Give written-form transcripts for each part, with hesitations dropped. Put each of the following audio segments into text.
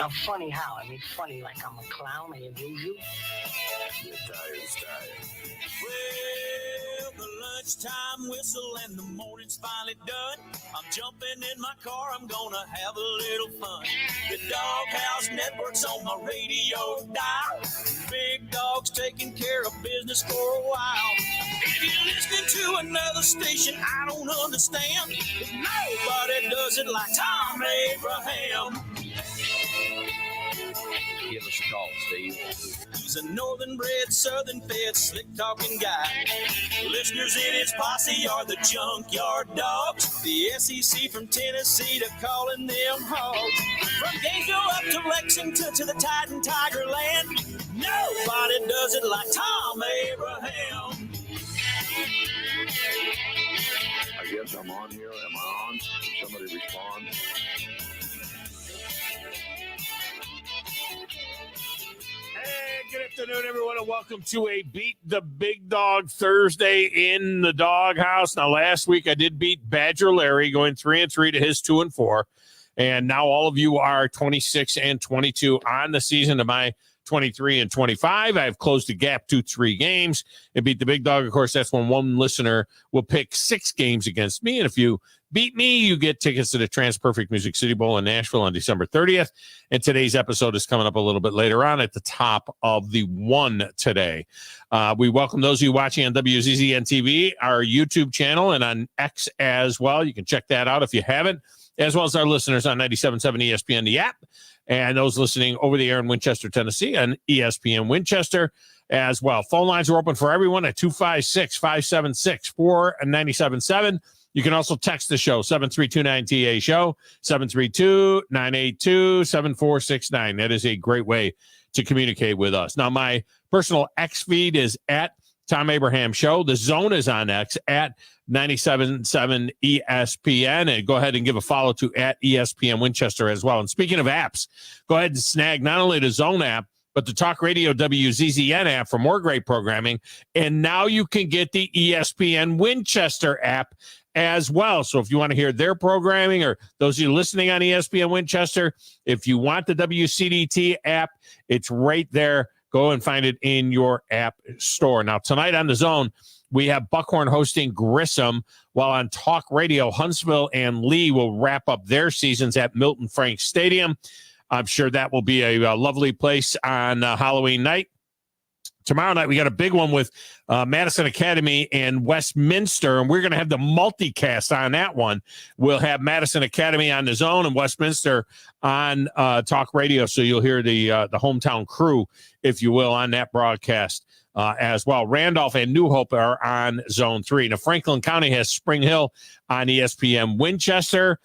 I'm funny how? I mean, funny like I'm a clown, I amuse you. You're tired. Well, the lunchtime whistle and the morning's finally done. I'm jumping in my car, I'm gonna have a little fun. The Doghouse Network's on my radio dial. Big Dog's taking care of business for a while. If you're listening to another station I don't understand, nobody does it like Thom Abraham. Give us a call, Steve. He's a northern-bred, southern-fed, slick-talking guy. Listeners in his posse are the Junkyard Dogs, the SEC from Tennessee to calling them hogs. From Gainesville up to Lexington to the Titan Tiger Land, nobody does it like Thom Abraham. I guess I'm on here. Am I on? Can somebody respond? Hey, good afternoon, everyone, and welcome to a Beat the Big Dog Thursday in the Doghouse. Now, last week I did beat Badger Larry, going 3-3 to his 2-4, and now all of you are 26-22 on the season to my 23-25. I've closed the gap to 3 games and beat the Big Dog. Of course, that's when one listener will pick 6 games against me, and if you beat me, you get tickets to the TransPerfect Music City Bowl in Nashville on December 30th. And today's episode is coming up a little bit later on at the top of the one today. We welcome those of you watching on WZZN TV, our YouTube channel, and on X as well. You can check that out if you haven't, as well as our listeners on 97.7 ESPN, the app, and those listening over the air in Winchester, Tennessee, and ESPN Winchester as well. Phone lines are open for everyone at 256-576-4977. You can also text the show, 732-9TA-SHOW, 732-982-7469. That is a great way to communicate with us. Now, my personal X feed is at Thom Abraham Show. The Zone is on X at 97.7 ESPN. And go ahead and give a follow to at ESPN Winchester as well. And speaking of apps, go ahead and snag not only the Zone app, but the Talk Radio WZZN app for more great programming. And now you can get the ESPN Winchester app as well. So if you want to hear their programming, or those of you listening on ESPN Winchester, if you want the WCDT app, it's right there. Go and find it in your app store. Now, tonight on the Zone, we have Buckhorn hosting Grissom, while on Talk Radio, Huntsville and Lee will wrap up their seasons at Milton Frank Stadium. I'm sure that will be a lovely place on Halloween night. Tomorrow night, we got a big one with Madison Academy and Westminster, and we're going to have the multicast on that one. We'll have Madison Academy on the Zone and Westminster on Talk Radio, so you'll hear the hometown crew, if you will, on that broadcast as well. Randolph and New Hope are on Zone 3. Now, Franklin County has Spring Hill on ESPN Winchester.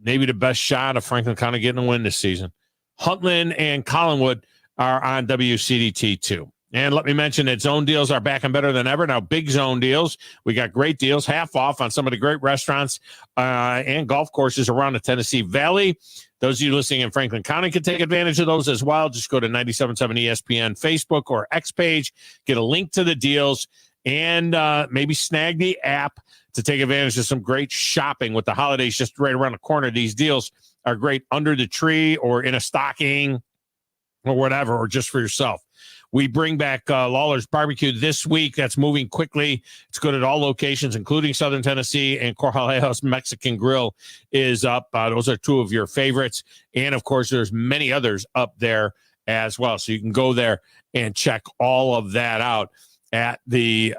Maybe the best shot of Franklin County getting a win this season. Huntland and Collinwood are on WCDT 2. And let me mention that Zone deals are back and better than ever. Now, big Zone deals. We got great deals, half off on some of the great restaurants and golf courses around the Tennessee Valley. Those of you listening in Franklin County can take advantage of those as well. Just go to 97.7 ESPN Facebook or X page, get a link to the deals, and maybe snag the app to take advantage of some great shopping with the holidays just right around the corner. These deals are great under the tree or in a stocking or whatever, or just for yourself. We bring back Lawler's Barbecue this week. That's moving quickly. It's good at all locations, including Southern Tennessee, and Corralejo's Mexican Grill is up. Those are 2 of your favorites. And, of course, there's many others up there as well. So you can go there and check all of that out at the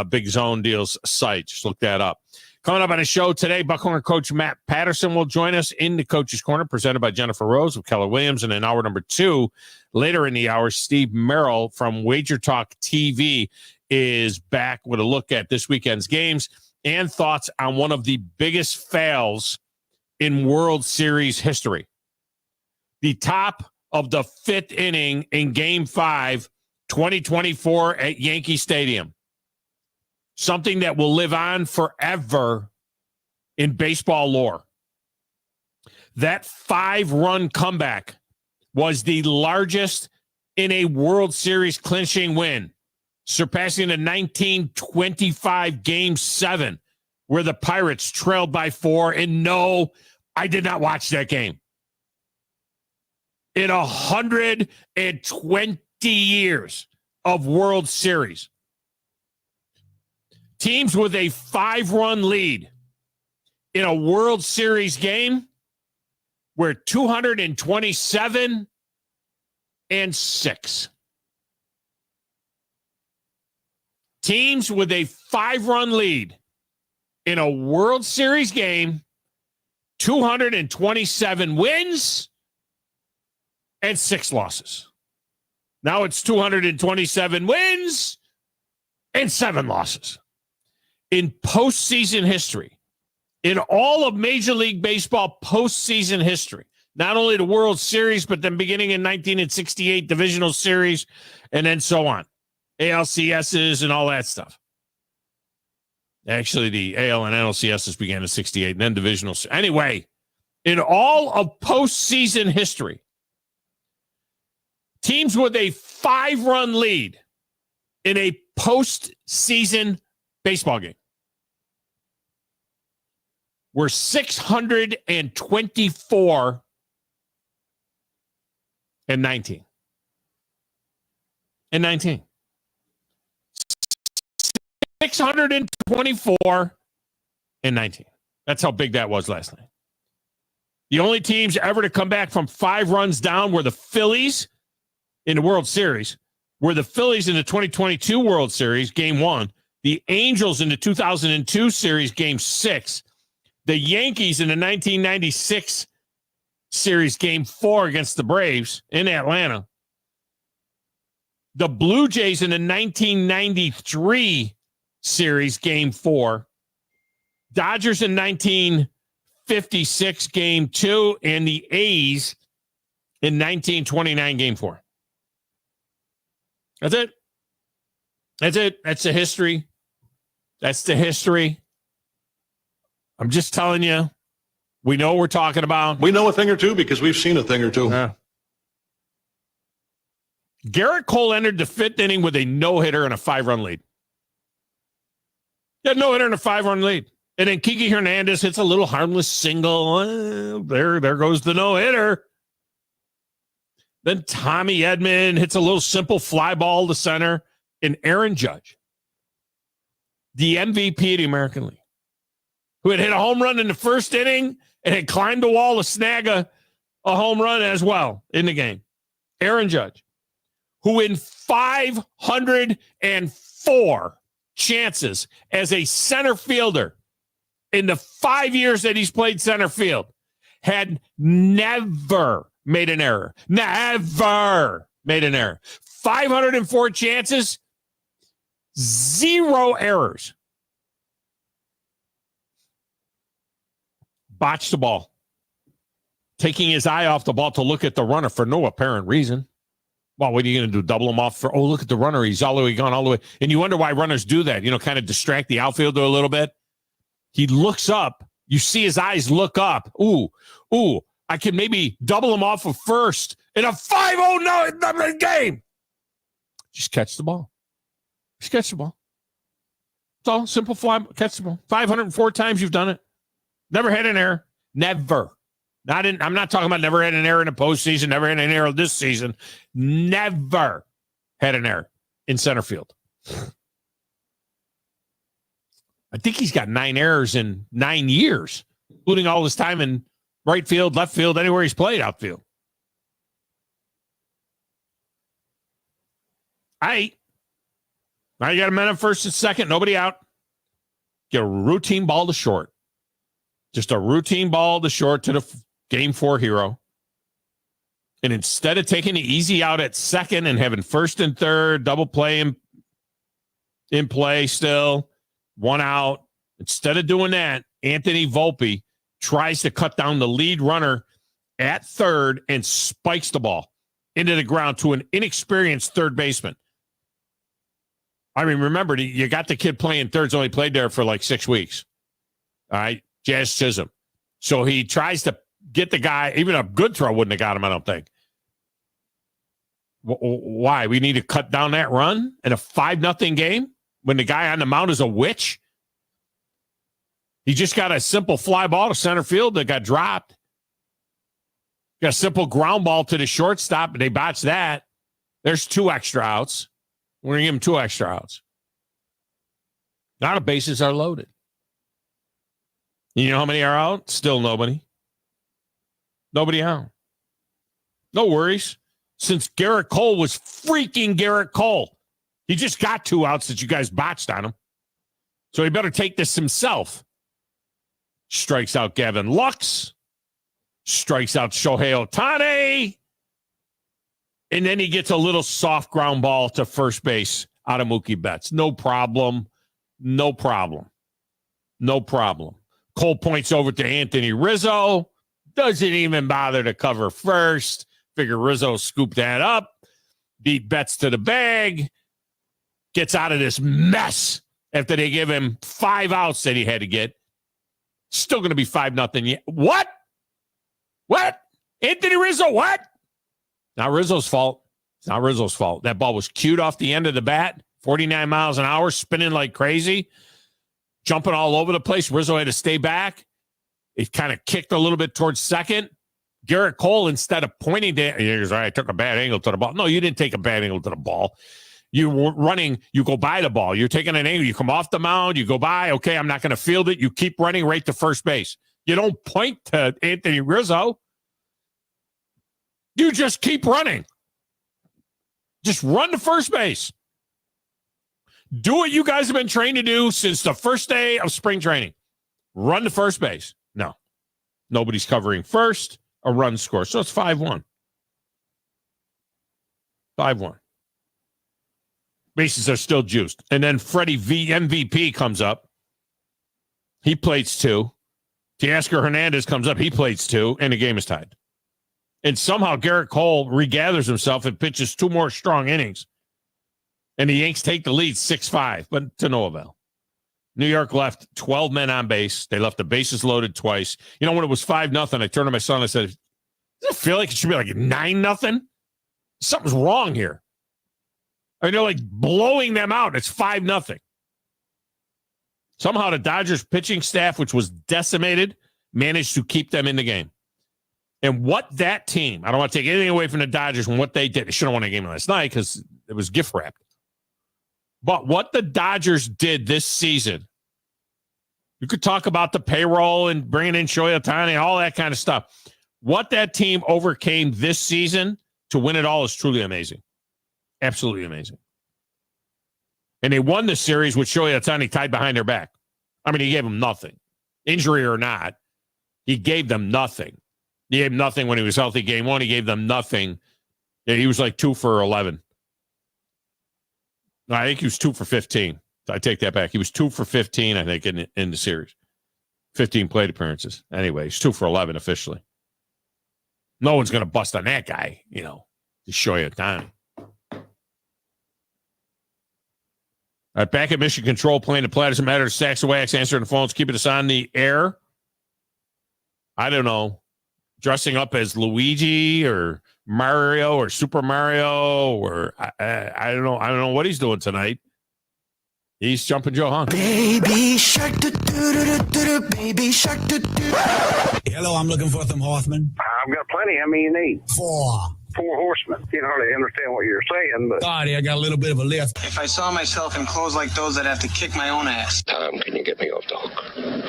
Big Zone Deals site. Just look that up. Coming up on the show today, Buckhorn coach Matt Patterson will join us in the Coach's Corner, presented by Jennifer Rose of Keller Williams. And in hour number 2, later in the hour, Steve Merril from Wager Talk TV is back with a look at this weekend's games and thoughts on one of the biggest fails in World Series history. The top of the 5th inning in Game 5, 2024 at Yankee Stadium. Something that will live on forever in baseball lore. That 5-run comeback was the largest in a World Series clinching win, surpassing the 1925 Game 7, where the Pirates trailed by 4. And no, I did not watch that game. in 120 years of World Series. Teams with a 5-run lead in a World Series game were 227 and 6. Teams with a 5-run lead in a World Series game, 227 wins and 6 losses. Now it's 227 wins and 7 losses. In postseason history, in all of Major League Baseball postseason history, not only the World Series, but then beginning in 1968 divisional series, and then so on. ALCSs and all that stuff. Actually, the AL and NLCSs began in 68, and then divisional. Anyway, in all of postseason history, teams with a 5-run lead in a postseason baseball game were 624 and 19. And 19. 624 and 19. That's how big that was last night. The only teams ever to come back from 5 runs down were the Phillies in the World Series, were the Phillies in the 2022 World Series, Game 1, the Angels in the 2002 Series, Game 6, the Yankees in the 1996 Series, Game 4 against the Braves in Atlanta, the Blue Jays in the 1993 Series, Game 4, Dodgers in 1956, Game 2, and the A's in 1929, Game 4. That's it. That's it. That's the history. That's the history. I'm just telling you, we know what we're talking about. We know a thing or two because we've seen a thing or two. Yeah. Garrett Cole entered the 5th inning with a no-hitter and a 5-run lead. He had no hitter and a 5-run lead. And then Kiki Hernandez hits a little harmless single. There goes the no-hitter. Then Tommy Edman hits a little simple fly ball to center. And Aaron Judge, the MVP of the American League, who had hit a home run in the 1st inning and had climbed the wall to snag a home run as well in the game. Aaron Judge, who in 504 chances as a center fielder in the 5 years that he's played center field, had never made an error. Never made an error. 504 chances, 0 errors. Botched the ball. Taking his eye off the ball to look at the runner for no apparent reason. Well, what are you going to do? Double him off for, oh, look at the runner. He's all the way gone, all the way. And you wonder why runners do that, kind of distract the outfielder a little bit. He looks up. You see his eyes look up. Ooh, I can maybe double him off of first in a 5-0 game. Just catch the ball. Just catch the ball. It's all simple fly. Catch the ball. 504 times you've done it. Never had an error. Never. I'm not talking about never had an error in the postseason, never had an error this season. Never had an error in center field. I think he's got 9 errors in 9 years, including all his time in right field, left field, anywhere he's played outfield. Now you got a man on first and second, nobody out. Get a routine ball to short. Just a routine ball to short to the Game 4 hero. And instead of taking the easy out at second and having first and third, double play in play still, 1 out, instead of doing that, Anthony Volpe tries to cut down the lead runner at third and spikes the ball into the ground to an inexperienced third baseman. I mean, remember, you got the kid playing thirds, only played there for like 6 weeks. All right, Jazz Chisholm. So he tries to get the guy, even a good throw wouldn't have got him, I don't think. Why? We need to cut down that run in a 5-0 game when the guy on the mound is a witch? He just got a simple fly ball to center field that got dropped. Got a simple ground ball to the shortstop, but they botched that. There's 2 extra outs. We're going to give them 2 extra outs. Now the bases are loaded. You know how many are out? Still nobody. Nobody out. No worries. Since Garrett Cole was freaking Garrett Cole. He just got 2 outs that you guys botched on him. So he better take this himself. Strikes out Gavin Lux. Strikes out Shohei Ohtani. And then he gets a little soft ground ball to first base out of Mookie Betts. No problem. No problem. No problem. Cole points over to Anthony Rizzo. Doesn't even bother to cover first. Figure Rizzo scooped that up. Beat Betts to the bag. Gets out of this mess after they give him 5 outs that he had to get. Still going to be 5-0. What? What? Anthony Rizzo, what? Not Rizzo's fault. It's not Rizzo's fault. That ball was cued off the end of the bat, 49 miles an hour, spinning like crazy, jumping all over the place. Rizzo had to stay back. It kind of kicked a little bit towards second. Garrett Cole, instead of pointing to, he goes, all right, I took a bad angle to the ball. No, you didn't take a bad angle to the ball. You were running, you go by the ball. You're taking an angle. You come off the mound, you go by. Okay, I'm not going to field it. You keep running right to first base. You don't point to Anthony Rizzo. You just keep running. Just run to first base. Do what you guys have been trained to do since the first day of spring training. Run to first base. No. Nobody's covering first. A run score. So it's 5-1. 5-1. Bases are still juiced. And then Freddie MVP comes up. He plays 2. Teoscar Hernandez comes up. He plays 2. And the game is tied. And somehow Garrett Cole regathers himself and pitches 2 more strong innings. And the Yanks take the lead 6-5, but to no avail. New York left 12 men on base. They left the bases loaded twice. You know, when it was 5-0, I turned to my son and I said, does it feel like it should be like 9-0? Something's wrong here. I mean, they're like blowing them out. It's 5-0. Somehow the Dodgers pitching staff, which was decimated, managed to keep them in the game. And what that team, I don't want to take anything away from the Dodgers and what they did. They should have won a game last night because it was gift wrapped. But what the Dodgers did this season, you could talk about the payroll and bringing in Shohei Ohtani, all that kind of stuff. What that team overcame this season to win it all is truly amazing. Absolutely amazing. And they won the series with Shohei Ohtani tied behind their back. I mean, he gave them nothing. Injury or not, he gave them nothing. He gave them nothing when he was healthy. Game 1, he gave them nothing. Yeah, he was like 2 for 11. No, I think he was 2 for 15. I take that back. He was 2 for 15, I think, in the series. 15 plate appearances. Anyway, he's 2 for 11 officially. No one's going to bust on that guy, you know, to show you Ohtani. All right, back at Mission Control, playing the Patterson Matter, Sacks of Wax, answering the phones, keeping us on the air. I don't know. Dressing up as Luigi or Mario or Super Mario or I don't know. I don't know what he's doing tonight. He's Jumping Joe Hunk. Baby shark, baby shark. Hello, I'm looking for Thom Hoffman. I've got plenty. How many you need? 4. 4 horsemen. Can't hardly understand what you're saying, but Sorry, I got a little bit of a lift. If I saw myself in clothes like those, I'd have to kick my own ass. Tom, can you get me off the hook?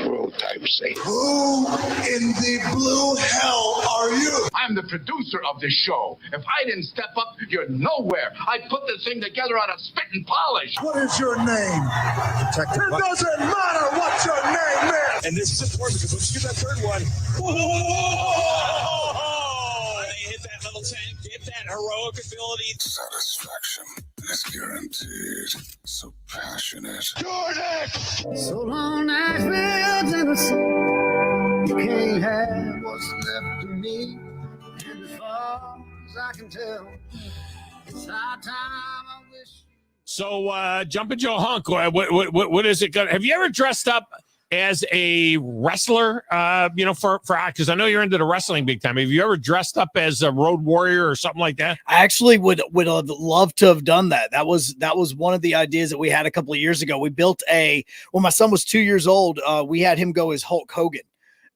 For old time's sake. Who in the blue hell are you? I'm the producer of this show. If I didn't step up, you're nowhere. I put this thing together out of spit and polish. What is your name? Detective. It doesn't matter what your name is. And this is important because let's get that third one. Whoa! They hit that little tank, hit that heroic ability. Satisfaction is guaranteed. So passionate. Jordan! So long as Tennessee, you can't have what's left of me. And as far as I can tell, it's our time. I wish. So, Jumping Joe Hunk, what is it going? Have you ever dressed up as a wrestler? You know, for because I know you're into the wrestling big time. Have you ever dressed up as a road warrior or something like that? I actually would have loved to have done that. That was one of the ideas that we had a couple of years ago. We built when my son was 2 years old, we had him go as Hulk Hogan.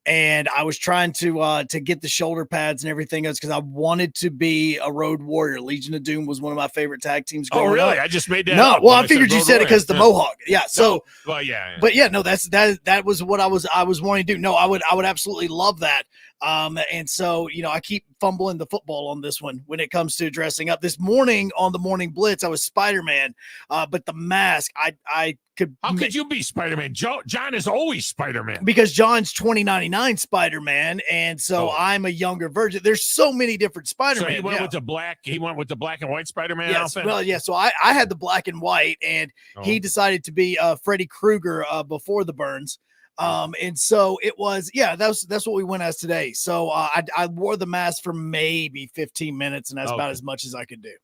and I was trying to get the shoulder pads and everything else because I wanted to be a Road Warrior. Legion of Doom was one of my favorite tag teams. Oh, really? Up. I just made that. No, up well, I figured you said it because the yeah. Mohawk. Yeah. So, no, well, yeah. But yeah, no, that was what I was wanting to do. No, I would absolutely love that. And so, I keep fumbling the football on this one when it comes to dressing up. This morning on the Morning Blitz, I was Spider-Man, but the mask, I could. How could you be Spider-Man? John is always Spider-Man. Because John's 2099 Spider-Man, and so I'm a younger version. There's so many different Spider-Man. So he went with the black. He went with the black and white Spider-Man outfit. Well, yeah. So I had the black and white, and he decided to be Freddy Krueger before the burns. And so it was, that's what we went as today. So I wore the mask for maybe 15 minutes, and that's about as much as I could do.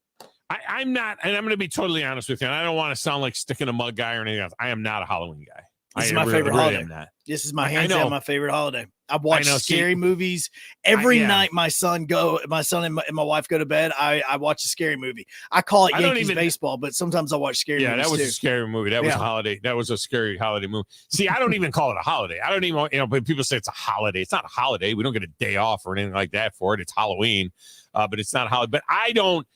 I'm not, and I'm going to be totally honest with you, and I don't want to sound like sticking a mug guy or anything else. I am not a Halloween guy. This is my favorite holiday. This is hands down my favorite holiday. I watch scary movies every night. My son and my wife go to bed. I watch a scary movie. I call it Yankees baseball, but sometimes I watch scary movies. Yeah, that was too. a scary movie. That was a holiday. That was a scary holiday movie. See, I don't even call it a holiday. I don't even, but people say it's a holiday. It's not a holiday. We don't get a day off or anything like that for it. It's Halloween, but it's not a holiday. But I don't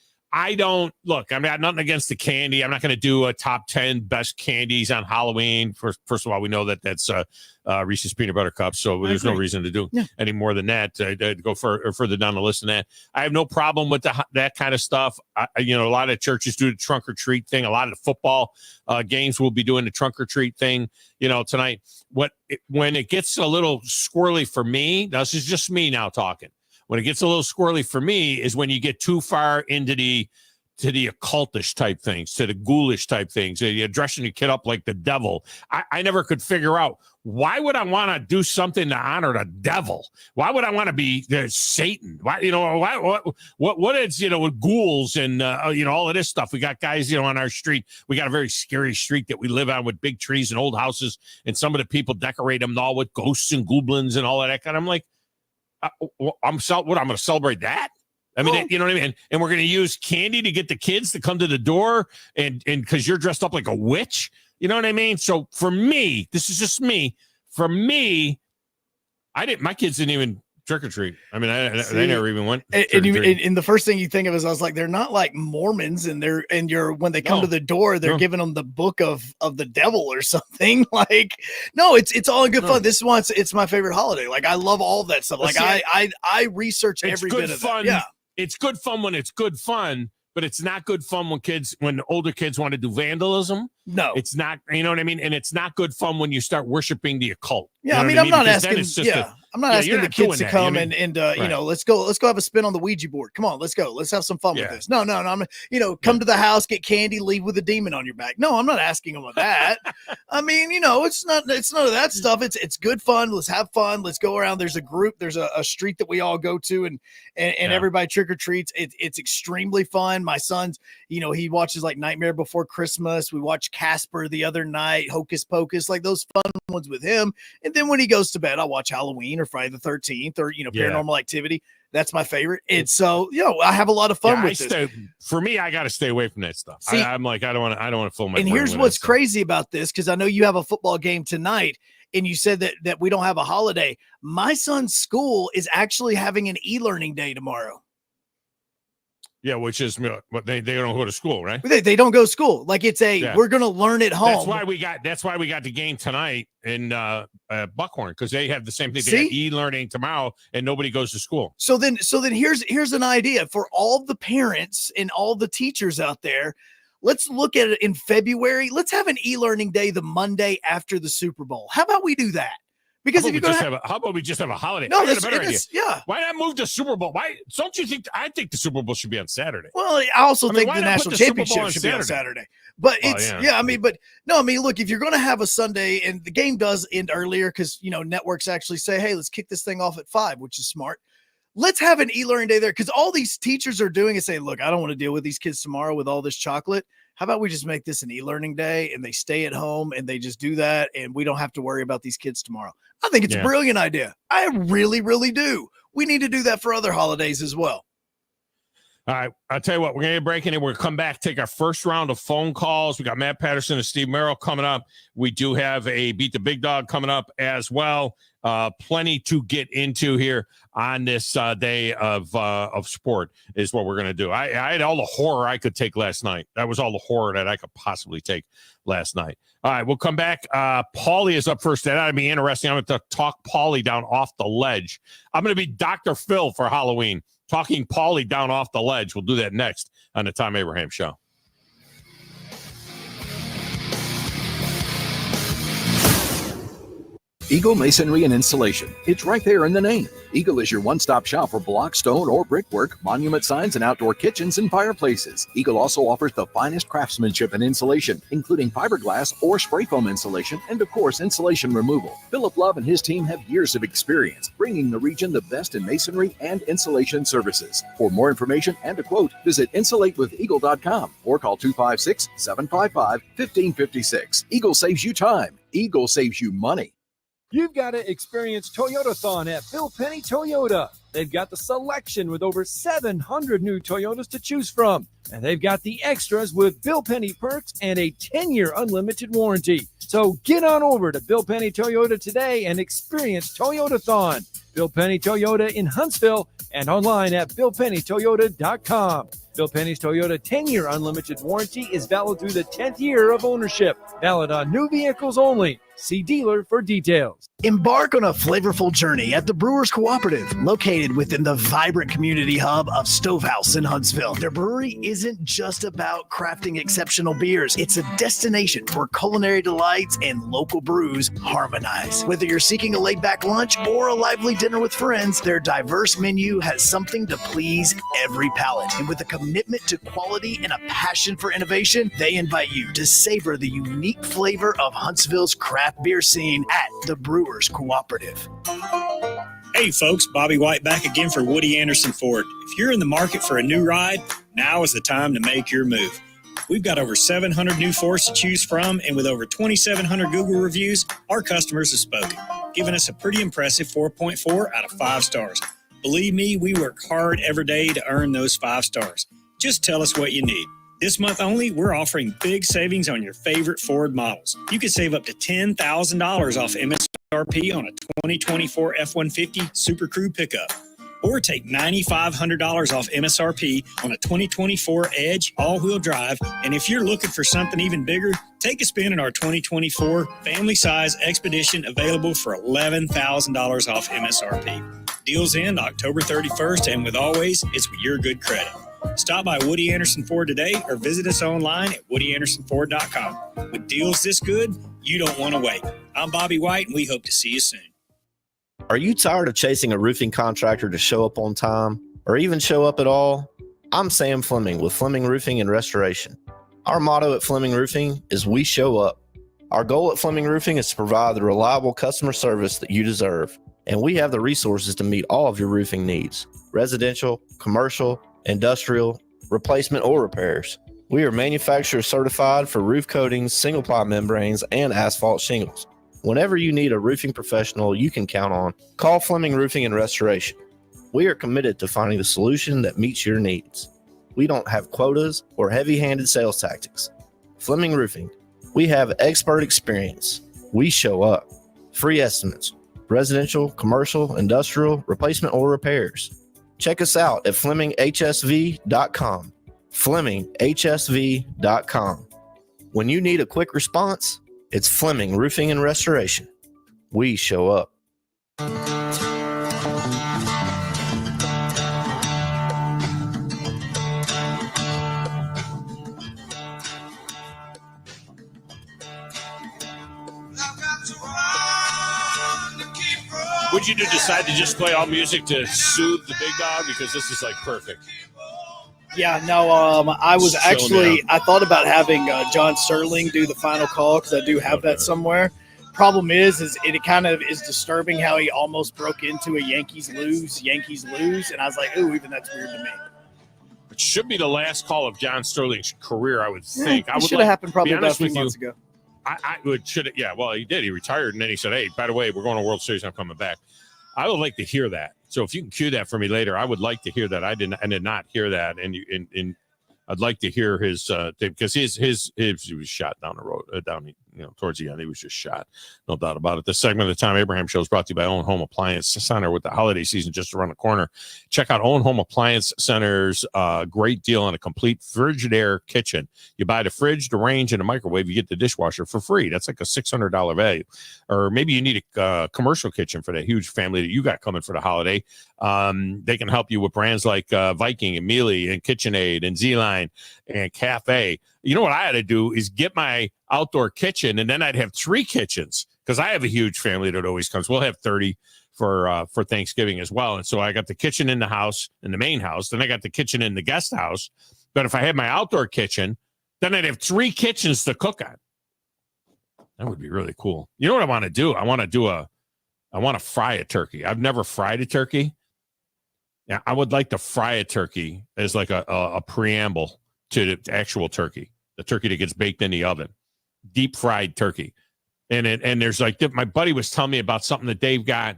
look, I'm not nothing against the candy. I'm not going to do a top 10 best candies on Halloween. First of all, we know that that's Reese's peanut butter cups. So there's no reason to do any more than that. Go further down the list than that. I have no problem with that kind of stuff. A lot of churches do the trunk or treat thing. A lot of the football games will be doing the trunk or treat thing, tonight. When it gets a little squirrely for me, this is just me now talking. When it gets a little squirrely for me is when you get too far into the occultish type things, to the ghoulish type things. You're dressing your kid up like the devil. I never could figure out, why would I want to do something to honor the devil? Why would I want to be Satan? Why, what is, with ghouls and, all of this stuff. We got guys, on our street. We got a very scary street that we live on with big trees and old houses. And some of the people decorate them all with ghosts and goblins and all of that kind. I'm like, I'm going to celebrate that. I mean, you know what I mean? And we're going to use candy to get the kids to come to the door and because you're dressed up like a witch. You know what I mean? So for me, this is just me. For me, my kids didn't even trick or treat. I mean, they never even went. And the first thing you think of is, I was like, they're not like Mormons, and when they come to the door, they're giving them the book of the devil or something. Like, no, it's all in good fun. This is why it's my favorite holiday. Like, I love all of that stuff. Like, I research every bit of fun. That. Yeah, it's good fun when it's good fun. But it's not good fun when older kids want to do vandalism. No, it's not. You know what I mean? And it's not good fun when you start worshiping the occult. Yeah, I'm not asking. I'm not asking the kids to come and let's go have a spin on the Ouija board. Come on, let's go. Let's have some fun with this. No. I'm come to the house, get candy, leave with a demon on your back. No, I'm not asking them that. I mean, it's none of that stuff. It's good fun. Let's have fun. Let's go around. There's a group. There's a street that we all go to, and everybody trick or treats. It's extremely fun. My son's, he watches like Nightmare Before Christmas. We watched Casper the other night, Hocus Pocus, like those fun ones with him. And then when he goes to bed, I'll watch Halloween or Friday the 13th or, Paranormal Activity. That's my favorite. And so, I have a lot of fun with this. For me, I got to stay away from that stuff. See, I'm like, I don't want to fill my. And here's what's crazy about this, because I know you have a football game tonight, and you said that we don't have a holiday. My son's school is actually having an e-learning day tomorrow. Yeah, which is what they don't go to school, right? They don't go to school. Like we're going to learn at home. That's why we got the game tonight in Buckhorn, because they have the same thing. They have e-learning tomorrow, and nobody goes to school. So then here's an idea for all the parents and all the teachers out there. Let's look at it in February. Let's have an e-learning day the Monday after the Super Bowl. How about we do that? Because how about we just have a holiday? No, that's a better idea. Yeah. Why not move the Super Bowl? Why don't you think? I think the Super Bowl should be on Saturday. Well, I also think the national championship should be on Saturday. But look, if you're going to have a Sunday, and the game does end earlier because networks actually say, hey, let's kick this thing off at 5, which is smart. Let's have an e-learning day there, because all these teachers are doing is saying, look, I don't want to deal with these kids tomorrow with all this chocolate. How about we just make this an e-learning day, and they stay at home and they just do that, and we don't have to worry about these kids tomorrow? I think it's a brilliant idea. I really, really do. We need to do that for other holidays as well. All right. I'll tell you what, we're going to break in, and we're going to come back, take our first round of phone calls. We got Matt Patterson and Steve Merril coming up. We do have a Beat the Big Dog coming up as well. Plenty to get into here on this day of sport is what we're going to do. I had all the horror I could take last night. That was all the horror that I could possibly take last night. All right, we'll come back. Paulie is up first. That'll be interesting. I'm going to talk Paulie down off the ledge. I'm going to be Dr. Phil for Halloween, talking Paulie down off the ledge. We'll do that next on the Thom Abraham Show. Eagle Masonry and Installation. It's right there in the name. Eagle is your one-stop shop for block, stone, or brickwork, monument signs, and outdoor kitchens and fireplaces. Eagle also offers the finest craftsmanship and insulation, including fiberglass or spray foam insulation, and of course, insulation removal. Philip Love and his team have years of experience, bringing the region the best in masonry and insulation services. For more information and a quote, visit insulatewitheagle.com or call 256-755-1556. Eagle saves you time. Eagle saves you money. You've got to experience Toyotathon at Bill Penny Toyota. They've got the selection with over 700 new Toyotas to choose from. And they've got the extras with Bill Penny perks and a 10-year unlimited warranty. So get on over to Bill Penny Toyota today and experience Toyotathon. Bill Penny Toyota in Huntsville and online at BillPennyToyota.com. Bill Penny's Toyota 10-year unlimited warranty is valid through the 10th year of ownership. Valid on new vehicles only. See dealer for details. Embark on a flavorful journey at the Brewers Cooperative, located within the vibrant community hub of Stovehouse in Huntsville. Their brewery isn't just about crafting exceptional beers. It's a destination where culinary delights and local brews harmonize. Whether you're seeking a laid-back lunch or a lively dinner with friends, their diverse menu has something to please every palate. And with a commitment to quality and a passion for innovation, they invite you to savor the unique flavor of Huntsville's craft beer scene at the Brewers Cooperative. Hey folks, Bobby White back again for Woody Anderson Ford. If you're in the market for a new ride, now is the time to make your move. We've got over 700 new Fords to choose from, and with over 2,700 Google reviews, our customers have spoken, giving us a pretty impressive 4.4 out of 5 stars. Believe me, we work hard every day to earn those 5 stars. Just tell us what you need. This month only, we're offering big savings on your favorite Ford models. You can save up to $10,000 off MSRP on a 2024 F-150 Super Crew pickup. Or take $9,500 off MSRP on a 2024 Edge all-wheel drive. And if you're looking for something even bigger, take a spin in our 2024 family-size Expedition, available for $11,000 off MSRP. Deals end October 31st, and with always, it's with your good credit. Stop by Woody Anderson Ford today or visit us online at WoodyAndersonFord.com. With deals this good, you don't want to wait. I'm Bobby White, and we hope to see you soon. Are you tired of chasing a roofing contractor to show up on time or even show up at all? I'm Sam Fleming with Fleming Roofing and Restoration. Our motto at Fleming Roofing is we show up. Our goal at Fleming Roofing is to provide the reliable customer service that you deserve, and we have the resources to meet all of your roofing needs: residential, commercial, industrial, replacement, or repairs. We are manufacturer certified for roof coatings, single ply membranes, and asphalt shingles. Whenever you need a roofing professional you can count on, call Fleming Roofing and Restoration. We are committed to finding the solution that meets your needs. We don't have quotas or heavy-handed sales tactics. Fleming Roofing, we have expert experience. We show up. Free estimates, residential, commercial, industrial, replacement, or repairs. Check us out at FlemingHSV.com. FlemingHSV.com. When you need a quick response, it's Fleming Roofing and Restoration. We show up. Would you decide to just play all music to soothe the big dog? Because this is like perfect. Yeah, no, I was actually, I thought about having John Sterling do the final call because I do have that somewhere. Problem is it kind of is disturbing how he almost broke into a Yankees lose. And I was like, ooh, even that's weird to me. It should be the last call of John Sterling's career, I would think. It should have happened probably about a few months ago. I would should yeah, well, he did. He retired, and then he said, hey, by the way, we're going to World Series. I'm coming back. I would like to hear that. So if you can cue that for me later, I would like to hear that. I did not hear that, and I'd like to hear his because his was shot down the road, down towards the end, he was just shot. No doubt about it. This segment of the Tom Abraham Show is brought to you by Owen Home Appliance Center with the holiday season just around the corner. Check out Owen Home Appliance Center's great deal on a complete Frigidaire kitchen. You buy the fridge, the range, and the microwave, you get the dishwasher for free. That's like a $600 value. Or maybe you need a commercial kitchen for that huge family that you got coming for the holiday. They can help you with brands like Viking and Mealy and KitchenAid and Z-Line and Cafe. You know what I had to do is get my outdoor kitchen, and then I'd have 3 kitchens because I have a huge family that always comes. We'll have 30 for Thanksgiving as well. And so I got the kitchen in the house, in the main house. Then I got the kitchen in the guest house. But if I had my outdoor kitchen, then I'd have 3 kitchens to cook on. That would be really cool. You know what I want to do? I want to fry a turkey. I've never fried a turkey. Yeah, I would like to fry a turkey as like a preamble to the actual turkey, the turkey that gets baked in the oven, deep fried turkey. And there's like, my buddy was telling me about something that they've got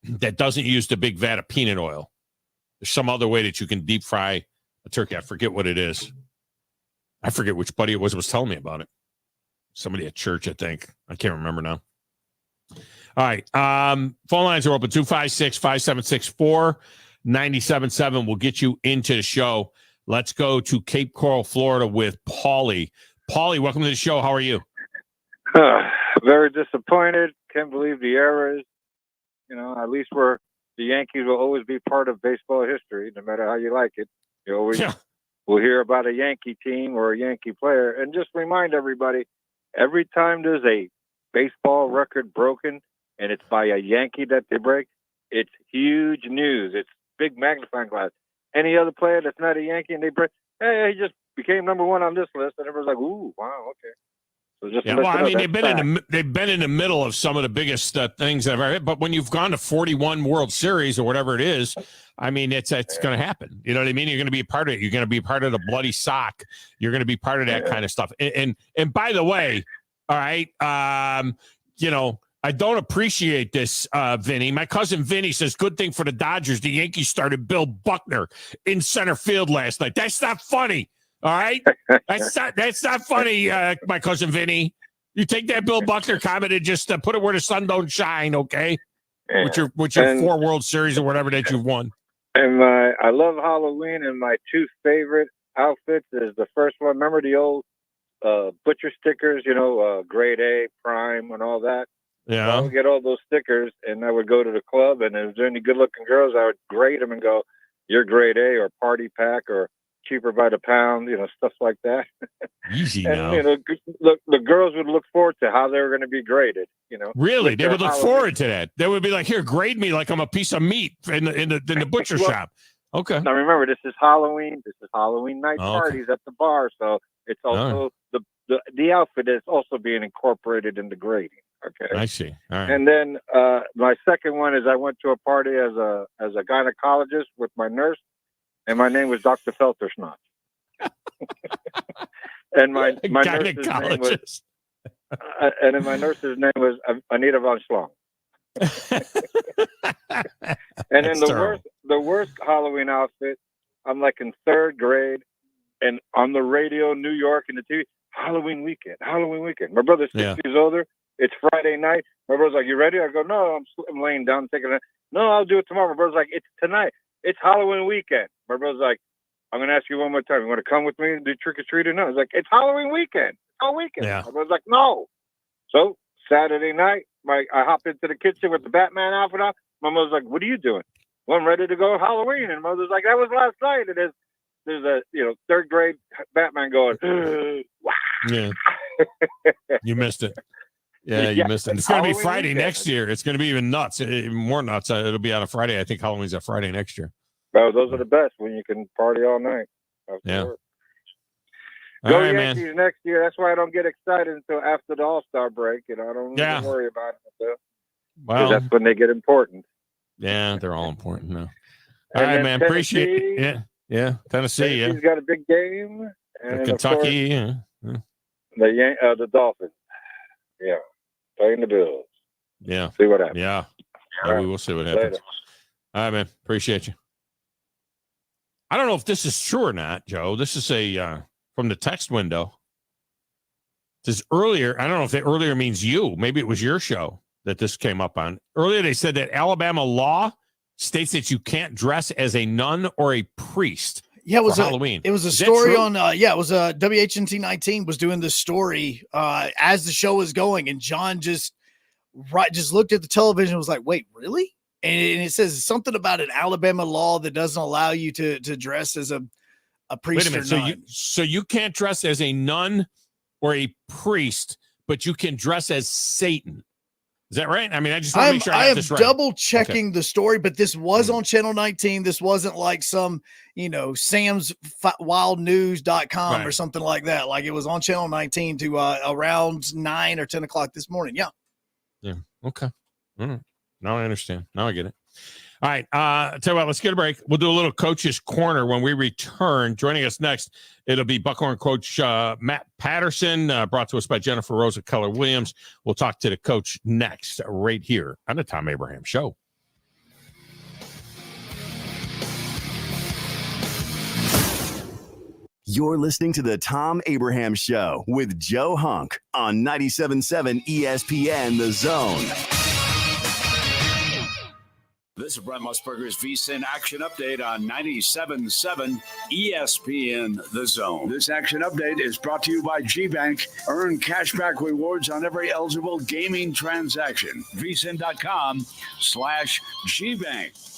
that doesn't use the big vat of peanut oil. There's some other way that you can deep fry a turkey. I forget what it is. I forget which buddy it was telling me about it. Somebody at church, I think. I can't remember now. All right. Phone lines are open, 256-576-4977. We'll get you into the show. Let's go to Cape Coral, Florida with Paulie. Paulie, welcome to the show. How are you? Very disappointed. Can't believe the errors. At least the Yankees will always be part of baseball history, no matter how you like it. You always will hear about a Yankee team or a Yankee player. And just remind everybody, every time there's a baseball record broken and it's by a Yankee that they break, it's huge news. It's big magnifying glass. Any other player that's not a Yankee and they break, hey, he just became number 1 on this list, and everyone's like, "Ooh, wow, okay." So just they've been in the middle of some of the biggest things I've ever. But when you've gone to 41 World Series or whatever it is, I mean, it's going to happen. You know what I mean? You're going to be a part of it. You're going to be part of the bloody sock. You're going to be part of that kind of stuff. And by the way, all right, I don't appreciate this, Vinny. My cousin Vinny says, good thing for the Dodgers, the Yankees started Bill Buckner in center field last night. That's not funny, all right? That's not funny, my cousin Vinny. You take that Bill Buckner comment and just put it where the sun don't shine, okay? With your 4 World Series or whatever that you've won. And I love Halloween, and my 2 favorite outfits is the first one. Remember the old butcher stickers, grade A, prime, and all that? Yeah. I would get all those stickers, and I would go to the club, and if there's any good-looking girls, I would grade them and go, "You're grade A," or "Party Pack," or "Cheaper by the pound," stuff like that. Easy and, now. The girls would look forward to how they were going to be graded. Really, they would look forward to that. They would be like, "Here, grade me like I'm a piece of meat in the butcher shop." Okay. Now remember, this is Halloween. This is Halloween night parties at the bar, so it's also the outfit is also being incorporated in the grading. Okay. I see. All right. And then my second one is I went to a party as a gynecologist with my nurse, and my name was Dr. Feltersnot. And my nurse's name was, and then my nurse's name was Anita von Schlong. And then the worst Halloween outfit, I'm like in 3rd grade, and on the radio, New York, and the TV, Halloween weekend. My brother's 6 years older. It's Friday night. My brother's like, "You ready?" I go, "No, I'm laying down taking a nap." "No, I'll do it tomorrow." My brother's like, "It's tonight. It's Halloween weekend." My brother's like, "I'm going to ask you one more time. You want to come with me and do trick or treat or no?" I was like, "It's Halloween weekend. It's all weekend." Yeah. My brother's like, "No." So Saturday night, I hop into the kitchen with the Batman outfit on. My mother's like, "What are you doing?" "Well, I'm ready to go Halloween." And mother's like, "That was last night." And there's a 3rd grade Batman going, "Wow." Yeah. You missed it. Yeah, you missed it. It's going to be Friday weekend. Next year. It's going to be even nuts, more nuts. It'll be on a Friday. I think Halloween's a Friday next year. Well, those are the best when you can party all night. Yeah. Go Yankees next year. That's why I don't get excited until after the All-Star break. I don't even worry about it. Well, that's when they get important. Yeah, they're all important now. All right, man. Appreciate it. Yeah. Tennessee. Tennessee's got a big game. And Kentucky. The Dolphins. Yeah. Playing the Bills. Yeah. See what happens. Yeah. We will see what happens. All right, man. Appreciate you. I don't know if this is true or not, Joe. This is from the text window. Says earlier, I don't know if the earlier means you. Maybe it was your show that this came up on. Earlier, they said that Alabama law states that you can't dress as a nun or a priest. Yeah, it was Halloween. It was a story on. It was WHNT 19 was doing this story as the show was going, and John just looked at the television and was like, "Wait, really?" And it says something about an Alabama law that doesn't allow you to dress as a priest. Wait a minute. So you can't dress as a nun or a priest, but you can dress as Satan. Is that right? I mean, I just want to make sure I got this right. Double checking the story, but this was on Channel 19. This wasn't like some, samswildnews.com or something like that. Like it was on Channel 19 to around 9 or 10 o'clock this morning. Yeah. Yeah. Okay. All right. Now I understand. Now I get it. All right. Tell you what, let's get a break. We'll do a little Coach's Corner when we return. Joining us next, it'll be Buckhorn coach Matt Patterson, brought to us by Jennifer Rosa Keller-Williams. We'll talk to the coach next, right here on the Thom Abraham Show. You're listening to the Thom Abraham Show with Joe Hunk on 97.7 ESPN The Zone. This is Brent Musburger's VSiN Action Update on 97.7 ESPN The Zone. This Action Update is brought to you by G-Bank. Earn cashback rewards on every eligible gaming transaction. VSiN.com/Gbank.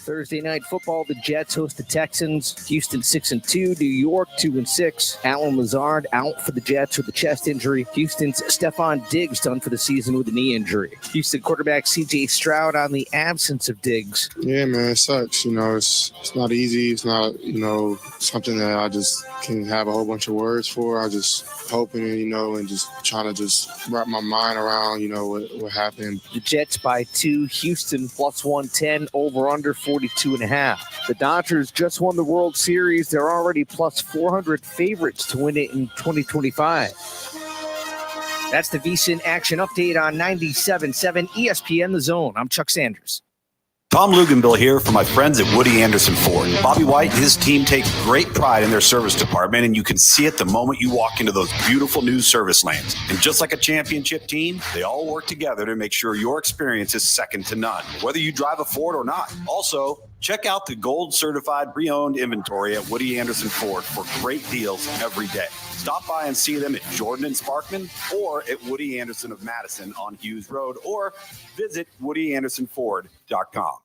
Thursday night football, the Jets host the Texans. Houston 6-2, New York 2-6. Allen Lazard out for the Jets with a chest injury. Houston's Stephon Diggs done for the season with a knee injury. Houston quarterback C.J. Stroud on the absence of Diggs. Yeah, man, it sucks. It's not easy. It's not, something that I just can have a whole bunch of words for. I just hoping, and just trying to just wrap my mind around, what happened. The Jets by 2, Houston plus 110, over under 42.5. The Dodgers just won the World Series. They're already plus 400 favorites to win it in 2025. That's the VSiN Action Update on 97.7 ESPN The Zone. I'm Chuck Sanders. Tom Luganville here for my friends at Woody Anderson Ford. Bobby White and his team take great pride in their service department, and you can see it the moment you walk into those beautiful new service lanes. And just like a championship team, they all work together to make sure your experience is second to none, whether you drive a Ford or not. Also, check out the gold certified pre-owned inventory at Woody Anderson Ford for great deals every day. Stop by and see them at Jordan and Sparkman or at Woody Anderson of Madison on Hughes Road, or visit WoodyAndersonFord.com.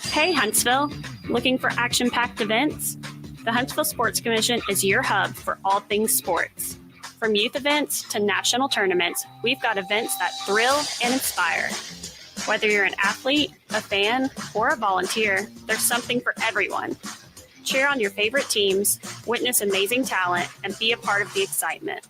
Hey, Huntsville. Looking for action-packed events? The Huntsville Sports Commission is your hub for all things sports. From youth events to national tournaments, we've got events that thrill and inspire. Whether you're an athlete, a fan, or a volunteer, there's something for everyone. Cheer on your favorite teams, witness amazing talent, and be a part of the excitement.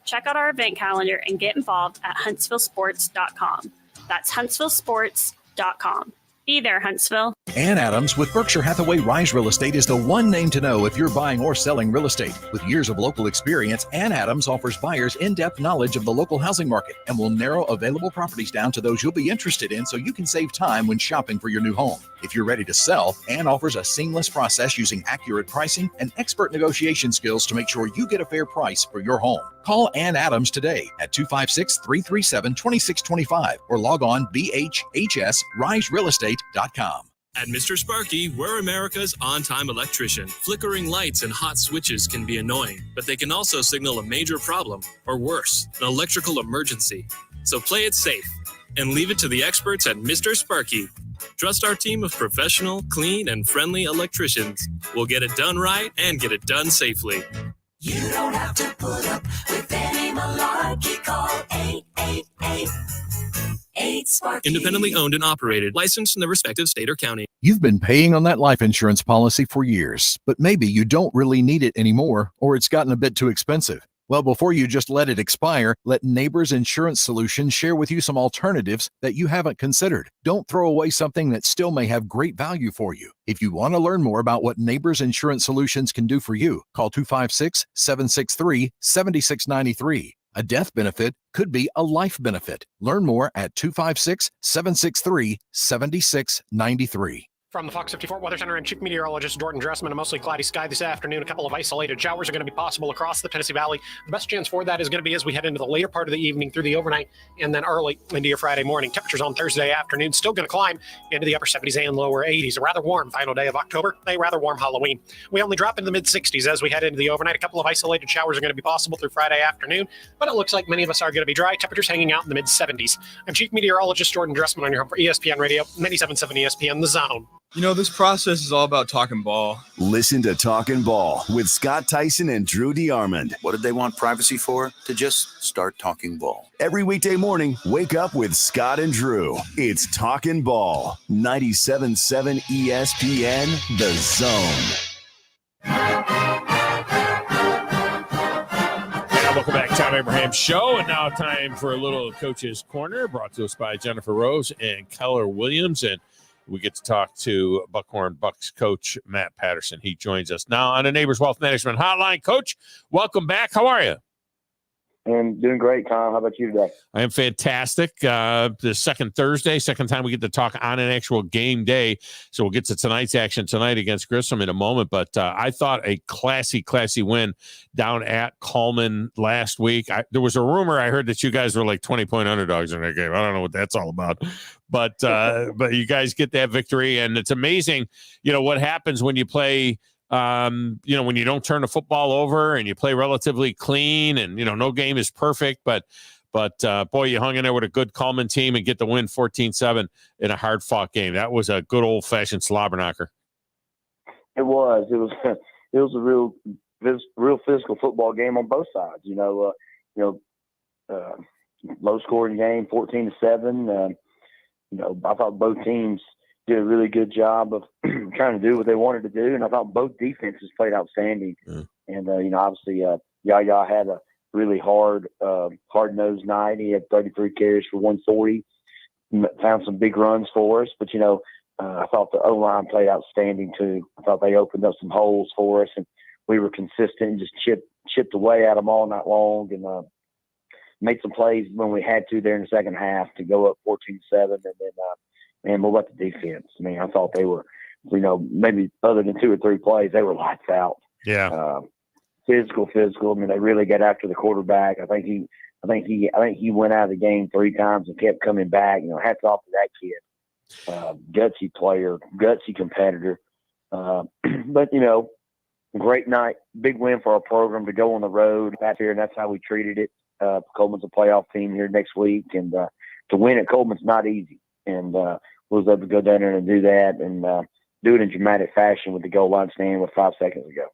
Check out our event calendar and get involved at huntsvillesports.com. That's huntsvillesports.com. Be there, Huntsville. Ann Adams with Berkshire Hathaway Rise Real Estate is the one name to know if you're buying or selling real estate. With years of local experience, Ann Adams offers buyers in-depth knowledge of the local housing market and will narrow available properties down to those you'll be interested in so you can save time when shopping for your new home. If you're ready to sell, Ann offers a seamless process using accurate pricing and expert negotiation skills to make sure you get a fair price for your home. Call Ann Adams today at 256-337-2625 or log on bhhsriserealestate.com. At Mr. Sparky, we're America's on-time electrician. Flickering lights and hot switches can be annoying, but they can also signal a major problem, or worse, an electrical emergency. So play it safe and leave it to the experts at Mr. Sparky. Trust our team of professional, clean, and friendly electricians. We'll get it done right and get it done safely. You don't have to put up with any malarkey. Call 888-8-SPARKY. Independently owned and operated, licensed in the respective state or county. You've been paying on that life insurance policy for years, but maybe you don't really need it anymore, or it's gotten a bit too expensive. Well, before you just let it expire, let Neighbors Insurance Solutions share with you some alternatives that you haven't considered. Don't throw away something that still may have great value for you. If you want to learn more about what Neighbors Insurance Solutions can do for you, call 256-763-7693. A death benefit could be a life benefit. Learn more at 256-763-7693. From the Fox 54 Weather Center, I'm Chief Meteorologist Jordan Dressman. A mostly cloudy sky this afternoon. A couple of isolated showers are going to be possible across the Tennessee Valley. The best chance for that is going to be as we head into the later part of the evening through the overnight and then early into your Friday morning. Temperatures on Thursday afternoon still going to climb into the upper 70s and lower 80s. A rather warm final day of October, a rather warm Halloween. We only drop into the mid-60s as we head into the overnight. A couple of isolated showers are going to be possible through Friday afternoon, but it looks like many of us are going to be dry. Temperatures hanging out in the mid-70s. I'm Chief Meteorologist Jordan Dressman on your home for ESPN Radio, 97.7 ESPN, The Zone. You know, this process is all about talking ball. Listen to Talkin' Ball with Scott Tyson and Drew DeArmond. What did they want privacy for? To just start talking ball. Every weekday morning, wake up with Scott and Drew. It's Talkin' Ball. 97.7 ESPN, The Zone. And welcome back to Thom Abraham Show. And now time for a little Coach's Corner, brought to us by Jennifer Rose and Keller Williams. And we get to talk to Buckhorn Bucks coach Matt Patterson. He joins us now on the Neighbors Wealth Management Hotline. Coach, welcome back. How are you? I'm doing great, Tom. How about you today? I am fantastic. The second time we get to talk on an actual game day. So we'll get to tonight's action tonight against Grissom in a moment. But I thought a classy win down at Coleman last week. There was a rumor I heard that you guys were like 20-point underdogs in that game. I don't know what that's all about. But you guys get that victory. And it's amazing, what happens when you play when you don't turn the football over and you play relatively clean and, no game is perfect, but boy, you hung in there with a good Coleman team and get the win 14-7 in a hard fought game. That was a good old fashioned slobber knocker. It was a real physical football game on both sides, low scoring game, 14-7. I thought both teams did a really good job of trying to do what they wanted to do. And I thought both defenses played outstanding. Mm. And, obviously, Yaya had a really hard-nosed night. He had 33 carries for 140, found some big runs for us. But, I thought the O-line played outstanding too. I thought they opened up some holes for us, and we were consistent and just chipped away at them all night long, and made some plays when we had to there in the second half to go up 14-7. And then, man, what about the defense? I mean, I thought they were, maybe other than 2 or 3 plays, they were lights out. Yeah. Physical. I mean, they really got after the quarterback. I think he went out of the game 3 times and kept coming back. Hats off to that kid. Gutsy player, gutsy competitor. But, great night, big win for our program to go on the road back here, and that's how we treated it. Coleman's a playoff team here next week, and to win at Coleman's not easy. And was able to go down there and do that and do it in dramatic fashion with the goal line stand with 5 seconds to go.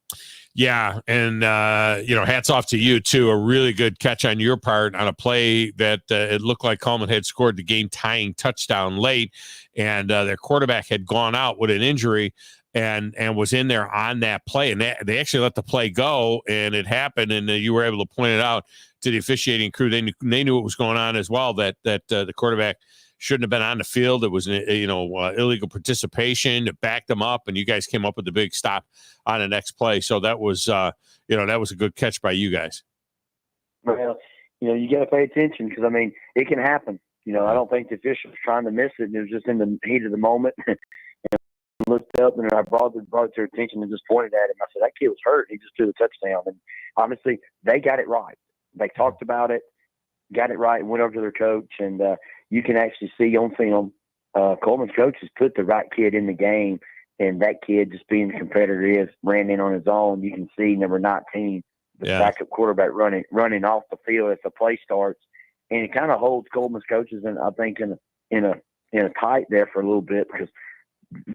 Yeah, and hats off to you too. A really good catch on your part on a play that it looked like Coleman had scored the game-tying touchdown late, and their quarterback had gone out with an injury and was in there on that play, and they actually let the play go, and it happened, and you were able to point it out to the officiating crew. They knew what was going on as well. That the quarterback shouldn't have been on the field. It was illegal participation. It backed them up, and you guys came up with the big stop on the next play. So that was that was a good catch by you guys. Well, you got to pay attention because it can happen. I don't think the official was trying to miss it, and it was just in the heat of the moment. And I looked up and I brought it to their attention and just pointed at him. I said, that kid was hurt. He just threw the touchdown. And obviously they got it right. They talked about it, got it right, and went over to their coach. And you can actually see on film, Coleman's coach has put the right kid in the game. And that kid, just being the competitor he is, ran in on his own. You can see number 19, the backup quarterback running off the field as the play starts. And it kind of holds Coleman's coaches, in a tight there for a little bit because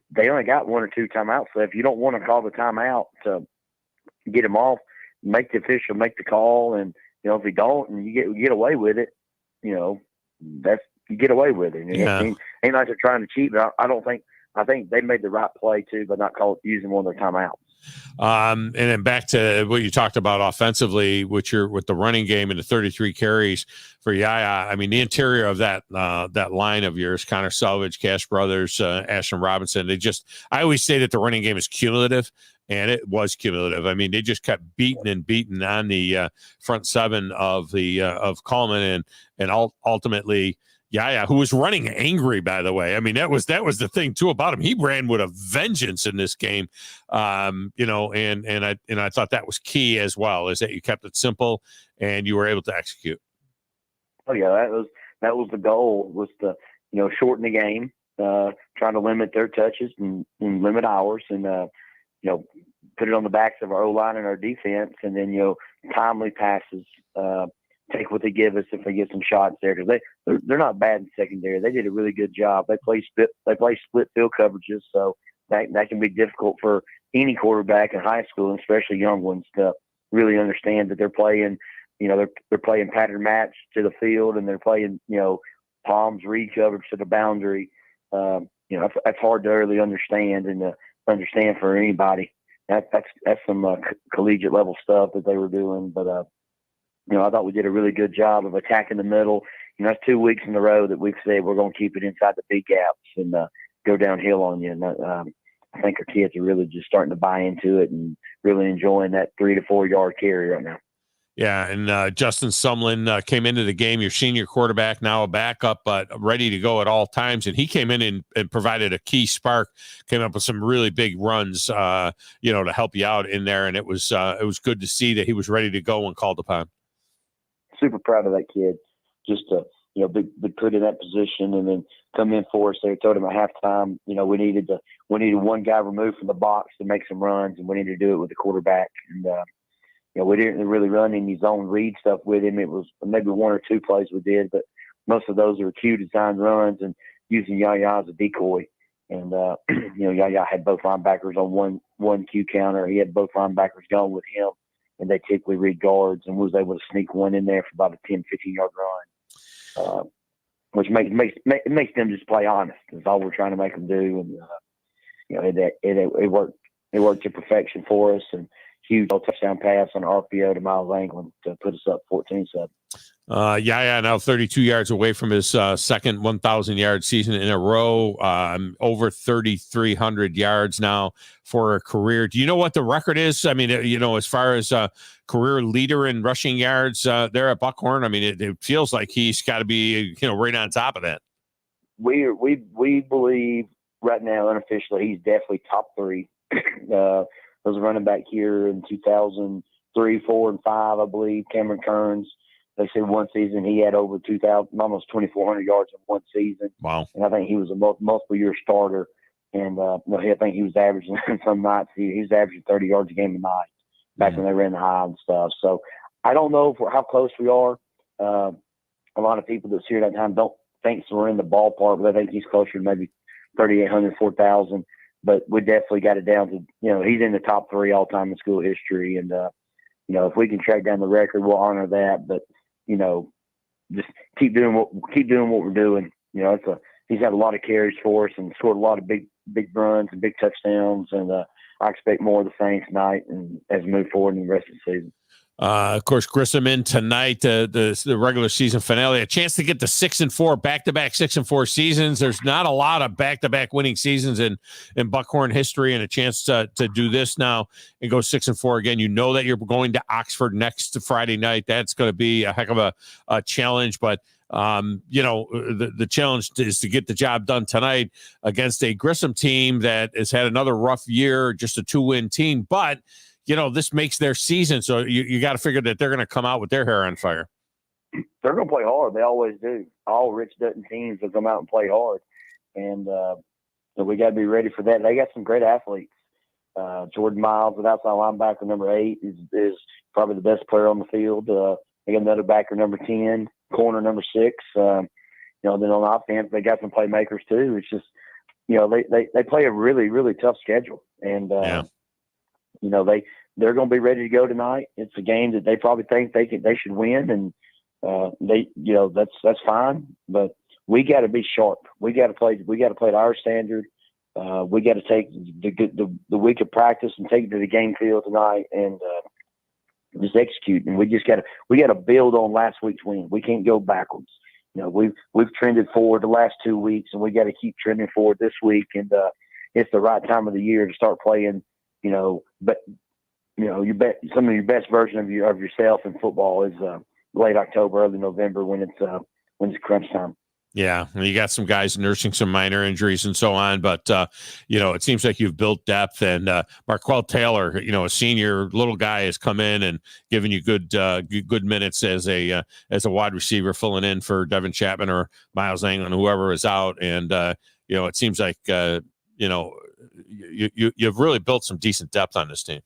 they only got 1 or 2 timeouts. So if you don't want to call the timeout to get him off, make the official make the call. And, if you don't and you get away with it, you get away with it. And ain't like they're trying to cheat, but I think they made the right play too, but not using one of their timeouts. And then back to what you talked about offensively, with the running game and the 33 carries for Yaya. I mean, the interior of that line of yours, Connor Selvage, Cash Brothers, Ashton Robinson, I always say that the running game is cumulative, and it was cumulative. I mean, they just kept beating on the front seven of Coleman, and ultimately, Who was running angry, by the way. I mean, that was the thing too about him. He ran with a vengeance in this game, and I thought that was key as well, is that you kept it simple and you were able to execute. Oh yeah, that was the goal, was to shorten the game, trying to limit their touches and limit ours, and put it on the backs of our O-line and our defense, and then timely passes. Take what they give us if they get some shots there, because they're not bad in secondary. They did a really good job. They play split field coverages, so that can be difficult for any quarterback in high school, and especially young ones, to really understand that they're playing. They're playing pattern match to the field, and they're playing palms read coverage to the boundary. That's hard to really understand and to understand for anybody. That's some collegiate level stuff that they were doing, but I thought we did a really good job of attacking the middle. That's 2 weeks in a row that we've said we're going to keep it inside the big gaps and go downhill on you. And I think our kids are really just starting to buy into it and really enjoying that 3 to 4 yard carry right now. Yeah, and Justin Sumlin came into the game, your senior quarterback, now a backup, but ready to go at all times. And he came in and provided a key spark, came up with some really big runs, to help you out in there. And it was good to see that he was ready to go when called upon. Super proud of that kid, just to be put in that position and then come in for us. They told him at halftime, we needed one guy removed from the box to make some runs, and we needed to do it with the quarterback. And we didn't really run any zone read stuff with him. It was maybe 1 or 2 plays we did, but most of those are cue designed runs and using Yaya as a decoy. And Yaya had both linebackers on one cue counter. He had both linebackers going with him, and they typically read guards, and was able to sneak one in there for about a 10, 15-yard run, which makes them just play honest. That's all we're trying to make them do. And, it worked. It worked to perfection for us, and huge touchdown pass on RPO to Miles Anglin to put us up 14-7. Now 32 yards away from his second 1,000-yard season in a row, over 3,300 yards now for a career. Do you know what the record is? I mean, as far as career leader in rushing yards there at Buckhorn, I mean, it feels like he's got to be, right on top of that. We believe right now, unofficially, he's definitely top 3. Was a running back here in 2003, 4, and 5, I believe. Cameron Kearns. They said one season he had over 2,000, almost 2,400 yards in one season. Wow! And I think he was a multiple year starter. And I think he was averaging some nights. He was averaging 30 yards a game a night back when they ran the high and stuff. So I don't know how close we are. A lot of people that see it at that time don't think we're in the ballpark, but I think he's closer to maybe 3,800, 4,000. But we definitely got it down to, he's in the top 3 all time in school history. And, if we can track down the record, we'll honor that. But, just keep doing what we're doing. He's had a lot of carries for us and scored a lot of big runs and big touchdowns. And I expect more of the same tonight and as we move forward in the rest of the season. Of course, Grissom in tonight, the regular season finale, a chance to get the 6-4 back-to-back 6-4 seasons. There's not a lot of back-to-back winning seasons in Buckhorn history, and a chance to do this now and go 6-4 again. You know that you're going to Oxford next Friday night. That's going to be a heck of a challenge, but the challenge is to get the job done tonight against a Grissom team that has had another rough year, just a 2-win team, but this makes their season, so you got to figure that they're going to come out with their hair on fire. They're going to play hard. They always do. All Rich Dutton teams will come out and play hard, and so we got to be ready for that. They got some great athletes. Jordan Miles, the outside linebacker, number 8, is probably the best player on the field. They got another backer, number 10, corner, number 6. Then on offense, they got some playmakers too. It's just, they play a really, really tough schedule, and they're going to be ready to go tonight. It's a game that they probably think they should win, and that's fine. But we got to be sharp. We got to play to our standard. We got to take the week of practice and take it to the game field tonight and just execute. And we got to build on last week's win. We can't go backwards. We've trended forward the last 2 weeks, and we got to keep trending forward this week. And it's the right time of the year to start playing. But you bet some of your best version of yourself in football is late October, early November when it's crunch time. Yeah, you got some guys nursing some minor injuries and so on, but it seems like you've built depth. And Marquell Taylor, a senior little guy, has come in and given you good minutes as a wide receiver, filling in for Devin Chapman or Miles Anglin, whoever is out. And it seems like you've really built some decent depth on this team.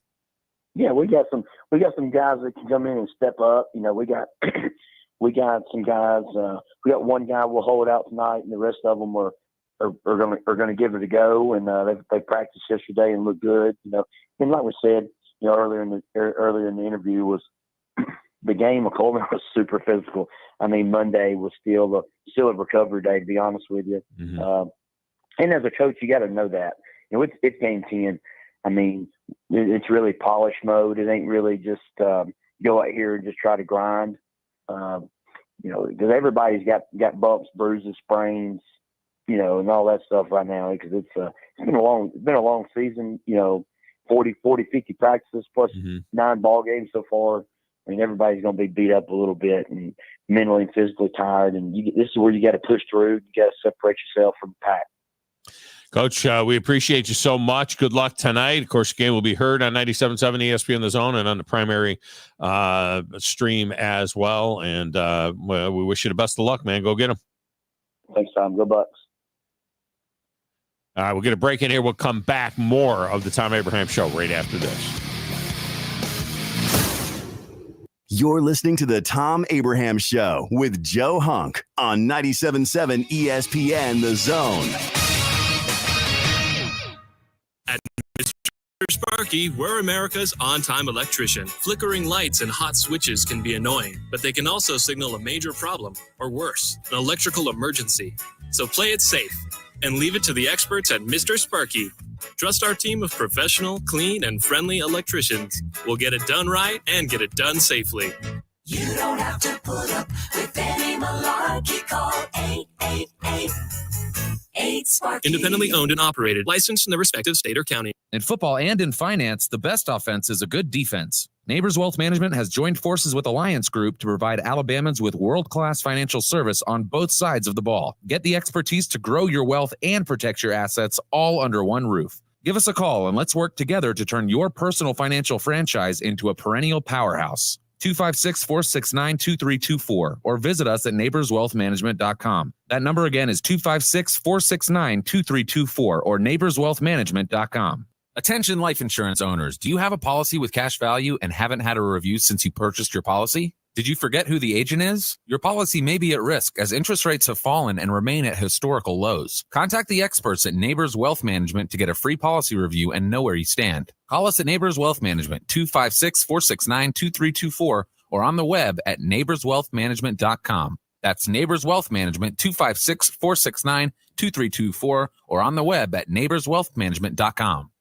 Yeah, we got some guys that can come in and step up. We got we got some guys. We got one guy we'll hold out tonight, and the rest of them are going to give it a go. And they practiced yesterday and looked good. And like we said, earlier in the interview, was the game of Coleman was super physical. I mean, Monday was still a recovery day, to be honest with you. Mm-hmm. And as a coach, you got to know that. It's game 10. I mean, it's really polish mode. It ain't really just go out here and just try to grind. Because everybody's got bumps, bruises, sprains, and all that stuff right now. Because it's been a long season. 40, 50 practices plus 9 ball games so far. I mean, everybody's going to be beat up a little bit and mentally and physically tired. And this is where you got to push through. You got to separate yourself from the pack. Coach, we appreciate you so much. Good luck tonight. Of course, the game will be heard on 97.7 ESPN The Zone and on the primary stream as well. And we wish you the best of luck, man. Go get them. Thanks, Tom. Go Bucks. All right, we'll get a break in here. We'll come back. More of the Thom Abraham Show right after this. You're listening to the Thom Abraham Show with Joe Hunk on 97.7 ESPN The Zone. At Mr. Sparky, we're America's on-time electrician. Flickering lights and hot switches can be annoying, but they can also signal a major problem, or worse, an electrical emergency. So play it safe and leave it to the experts at Mr. Sparky. Trust our team of professional, clean, and friendly electricians. We'll get it done right and get it done safely. You don't have to put up with any malarkey. Call 888-8-SPARKY. Independently owned and operated, licensed in the respective state or county. In football and in finance, the best offense is a good defense. Neighbors Wealth Management has joined forces with Alliance Group to provide Alabamans with world-class financial service on both sides of the ball. Get the expertise to grow your wealth and protect your assets all under one roof. Give us a call and let's work together to turn your personal financial franchise into a perennial powerhouse. 256-469-2324 or visit us at neighborswealthmanagement.com. That number again is 256-469-2324 or neighborswealthmanagement.com. Attention life insurance owners. Do you have a policy with cash value and haven't had a review since you purchased your policy? Did you forget who the agent is? Your policy may be at risk as interest rates have fallen and remain at historical lows. Contact the experts at Neighbors Wealth Management to get a free policy review and know where you stand. Call us at Neighbors Wealth Management, 256-469-2324, or on the web at neighborswealthmanagement.com. That's Neighbors Wealth Management, 256-469-2324, or on the web at neighborswealthmanagement.com.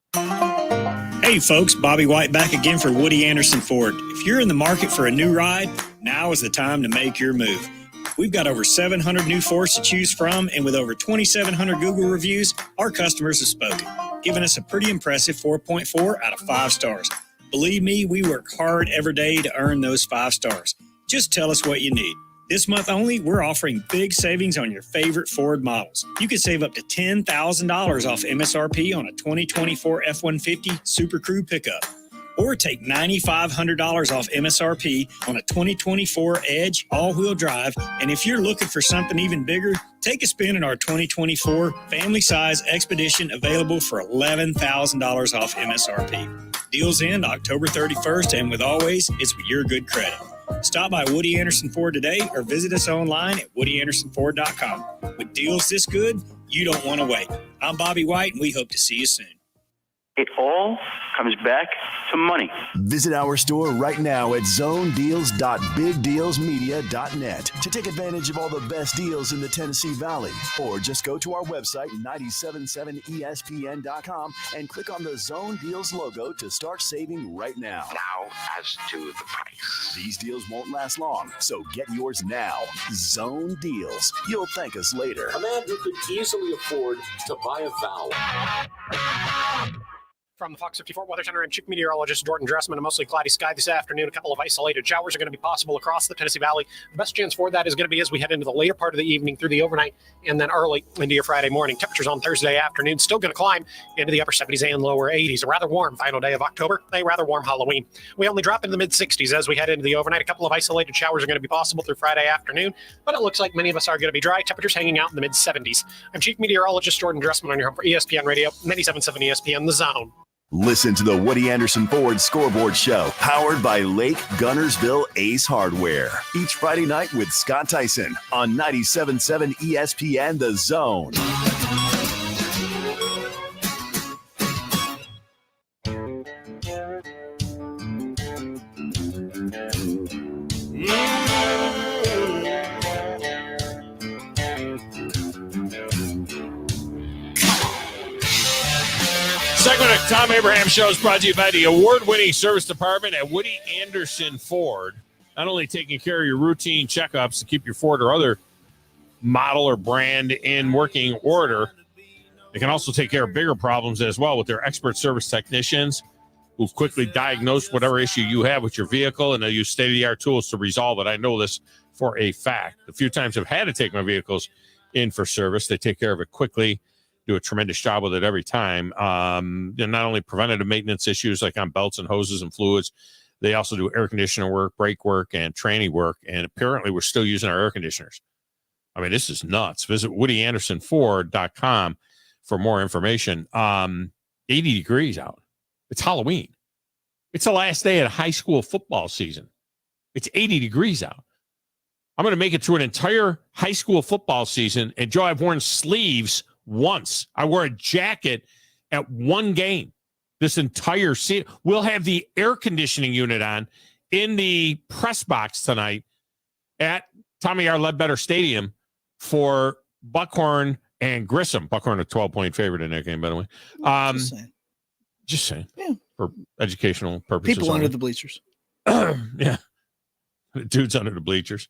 Hey folks, Bobby White back again for Woody Anderson Ford. If you're in the market for a new ride, now is the time to make your move. We've got over 700 new Fords to choose from, and with over 2,700 Google reviews, our customers have spoken, giving us a pretty impressive 4.4 out of 5 stars. Believe me, we work hard every day to earn those 5 stars. Just tell us what you need. This month only, we're offering big savings on your favorite Ford models. You can save up to $10,000 off MSRP on a 2024 F-150 Super Crew pickup. Or take $9,500 off MSRP on a 2024 Edge all-wheel drive. And if you're looking for something even bigger, take a spin in our 2024 family-size Expedition, available for $11,000 off MSRP. Deals end October 31st, and with always, it's with your good credit. Stop by Woody Anderson Ford today or visit us online at WoodyAndersonFord.com. With deals this good, you don't want to wait. I'm Bobby White, and we hope to see you soon. It all comes back to money. Visit our store right now at zonedeals.bigdealsmedia.net to take advantage of all the best deals in the Tennessee Valley. Or just go to our website, 977ESPN.com, and click on the Zone Deals logo to start saving right now. Now, as to the price. These deals won't last long, so get yours now. Zone Deals. You'll thank us later. A man who could easily afford to buy a vowel. From the Fox 54 Weather Center, I'm Chief Meteorologist Jordan Dressman. A mostly cloudy sky this afternoon. A couple of isolated showers are going to be possible across the Tennessee Valley. The best chance for that is going to be as we head into the later part of the evening through the overnight and then early into your Friday morning. Temperatures on Thursday afternoon still going to climb into the upper 70s and lower 80s. A rather warm final day of October, a rather warm Halloween. We only drop into the mid-60s as we head into the overnight. A couple of isolated showers are going to be possible through Friday afternoon, but it looks like many of us are going to be dry. Temperatures hanging out in the mid-70s. I'm Chief Meteorologist Jordan Dressman on your home for ESPN Radio, 97.7 ESPN The Zone. Listen to the Woody Anderson Ford Scoreboard Show, powered by Lake Gunnersville Ace Hardware. Each Friday night with Scott Tyson on 97.7 ESPN The Zone. Segment of Thom Abraham Show is brought to you by the award-winning service department at Woody Anderson Ford. Not only taking care of your routine checkups to keep your Ford or other model or brand in working order, they can also take care of bigger problems as well with their expert service technicians who've quickly diagnosed whatever issue you have with your vehicle, and they use state-of-the-art tools to resolve it. I know this for a fact. A few times I've had to take my vehicles in for service. They take care of it quickly, do a tremendous job with it every time. And not only preventative maintenance issues like on belts and hoses and fluids, they also do air conditioner work, brake work, and tranny work. And apparently we're still using our air conditioners. I mean, this is nuts. Visit WoodyAndersonFord.com for more information. 80 degrees out. It's Halloween. It's the last day of high school football season. It's 80 degrees out. I'm going to make it through an entire high school football season. And Joe, I've worn sleeves once. I wore a jacket at one game this entire season. We'll have the air conditioning unit on in the press box tonight at Tommy R. Ledbetter Stadium for Buckhorn and Grissom. Buckhorn a 12-point favorite in that game, by the way. Just saying. Yeah. For educational purposes. People under the bleachers. Yeah. Dudes under the bleachers.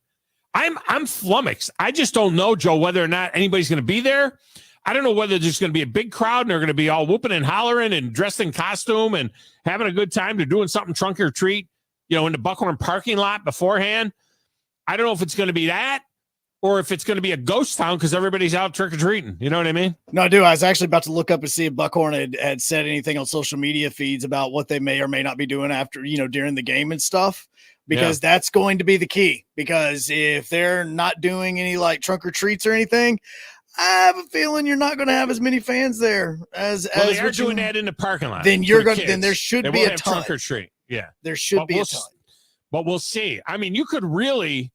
I'm flummoxed. I just don't know, Joe, whether or not anybody's going to be there. I don't know whether there's going to be a big crowd and they're going to be all whooping and hollering and dressed in costume and having a good time. They're doing something trunk or treat, in the Buckhorn parking lot beforehand. I don't know if it's going to be that or if it's going to be a ghost town because everybody's out trick or treating. You know what I mean? No, I do. I was actually about to look up and see if Buckhorn had said anything on social media feeds about what they may or may not be doing after, during the game and stuff. Because that's going to be the key. Because if they're not doing any like trunk or treats or anything, I have a feeling you're not going to have as many fans there as they are doing that in the parking lot. Then then there should be a ton. Trunk or treat. Yeah, there should be a ton. But we'll see. I mean, you could really.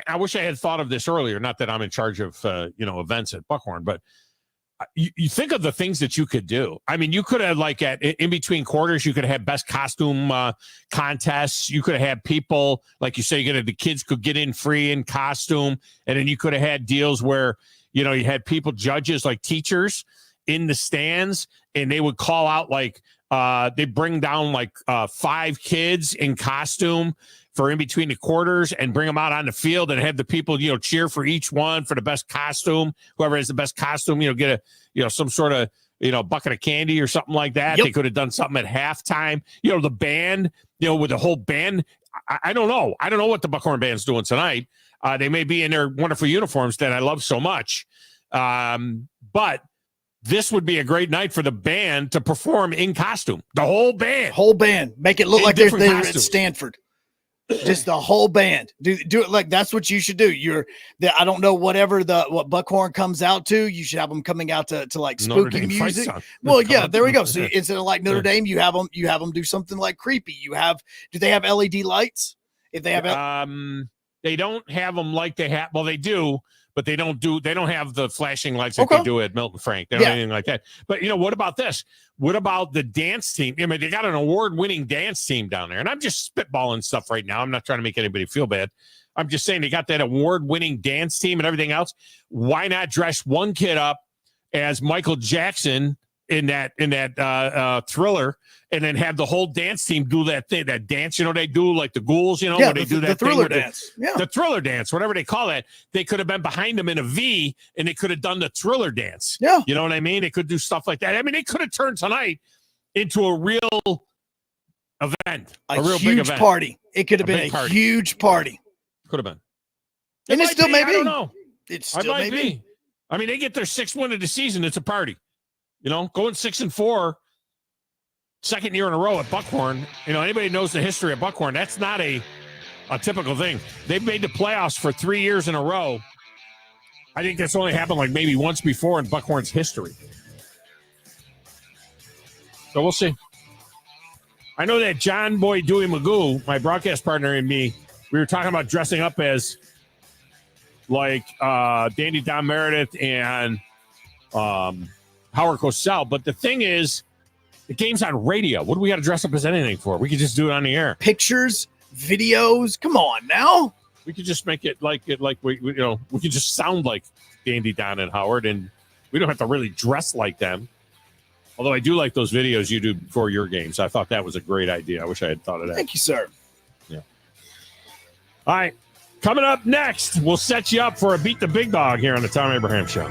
I wish I had thought of this earlier. Not that I'm in charge of events at Buckhorn, but you think of the things that you could do. I mean, you could have in between quarters, you could have best costume contests. You could have had people, like you say, the kids could get in free in costume. And then you could have had deals where, you had people, judges, like teachers in the stands, and they would call out they bring down 5 kids in costume for in between the quarters and bring them out on the field and have the people, cheer for each one for the best costume. Whoever has the best costume, get some sort of, bucket of candy or something like that. Yep. They could have done something at halftime. The band, with the whole band. I don't know. I don't know what the Buckhorn band's doing tonight. They may be in their wonderful uniforms that I love so much. But this would be a great night for the band to perform in costume. The whole band. Make it look like they're at Stanford. Just the whole band. Do it like that's what you should do. I don't know whatever what Buckhorn comes out to. You should have them coming out to like spooky music. Well, yeah, there we go. So instead of like Notre Dame, you have them do something like creepy. Do they have LED lights? If they have, they don't have them like they have. Well, they do, but they don't have the flashing lights like they do at Milton Frank. They don't have anything like that. But what about this? What about the dance team? I mean, they got an award-winning dance team down there, and I'm just spitballing stuff right now. I'm not trying to make anybody feel bad. I'm just saying they got that award-winning dance team and everything else. Why not dress one kid up as Michael Jackson in that Thriller, and then have the whole dance team do that thing, that dance, they do like the Ghouls, where they do that Thriller dance. The Thriller dance, whatever they call it. They could have been behind them in a V, and they could have done the Thriller dance. Yeah. You know what I mean? They could do stuff like that. I mean, they could have turned tonight into a real event, a real big huge event. party. It could have been a huge party. Could have been. And it still may be. I don't know. It still may be. I mean, they get their 6th win of the season. It's a party. You know, going 6-4, second year in a row at Buckhorn. You know, anybody knows the history of Buckhorn. That's not a typical thing. They've made the playoffs for 3 years in a row. I think that's only happened like maybe once before in Buckhorn's history. So we'll see. I know that John Boy Dewey Magoo, my broadcast partner, and me, we were talking about dressing up as like Dandy Don Meredith and Howard Cosell. But the thing is, the game's on radio. What do we got to dress up as anything for? We could just do it on the air. Pictures, videos. Come on now. We could just make it like we could just sound like Dandy Don and Howard, and we don't have to really dress like them. Although I do like those videos you do before your games. I thought that was a great idea. I wish I had thought of that. Thank you, sir. Yeah. All right. Coming up next, we'll set you up for a Beat the Big Dog here on the Thom Abraham Show.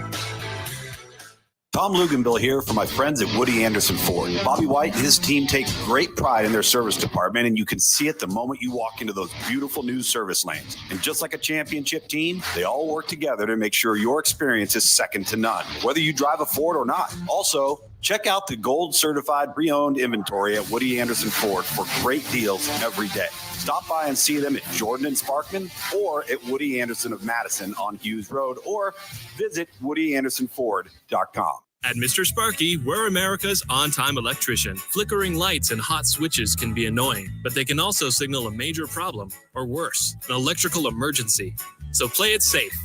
Tom Luganville here for my friends at Woody Anderson Ford. Bobby White and his team take great pride in their service department, and you can see it the moment you walk into those beautiful new service lanes. And just like a championship team, they all work together to make sure your experience is second to none, whether you drive a Ford or not. Also, check out the gold certified pre-owned inventory at Woody Anderson Ford for great deals every day. Stop by and see them at Jordan and Sparkman or at Woody Anderson of Madison on Hughes Road, or visit WoodyAndersonFord.com. At Mr. Sparky, we're America's on-time electrician. Flickering lights and hot switches can be annoying, but they can also signal a major problem, or worse, an electrical emergency. So play it safe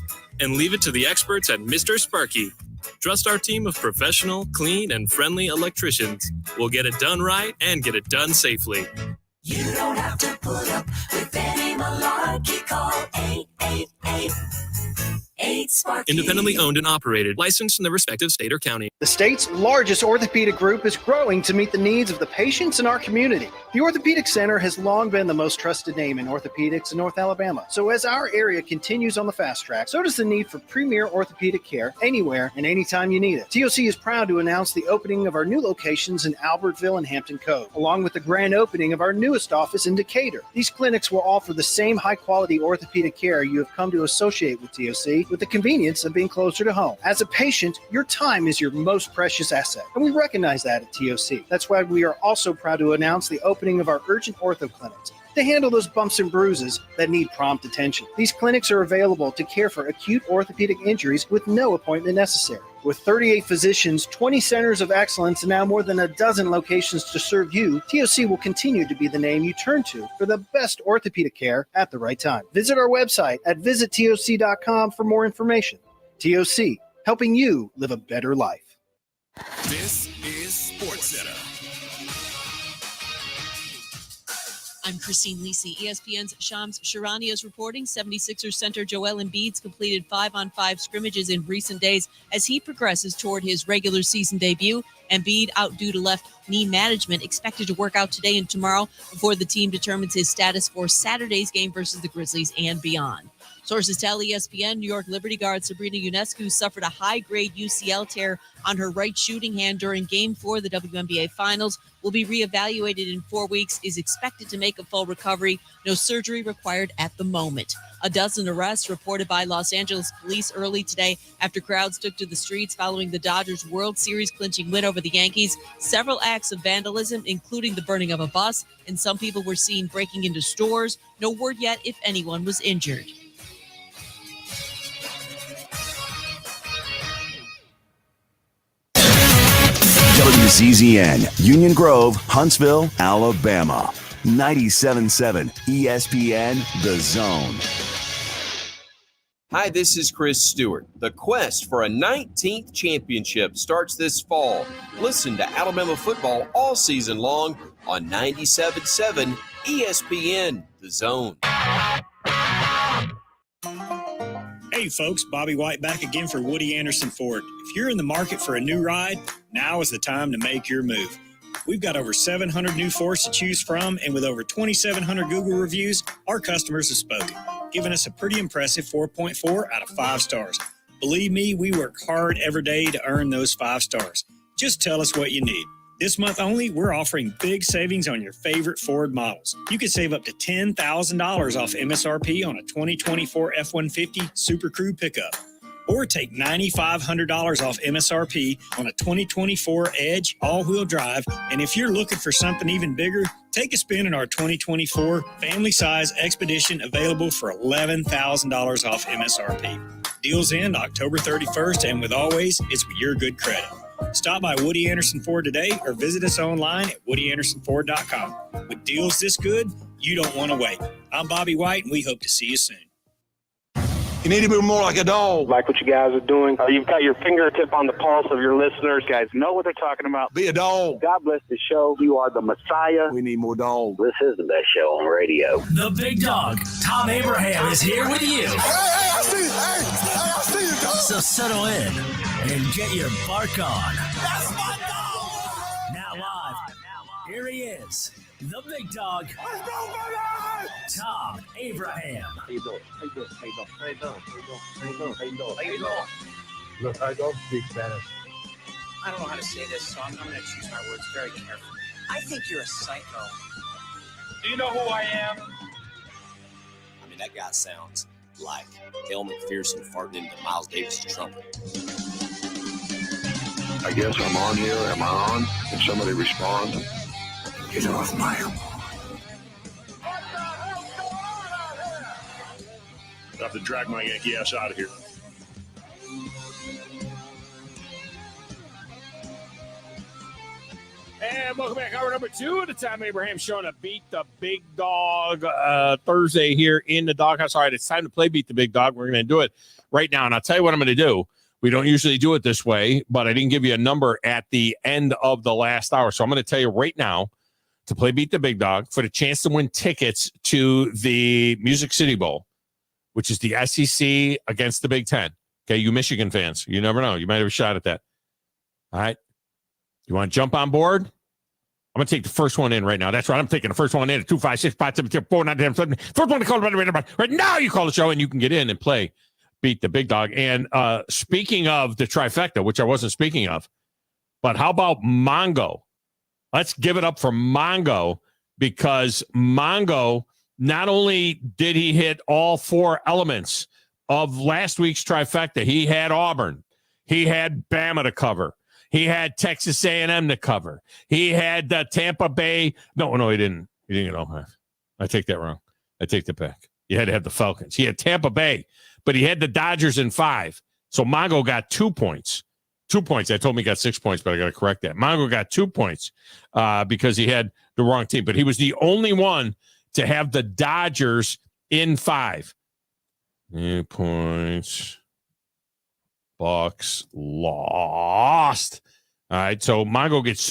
and leave it to the experts at Mr. Sparky. Trust our team of professional, clean, and friendly electricians. We'll get it done right and get it done safely. You don't have to put up with any malarkey. Call 888-8-SPARKY. Independently owned and operated, licensed in the respective state or county. The state's largest orthopedic group is growing to meet the needs of the patients in our community. The Orthopedic Center has long been the most trusted name in orthopedics in North Alabama. So as our area continues on the fast track, so does the need for premier orthopedic care anywhere and anytime you need it. TOC is proud to announce the opening of our new locations in Albertville and Hampton Cove, along with the grand opening of our newest office in Decatur. These clinics will offer the same high-quality orthopedic care you have come to associate with TOC, with the convenience of being closer to home. As a patient, your time is your most precious asset, and we recognize that at TOC. That's why we are also proud to announce the opening of our urgent ortho clinics to handle those bumps and bruises that need prompt attention. These clinics are available to care for acute orthopedic injuries with no appointment necessary. With 38 physicians, 20 centers of excellence, and now more than a dozen locations to serve you, TOC will continue to be the name you turn to for the best orthopedic care at the right time. Visit our website at visittoc.com for more information. TOC, helping you live a better life. This is SportsCenter. I'm Christine Lisi. ESPN's Shams Sharania is reporting 76ers center Joel Embiid's completed 5-on-5 scrimmages in recent days as he progresses toward his regular season debut. Embiid, out due to left knee management, expected to work out today and tomorrow before the team determines his status for Saturday's game versus the Grizzlies and beyond. Sources tell ESPN New York Liberty guard Sabrina Ionescu suffered a high-grade UCL tear on her right shooting hand during Game 4 of the WNBA Finals. Will be reevaluated in 4 weeks, is expected to make a full recovery. No surgery required at the moment. A dozen arrests reported by Los Angeles police early today after crowds took to the streets following the Dodgers World Series clinching win over the Yankees. Several acts of vandalism, including the burning of a bus, and some people were seen breaking into stores. No word yet if anyone was injured. WZZN, Union Grove, Huntsville, Alabama. 97.7 ESPN, The Zone. Hi, this is Chris Stewart. The quest for a 19th championship starts this fall. Listen to Alabama football all season long on 97.7 ESPN, The Zone. Hey folks, Bobby White back again for Woody Anderson Ford. If you're in the market for a new ride, now is the time to make your move. We've got over 700 new Fords to choose from, and with over 2,700 Google reviews, our customers have spoken, giving us a pretty impressive 4.4 out of 5 stars. Believe me, we work hard every day to earn those 5 stars. Just tell us what you need. This month only, we're offering big savings on your favorite Ford models. You can save up to $10,000 off MSRP on a 2024 F-150 Super Crew pickup. Or take $9,500 off MSRP on a 2024 Edge all-wheel drive. And if you're looking for something even bigger, take a spin in our 2024 family-size Expedition, available for $11,000 off MSRP. Deals end October 31st, and with always, it's with your good credit. Stop by Woody Anderson Ford today or visit us online at WoodyAndersonFord.com. With deals this good, you don't want to wait. I'm Bobby White, and we hope to see you soon. You need to be more like a dog. Like what you guys are doing. You've got your fingertip on the pulse of your listeners. Guys know what they're talking about. Be a dog. God bless the show. You are the Messiah. We need more dogs. This is the best show on radio. The big dog, Thom Abraham, is here with you. Hey, I see you, dog. So settle in and get your bark on. That's my dog. Now live, here he is, the big dog. Let's go, baby! Thom Abraham. How you doing? How you doing? How you doing? How you doing? How you doing? How you doing? How you doing? Look, I don't speak Spanish. I don't know how to say this, so I'm going to choose my words very carefully. I think you're a psycho. Do you know who I am? I mean, that guy sounds like Hale McPherson farting into Miles Davis' trumpet. I guess I'm on here. Am I on? Can somebody respond? Get off my I have to drag my Yankee ass out of here. And welcome back. Hour number 2 of the Thom Abraham Show to Beat the Big Dog Thursday here in the Doghouse. All right, it's time to play Beat the Big Dog. We're going to do it right now. And I'll tell you what I'm going to do. We don't usually do it this way, but I didn't give you a number at the end of the last hour. So I'm going to tell you right now to play Beat the Big Dog for the chance to win tickets to the Music City Bowl, which is the SEC against the Big Ten. Okay, you Michigan fans, you never know. You might have a shot at that. All right. You want to jump on board? I'm going to take the first one in right now. That's right. I'm taking the first one in at 256-572-4977. First one to call right now. You call the show and you can get in and play Beat the Big Dog. And speaking of the trifecta, which I wasn't speaking of, but how about Mongo? Let's give it up for Mongo, because Mongo, not only did he hit all 4 elements of last week's trifecta, he had Auburn, he had Bama to cover, he had Texas A&M to cover, he had the Tampa Bay. No, he didn't. He didn't get Ohio. I take that wrong. I take that back. You had to have the Falcons. He had Tampa Bay, but he had the Dodgers in 5. So Mongo got 2 points. 2 points. I told me he got 6 points, but I got to correct that. Mongo got 2 points because he had the wrong team, but he was the only one to have the Dodgers in 5. 8 points. Bucks lost. All right, so Mongo gets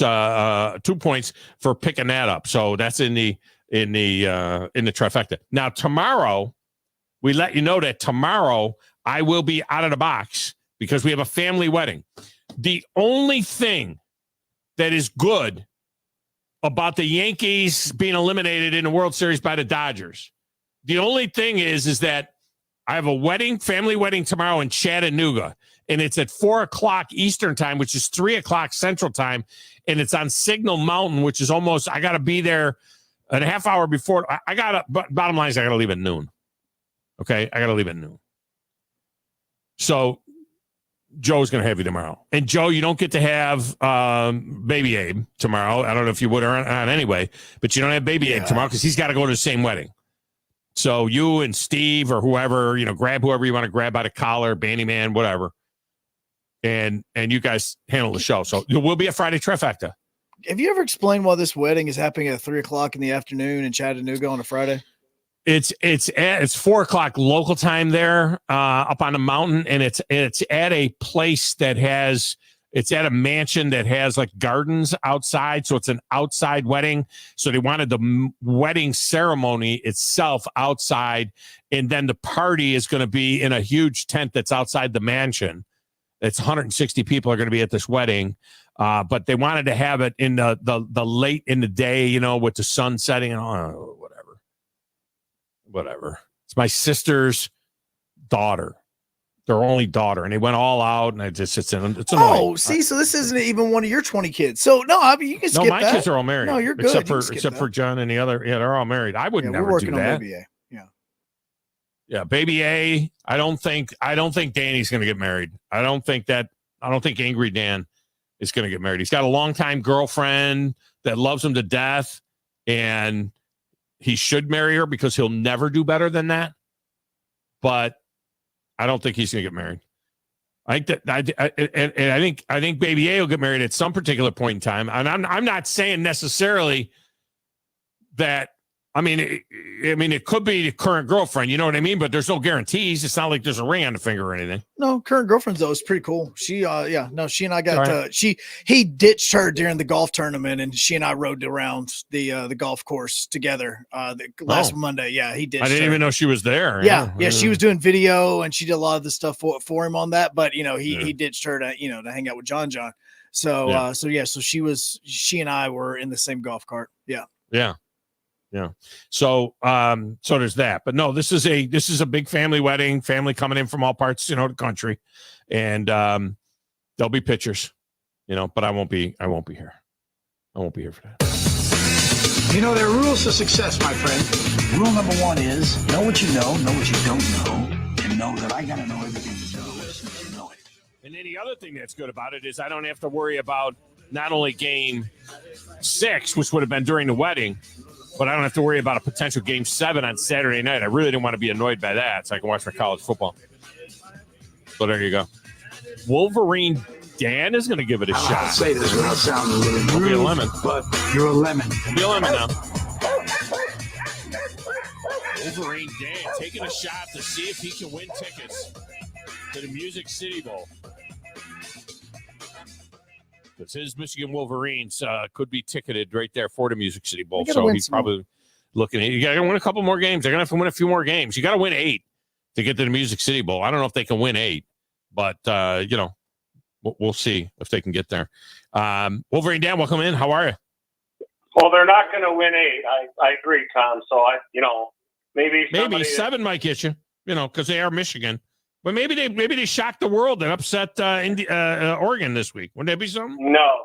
2 points for picking that up. So that's in the trifecta. Now tomorrow, we let you know that tomorrow I will be out of the box because we have a family wedding. The only thing that is good about the Yankees being eliminated in the World Series by the Dodgers, the only thing is that I have a wedding, family wedding tomorrow in Chattanooga, and it's at 4:00 Eastern time, which is 3:00 Central time, and it's on Signal Mountain, which is almost, I got to be there a half hour before. Bottom line is I got to leave at noon. Okay, I got to leave at noon. So Joe's going to have you tomorrow. And Joe, you don't get to have Baby Abe tomorrow. I don't know if you would or not anyway, but you don't have Baby Abe tomorrow because he's got to go to the same wedding. So you and Steve or whoever, grab whoever you want to grab by the collar, Bandy Man, whatever. And you guys handle the show. So it will be a Friday trifecta. Have you ever explained why this wedding is happening at 3:00 in the afternoon in Chattanooga on a Friday? It's 4:00 local time there, up on the mountain, and it's at a place that it's at a mansion that has like gardens outside, so it's an outside wedding. So they wanted the wedding ceremony itself outside, and then the party is going to be in a huge tent that's outside the mansion. It's 160 people are going to be at this wedding, but they wanted to have it in the late in the day, with the sun setting and whatever. It's my sister's daughter. their only daughter, and they went all out, and it's annoying. Oh, see, so this isn't even one of your 20 kids. So no, I mean, you can skip No, my that. kids are all married. No, you're good. Except for John and the other. Yeah, they're all married. I would never we're working do that. on Baby A. Yeah. Yeah, Baby A. I don't think Danny's going to get married. I don't think Angry Dan is going to get married. He's got a longtime girlfriend that loves him to death, and he should marry her because he'll never do better than that. But I don't think he's going to get married. I think that I think Baby A will get married at some particular point in time. And I'm not saying necessarily that. I mean, it could be the current girlfriend. You know what I mean? But there's no guarantees. It's not like there's a ring on the finger or anything. No, current girlfriend's though is pretty cool. She she and I got he ditched her during the golf tournament, and she and I rode around the golf course together last Monday. Yeah, he ditched her. I didn't even know she was there. Yeah, she was doing video, and she did a lot of the stuff for him on that. But he ditched her to to hang out with John. So so she and I were in the same golf cart. Yeah. So there's that. But no, this is a big family wedding, family coming in from all parts, the country. And there'll be pictures, but I won't be here. I won't be here for that. There are rules to success, my friend. Rule number 1 is know what you know what you don't know, and know that I gotta know everything you know as soon as you know it. And then the other thing that's good about it is I don't have to worry about not only game 6, which would have been during the wedding, but I don't have to worry about a potential game 7 on Saturday night. I really didn't want to be annoyed by that, so I can watch my college football. So there you go. Wolverine Dan is going to give it a shot. I'll say this without sounding a little rude, be a lemon. But you're a lemon. Be a lemon now. Wolverine Dan taking a shot to see if he can win tickets to the Music City Bowl. Because his Michigan Wolverines could be ticketed right there for the Music City Bowl. So he's probably looking at you got to win a couple more games. They're going to have to win a few more games. You got to win 8 to get to the Music City Bowl. I don't know if they can win 8, but, we'll see if they can get there. Wolverine Dan, welcome in. How are you? Well, they're not going to win 8. I agree, Tom. So, maybe 7 might get you, because they are Michigan. But maybe they shocked the world and upset Oregon this week. Wouldn't that be something? No.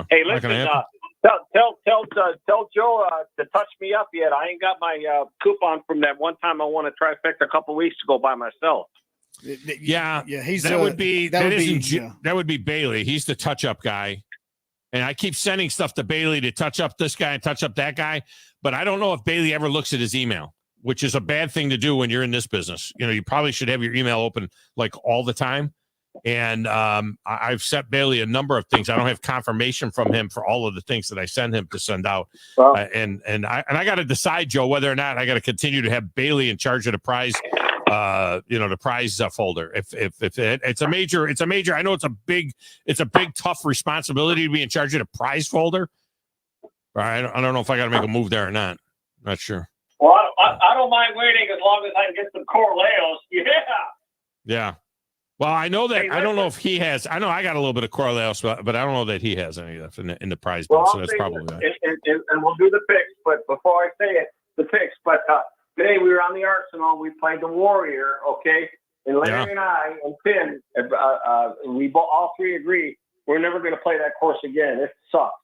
Hey, listen, tell Joe to touch me up yet. I ain't got my coupon from that one time I won a trifecta a couple weeks ago by myself. Yeah. That would be Bailey. He's the touch-up guy. And I keep sending stuff to Bailey to touch up this guy and touch up that guy. But I don't know if Bailey ever looks at his email, which is a bad thing to do when you're in this business. You probably should have your email open like all the time. And I've sent Bailey a number of things. I don't have confirmation from him for all of the things that I send him to send out. Well, and I got to decide, Joe, whether or not I got to continue to have Bailey in charge of the prize, the prize folder. If it's a major, I know it's a big, tough responsibility to be in charge of the prize folder. I don't know if I got to make a move there or not. Not sure. Well, I don't mind waiting as long as I can get some Corleos. Yeah. Well, I know that. I don't know if he has. I know I got a little bit of Corleos, but I don't know that he has any of that in the prize bill. So that's probably that. And we'll do the picks. But before I say it, the picks. But today we were on the Arsenal. We played the Warrior. Okay, and Larry and I and Finn, we all three agree we're never going to play that course again. It sucks.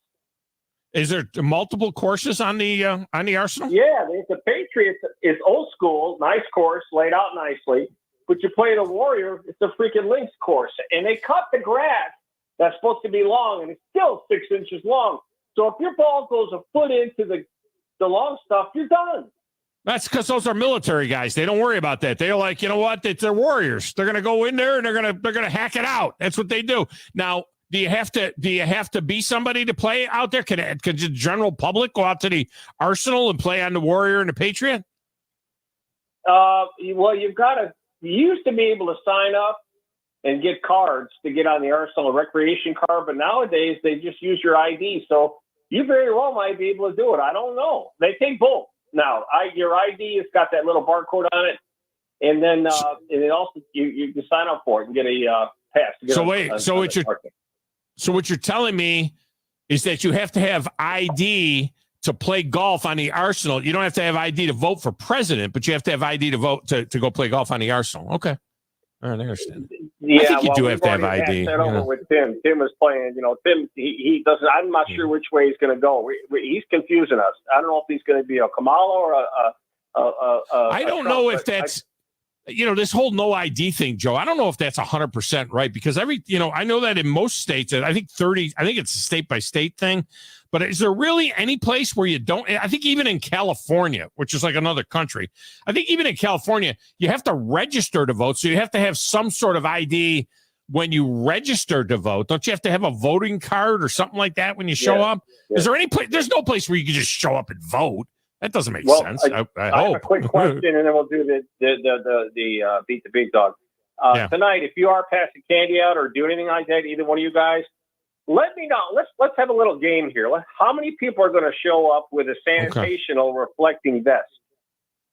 Is there multiple courses on the Arsenal? Yeah, the Patriots is old school, nice course, laid out nicely. But you play the Warrior, it's a freaking links course. And they cut the grass that's supposed to be long, and it's still 6 inches long. So if your ball goes a foot into the long stuff, you're done. That's because those are military guys. They don't worry about that. They're like, you know what? They're warriors. They're going to go in there and they're going to hack it out. That's what they do. Now, do you have to be somebody to play out there? Can the general public go out to the Arsenal and play on the Warrior and the Patriot? Well, you used to be able to sign up and get cards to get on the Arsenal recreation card, but nowadays they just use your ID. So you very well might be able to do it. I don't know. They take both. Now, your ID has got that little barcode on it, and then also you can sign up for it and get a pass. So what you're telling me is that you have to have ID to play golf on the Arsenal, you don't have to have ID to vote for president, but you have to have ID to vote to go play golf on the Arsenal. Okay. All right, I understand. Yeah, I think you do have to have ID. That over with Tim. Tim is playing. Tim, he doesn't. I'm not sure which way he's going to go. He's confusing us. I don't know if he's going to be a Kamala or I don't know if that's. This whole no ID thing, Joe, I don't know if that's 100% right, because I know that in most states, I think it's a state by state thing, but is there really any place where you don't? I think even in California, which is like another country, I think even in California, you have to register to vote. So you have to have some sort of ID when you register to vote. Don't you have to have a voting card or something like that when you show up? Yeah. Is there any place? There's no place where you can just show up and vote. That doesn't make sense. I hope. Have a quick question, and then we'll do the beat the big dog. Tonight, if you are passing candy out or do anything like that, either one of you guys, let me know. Let's have a little game here. How many people are going to show up with a sanitational reflecting vest?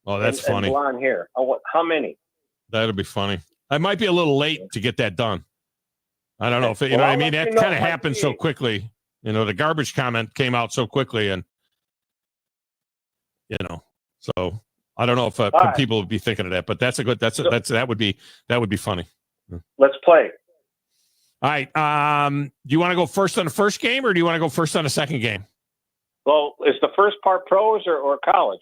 Oh, that's funny. And blonde hair. How many? That'll be funny. I might be a little late to get that done. I don't know if you know what I mean. That kind of happened so quickly. The garbage comment came out so quickly, and so I don't know if people would be thinking of that, but that would be funny. Let's play. All right. Do you want to go first on the first game, or do you want to go first on the second game? Well, is the first part pros or college?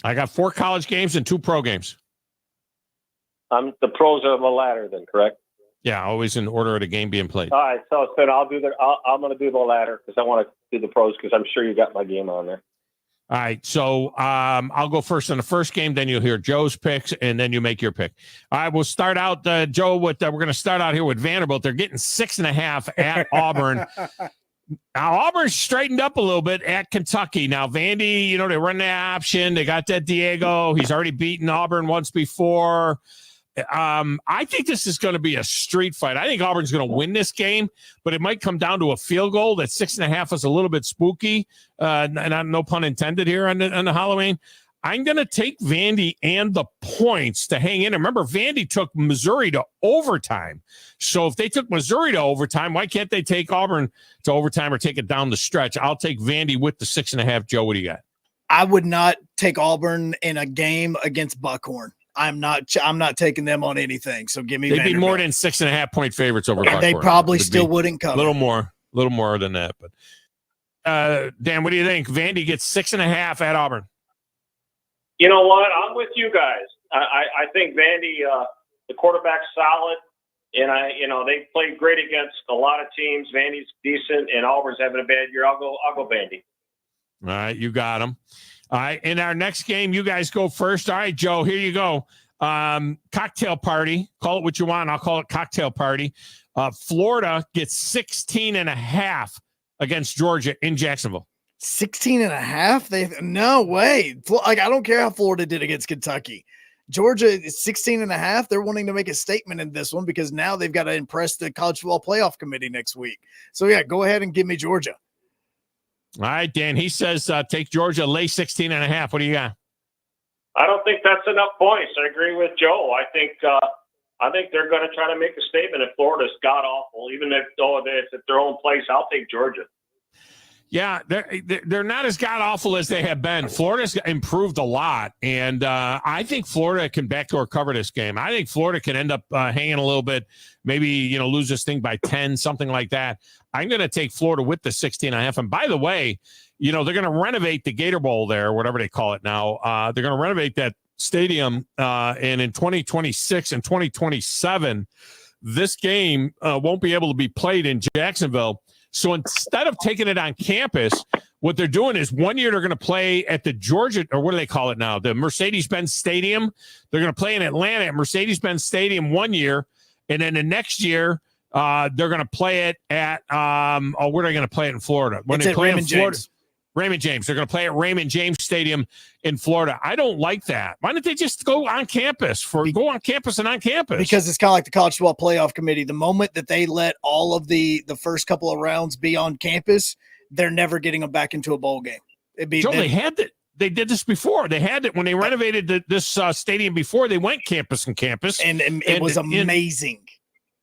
I got 4 college games and 2 pro games. The pros are the latter, then, correct? Yeah, always in order of the game being played. All right, so then I'm going to do the latter because I want to do the pros because I'm sure you got my game on there. All right, so I'll go first on the first game, then you'll hear Joe's picks, and then you make your pick. All right, we'll start out, Joe, we're going to start out here with Vanderbilt. They're getting 6.5 at Auburn. Now, Auburn's straightened up a little bit at Kentucky. Now, Vandy, they run the option. They got that Diego. He's already beaten Auburn once before. I think this is going to be a street fight. I think Auburn's going to win this game, but it might come down to a field goal. That 6.5 is a little bit spooky. No pun intended here on the Halloween. I'm going to take Vandy and the points to hang in. Remember, Vandy took Missouri to overtime. So if they took Missouri to overtime, why can't they take Auburn to overtime or take it down the stretch? I'll take Vandy with the 6.5. Joe, what do you got? I would not take Auburn in a game against Buckhorn. I'm not taking them on anything. So give me. They'd be more than 6.5 point favorites over Buckhorn. They probably still wouldn't come. A little more than that. But Dan, what do you think? Vandy gets 6.5 at Auburn. You know what? I'm with you guys. I think Vandy, the quarterback's solid, and they played great against a lot of teams. Vandy's decent, and Auburn's having a bad year. I'll go Vandy. All right, you got them. All right, in our next game, you guys go first. All right, Joe, here you go. Cocktail party. Call it what you want. I'll call it cocktail party. Florida gets 16.5 against Georgia in Jacksonville. 16.5? No way. I don't care how Florida did against Kentucky. Georgia is 16.5. They're wanting to make a statement in this one because now they've got to impress the college football playoff committee next week. So yeah, go ahead and give me Georgia. All right, Dan, he says take Georgia, lay 16.5. What do you got? I don't think that's enough points. I agree with Joe. I think they're going to try to make a statement if Florida's god awful. Even if it's at their own place, I'll take Georgia. Yeah, they're not as god awful as they have been. Florida's improved a lot, and I think Florida can backdoor cover this game. I think Florida can end up hanging a little bit, maybe lose this thing by 10, something like that. I'm going to take Florida with the 16.5. And by the way, they're going to renovate the Gator Bowl there, whatever they call it now. They're going to renovate that stadium, and in 2026 and 2027, this game won't be able to be played in Jacksonville. So instead of taking it on campus, what they're doing is 1 year they're going to play at the Georgia, or what do they call it now? The Mercedes-Benz Stadium. They're going to play in Atlanta at Mercedes-Benz Stadium 1 year. And then the next year, they're going to play it at, where are they going to play it in Florida? When it's they at play Raymond in Florida, James. Raymond James. They're going to play at Raymond James Stadium in Florida. I don't like that. Why don't they just go on campus go on campus and on campus? Because it's kind of like the college football playoff committee. The moment that they let all of the first couple of rounds be on campus, they're never getting them back into a bowl game. They had that. They did this before. They had it when they renovated this stadium before. They went campus and campus, and it was amazing.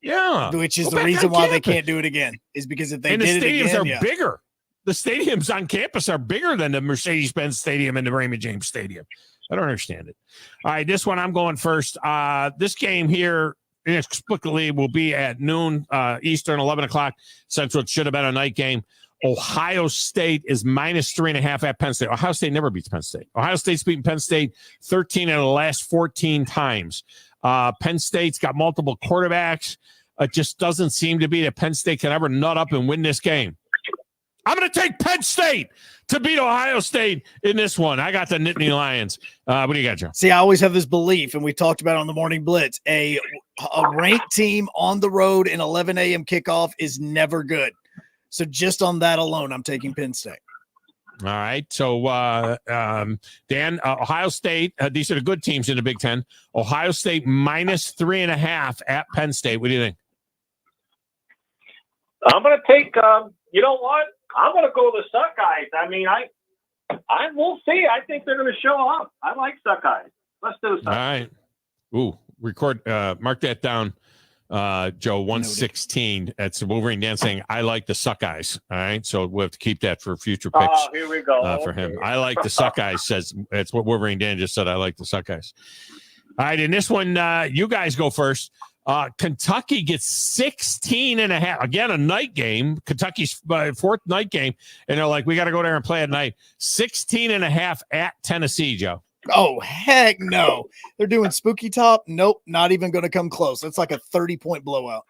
Yeah, which is the reason why they can't do it again. Is because if they did it again, the stadiums are bigger. The stadiums on campus are bigger than the Mercedes-Benz Stadium and the Raymond James Stadium. I don't understand it. All right, this one I'm going first. This game here inexplicably will be at noon Eastern, 11 o'clock Central. It should have been a night game. Ohio State is minus 3.5 at Penn State. Ohio State never beats Penn State. Ohio State's beaten Penn State 13 out of the last 14 times. Penn State's got multiple quarterbacks. It just doesn't seem to be that Penn State can ever nut up and win this game. I'm going to take Penn State to beat Ohio State in this one. I got the Nittany Lions. What do you got, Joe? See, I always have this belief, and we talked about it on the Morning Blitz, a ranked team on the road in 11 a.m. kickoff is never good. So just on that alone, I'm taking Penn State. All right. So, Dan, Ohio State, these are the good teams in the Big Ten. Ohio State minus 3.5 at Penn State. What do you think? I'm going to take, you know what? I'm going to go with the Suckeyes. I mean, I will see. I think they're going to show up. I like Suckeyes. Let's do something. All right. Ooh, mark that down, Joe, 116. That's Wolverine Dan saying, I like the Suckeyes. All right. So we'll have to keep that for future picks. Oh, here we go. For him. I like the Suckeyes, says that's what Wolverine Dan just said. I like the Suckeyes. All right. In this one, you guys go first. Kentucky gets 16.5. Again, a night game. Kentucky's fourth night game. And they're like, we got to go there and play at night. 16.5 at Tennessee, Joe. Oh, heck no. They're doing spooky top. Nope. Not even going to come close. That's like a 30-point blowout.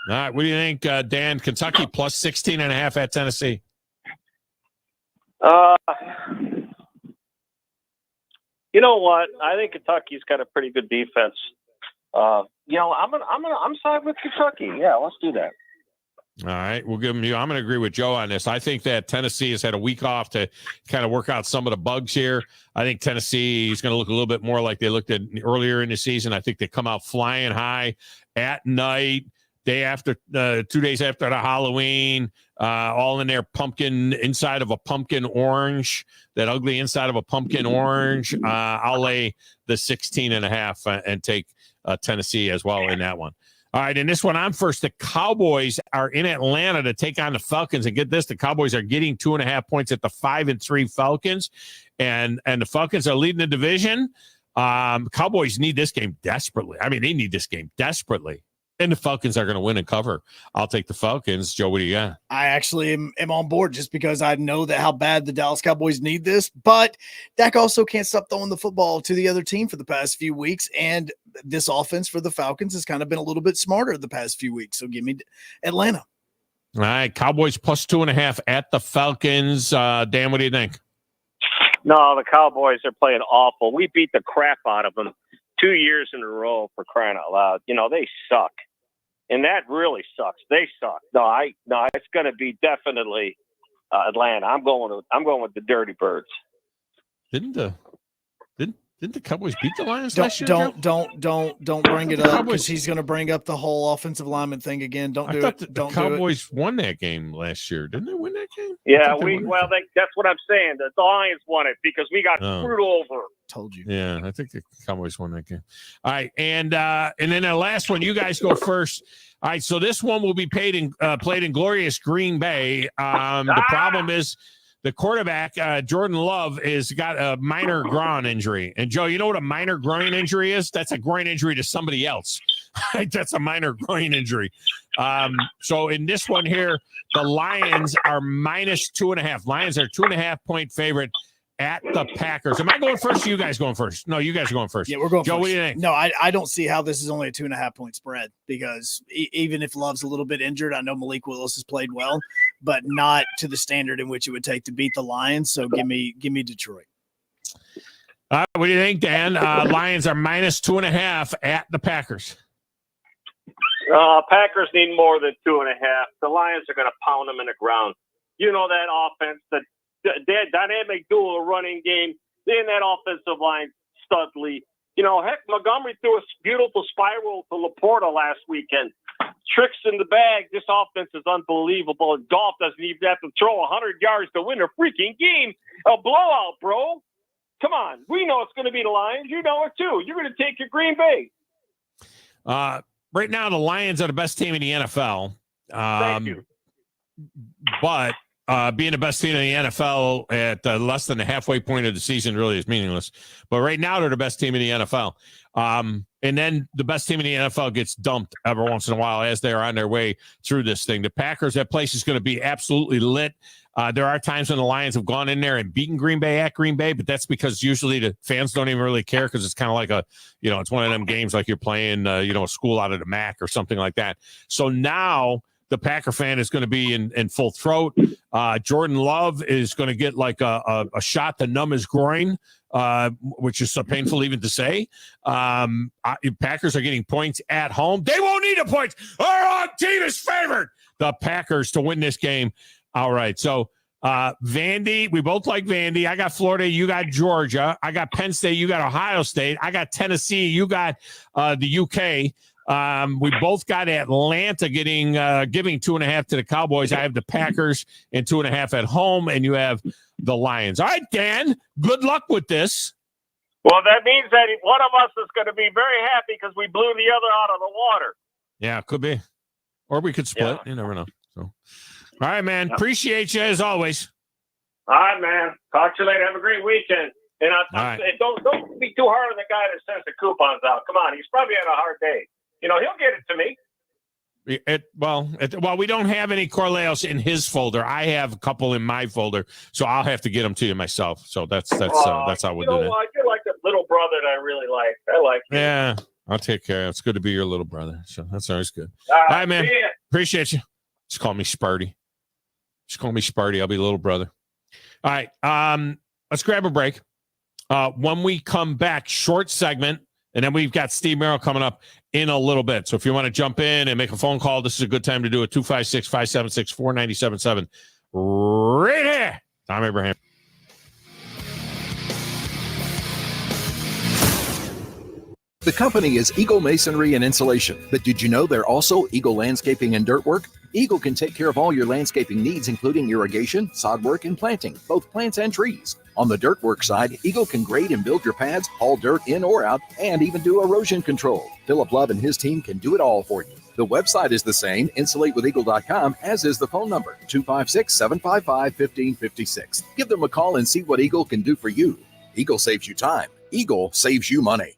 All right. What do you think, Dan? Kentucky plus 16.5 at Tennessee. You know what? I think Kentucky's got a pretty good defense. I'm side with Kentucky. Yeah, let's do that. All right, we'll give them you. I'm going to agree with Joe on this. I think that Tennessee has had a week off to kind of work out some of the bugs here. I think Tennessee is going to look a little bit more like they looked at earlier in the season. I think they come out flying high at night, day after, 2 days after the Halloween, all in their pumpkin inside of a pumpkin orange, that ugly inside of a pumpkin orange. I'll lay the 16.5 and take Tennessee as well in that one. All right, in this one, I'm first. The Cowboys are in Atlanta to take on the Falcons, and get this: the Cowboys are getting 2.5 points at the 5-3 Falcons, and the Falcons are leading the division. Cowboys need this game desperately. I mean, they need this game desperately, and the Falcons are going to win and cover. I'll take the Falcons. Joe, what do you got? I actually am on board just because I know that how bad the Dallas Cowboys need this, but Dak also can't stop throwing the football to the other team for the past few weeks, and this offense for the Falcons has kind of been a little bit smarter the past few weeks. So give me Atlanta. All right, Cowboys plus 2.5 at the Falcons. Dan, what do you think? No, the Cowboys are playing awful. We beat the crap out of them 2 years in a row, for crying out loud. You know, they suck. And that really sucks. They suck. No, it's going to be definitely Atlanta. I'm going with the Dirty Birds. Didn't the Cowboys beat the Lions last year? Don't bring it up, because he's going to bring up the whole offensive lineman thing again. Don't do it. The Cowboys won that game last year. Didn't they win that game? Yeah, that's what I'm saying. The Lions won it because we got screwed over. Told you. Yeah, I think the Cowboys won that game. All right, and then the last one, you guys go first. All right, so this one will be played in glorious Green Bay. The problem is the quarterback, Jordan Love, has got a minor groin injury. And, Joe, you know what a minor groin injury is? That's a groin injury to somebody else. That's a minor groin injury. So in this one here, the Lions are minus 2.5. Lions are 2.5-point favorite at the Packers. Am I going first or you guys going first? No, you guys are going first. Yeah, we're going Joe, first. What do you think? No, I don't see how this is only a 2.5-point spread, because even if Love's a little bit injured, I know Malik Willis has played well, but not to the standard in which it would take to beat the Lions. So give me Detroit. What do you think, Dan? Lions are minus 2.5 at the Packers. Packers need more than 2.5. The Lions are going to pound them in the ground. You know that offense, the dynamic dual running game, then that offensive line, Studley. You know, heck, Montgomery threw a beautiful spiral to Laporta last weekend. Tricks in the bag. This offense is unbelievable. And Goff doesn't even have to throw 100 yards to win a freaking game. A blowout, bro. Come on. We know it's going to be the Lions. You know it, too. You're going to take your Green Bay. Right now, the Lions are the best team in the NFL. Thank you. But being the best team in the NFL at less than the halfway point of the season really is meaningless. But right now, they're the best team in the NFL. And then the best team in the NFL gets dumped every once in a while as they're on their way through this thing. The Packers, that place is going to be absolutely lit. There are times when the Lions have gone in there and beaten Green Bay at Green Bay, but that's because usually the fans don't even really care because it's kind of like it's one of them games like you're playing, a school out of the MAC or something like that. So now the Packer fan is going to be in full throat. Jordan Love is going to get like a shot to numb his groin, which is so painful even to say. Packers are getting points at home. They won't need the points. Our team is favored. The Packers to win this game. All right. So Vandy, we both like Vandy. I got Florida. You got Georgia. I got Penn State. You got Ohio State. I got Tennessee. You got the UK. We both got Atlanta giving 2.5 to the Cowboys. I have the Packers and 2.5 at home, and you have the Lions. All right, Dan, good luck with this. Well, that means that one of us is going to be very happy because we blew the other out of the water. Yeah, could be. Or we could split. Yeah. You never know. So, all right, man. Yep. Appreciate you as always. All right, man. Talk to you later. Have a great weekend. And don't be too hard on the guy that sends the coupons out. Come on, he's probably had a hard day. He'll get it to me. Well, we don't have any Corleos in his folder. I have a couple in my folder, so I'll have to get them to you myself. So that's how we'll do that. You're like a little brother that I really like. I like you. Yeah, I'll take care. It's good to be your little brother. So that's always good. All right, man. Appreciate you. Just call me Sparty. I'll be little brother. All right. Let's grab a break. When we come back, short segment. And then we've got Steve Merril coming up in a little bit. So if you want to jump in and make a phone call, this is a good time to do it. 256-576-4977. Right here. Thom Abraham. The company is Eagle Masonry and Insulation. But did you know they're also Eagle Landscaping and Dirt Work? Eagle can take care of all your landscaping needs, including irrigation, sod work, and planting, both plants and trees. On the dirt work side, Eagle can grade and build your pads, haul dirt in or out, and even do erosion control. Philip Love and his team can do it all for you. The website is the same, insulatewitheagle.com, as is the phone number, 256-755-1556. Give them a call and see what Eagle can do for you. Eagle saves you time. Eagle saves you money.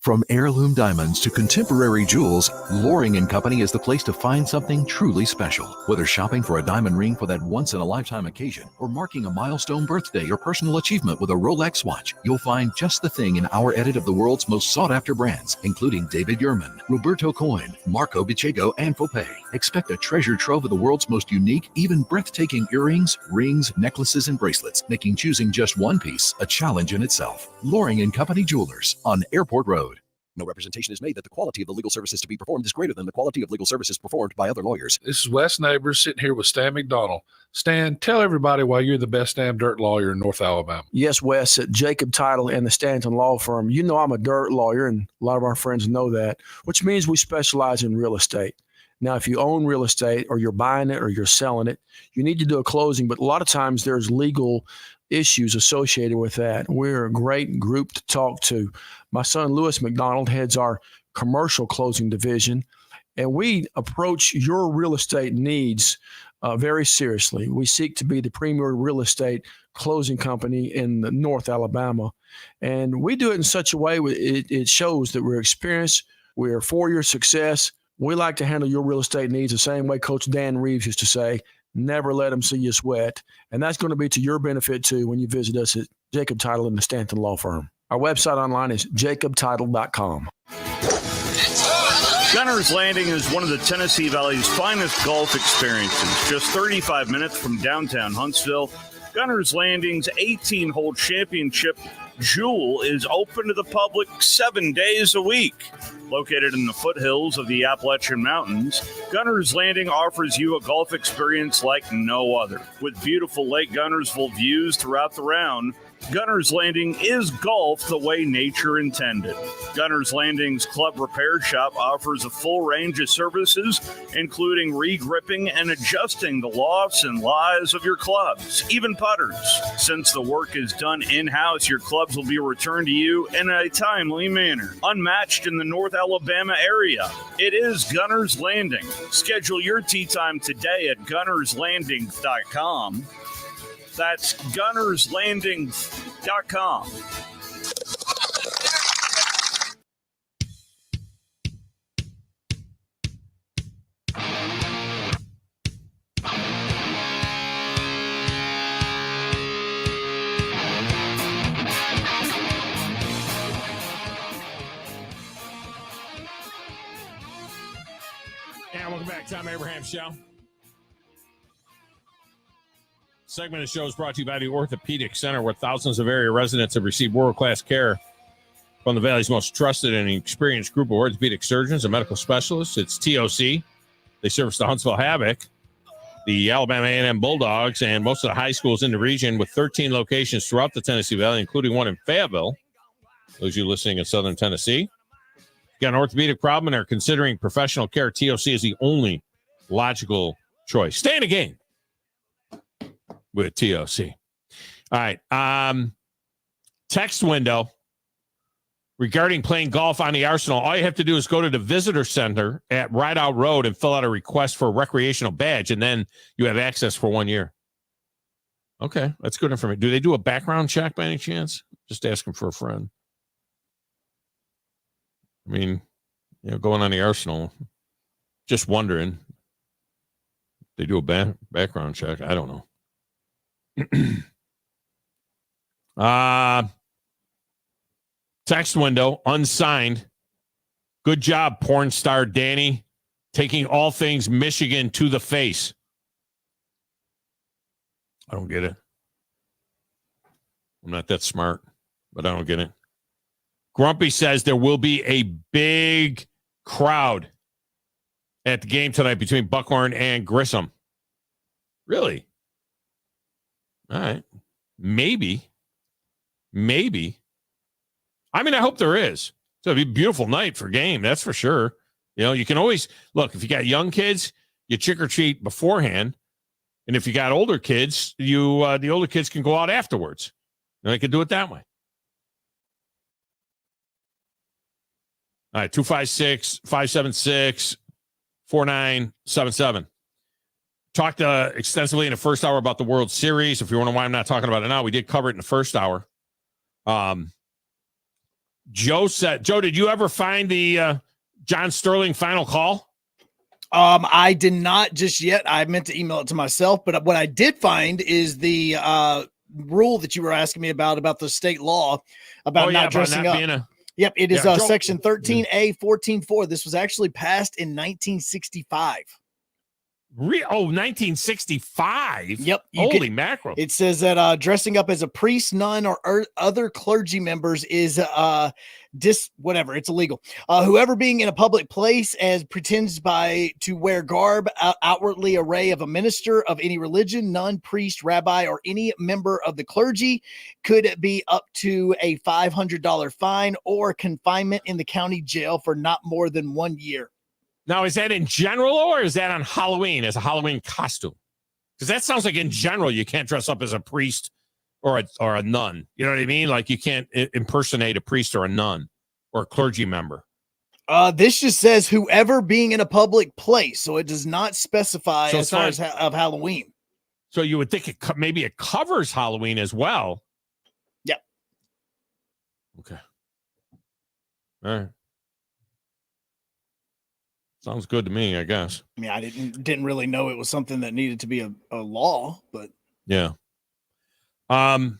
From heirloom diamonds to contemporary jewels, Loring & Company is the place to find something truly special. Whether shopping for a diamond ring for that once-in-a-lifetime occasion or marking a milestone birthday or personal achievement with a Rolex watch, you'll find just the thing in our edit of the world's most sought-after brands, including David Yurman, Roberto Coin, Marco Bicego, and Fopé. Expect a treasure trove of the world's most unique, even breathtaking earrings, rings, necklaces, and bracelets, making choosing just one piece a challenge in itself. Loring & Company Jewelers on Airport Road. No representation is made that the quality of the legal services to be performed is greater than the quality of legal services performed by other lawyers. This is Wes Neighbors sitting here with Stan McDonald. Stan, tell everybody why you're the best damn dirt lawyer in North Alabama. Yes, Wes, at Jacob Title and the Stanton Law Firm. You know I'm a dirt lawyer, and a lot of our friends know that, which means we specialize in real estate. Now, if you own real estate or you're buying it or you're selling it, you need to do a closing, but a lot of times there's legal issues associated with that. We're a great group to talk to. My son, Lewis McDonald, heads our commercial closing division, and we approach your real estate needs very seriously. We seek to be the premier real estate closing company in North Alabama, and we do it in such a way it shows that we're experienced, we're for your success. We like to handle your real estate needs the same way Coach Dan Reeves used to say, never let them see you sweat. And that's going to be to your benefit, too, when you visit us at Jacob Title and the Stanton Law Firm. Our website online is jacobtitle.com. Gunner's Landing is one of the Tennessee Valley's finest golf experiences. Just 35 minutes from downtown Huntsville, Gunner's Landing's 18-hole championship Jewel is open to the public 7 days a week. Located in the foothills of the Appalachian Mountains, Gunner's Landing offers you a golf experience like no other. With beautiful Lake Gunnersville views throughout the round, Gunner's Landing is golf the way nature intended. Gunner's Landing's club repair shop offers a full range of services, including re-gripping and adjusting the lofts and lies of your clubs, even putters. Since the work is done in-house, your clubs will be returned to you in a timely manner. Unmatched in the North Alabama area. It is Gunner's Landing. Schedule your tee time today at gunnerslanding.com. That's gunnerslanding.com. And welcome back, Thom Abraham Show. Segment of the show is brought to you by the Orthopedic Center, where thousands of area residents have received world-class care from the Valley's most trusted and experienced group of orthopedic surgeons and medical specialists. It's TOC. They service the Huntsville Havoc, the Alabama A&M Bulldogs, and most of the high schools in the region, with 13 locations throughout the Tennessee Valley, including one in Fayetteville. Those of you listening in southern Tennessee. Got an orthopedic problem and are considering professional care, TOC is the only logical choice. Stay in the game with TOC. All right. Text window regarding playing golf on the Arsenal. All you have to do is go to the visitor center at Rideout Road and fill out a request for a recreational badge, and then you have access for 1 year. Okay, that's good information. Do they do a background check by any chance? Just asking for a friend. I mean, going on the Arsenal, just wondering. They do a background check. I don't know. Text window, unsigned. Good job, porn star Danny, taking all things Michigan to the face. I don't get it. I'm not that smart, but I don't get it. Grumpy says there will be a big crowd at the game tonight between Buckhorn and Grissom. Really? All right. Maybe. I mean, I hope there is. So it'll be a beautiful night for game. That's for sure. You can always look, if you got young kids, you trick or treat beforehand. And if you got older kids, the older kids can go out afterwards. And they can do it that way. All right, 256-576-4977. Talked extensively in the first hour about the World Series. If you wonder why I'm not talking about it now, we did cover it in the first hour. Joe, did you ever find the John Sterling final call? I did not just yet. I meant to email it to myself, but what I did find is the rule that you were asking me about the state law about not dressing up. Yep, it is Section 13A 14.4. This was actually passed in 1965. 1965? Yep. Holy mackerel. It says that dressing up as a priest, nun, or other clergy members is whatever. It's illegal. Whoever being in a public place as pretends to wear garb, outwardly array of a minister of any religion, nun, priest, rabbi, or any member of the clergy could be up to a $500 fine or confinement in the county jail for not more than 1 year. Now, is that in general or is that on Halloween as a Halloween costume? Because that sounds like in general you can't dress up as a priest or a nun. You know what I mean? Like you can't impersonate a priest or a nun or a clergy member. This just says whoever being in a public place, so it does not specify as far as of Halloween. So you would think maybe it covers Halloween as well. Yep. Okay. All right. Sounds good to me, I guess. I mean, I didn't really know it was something that needed to be a law, but yeah. I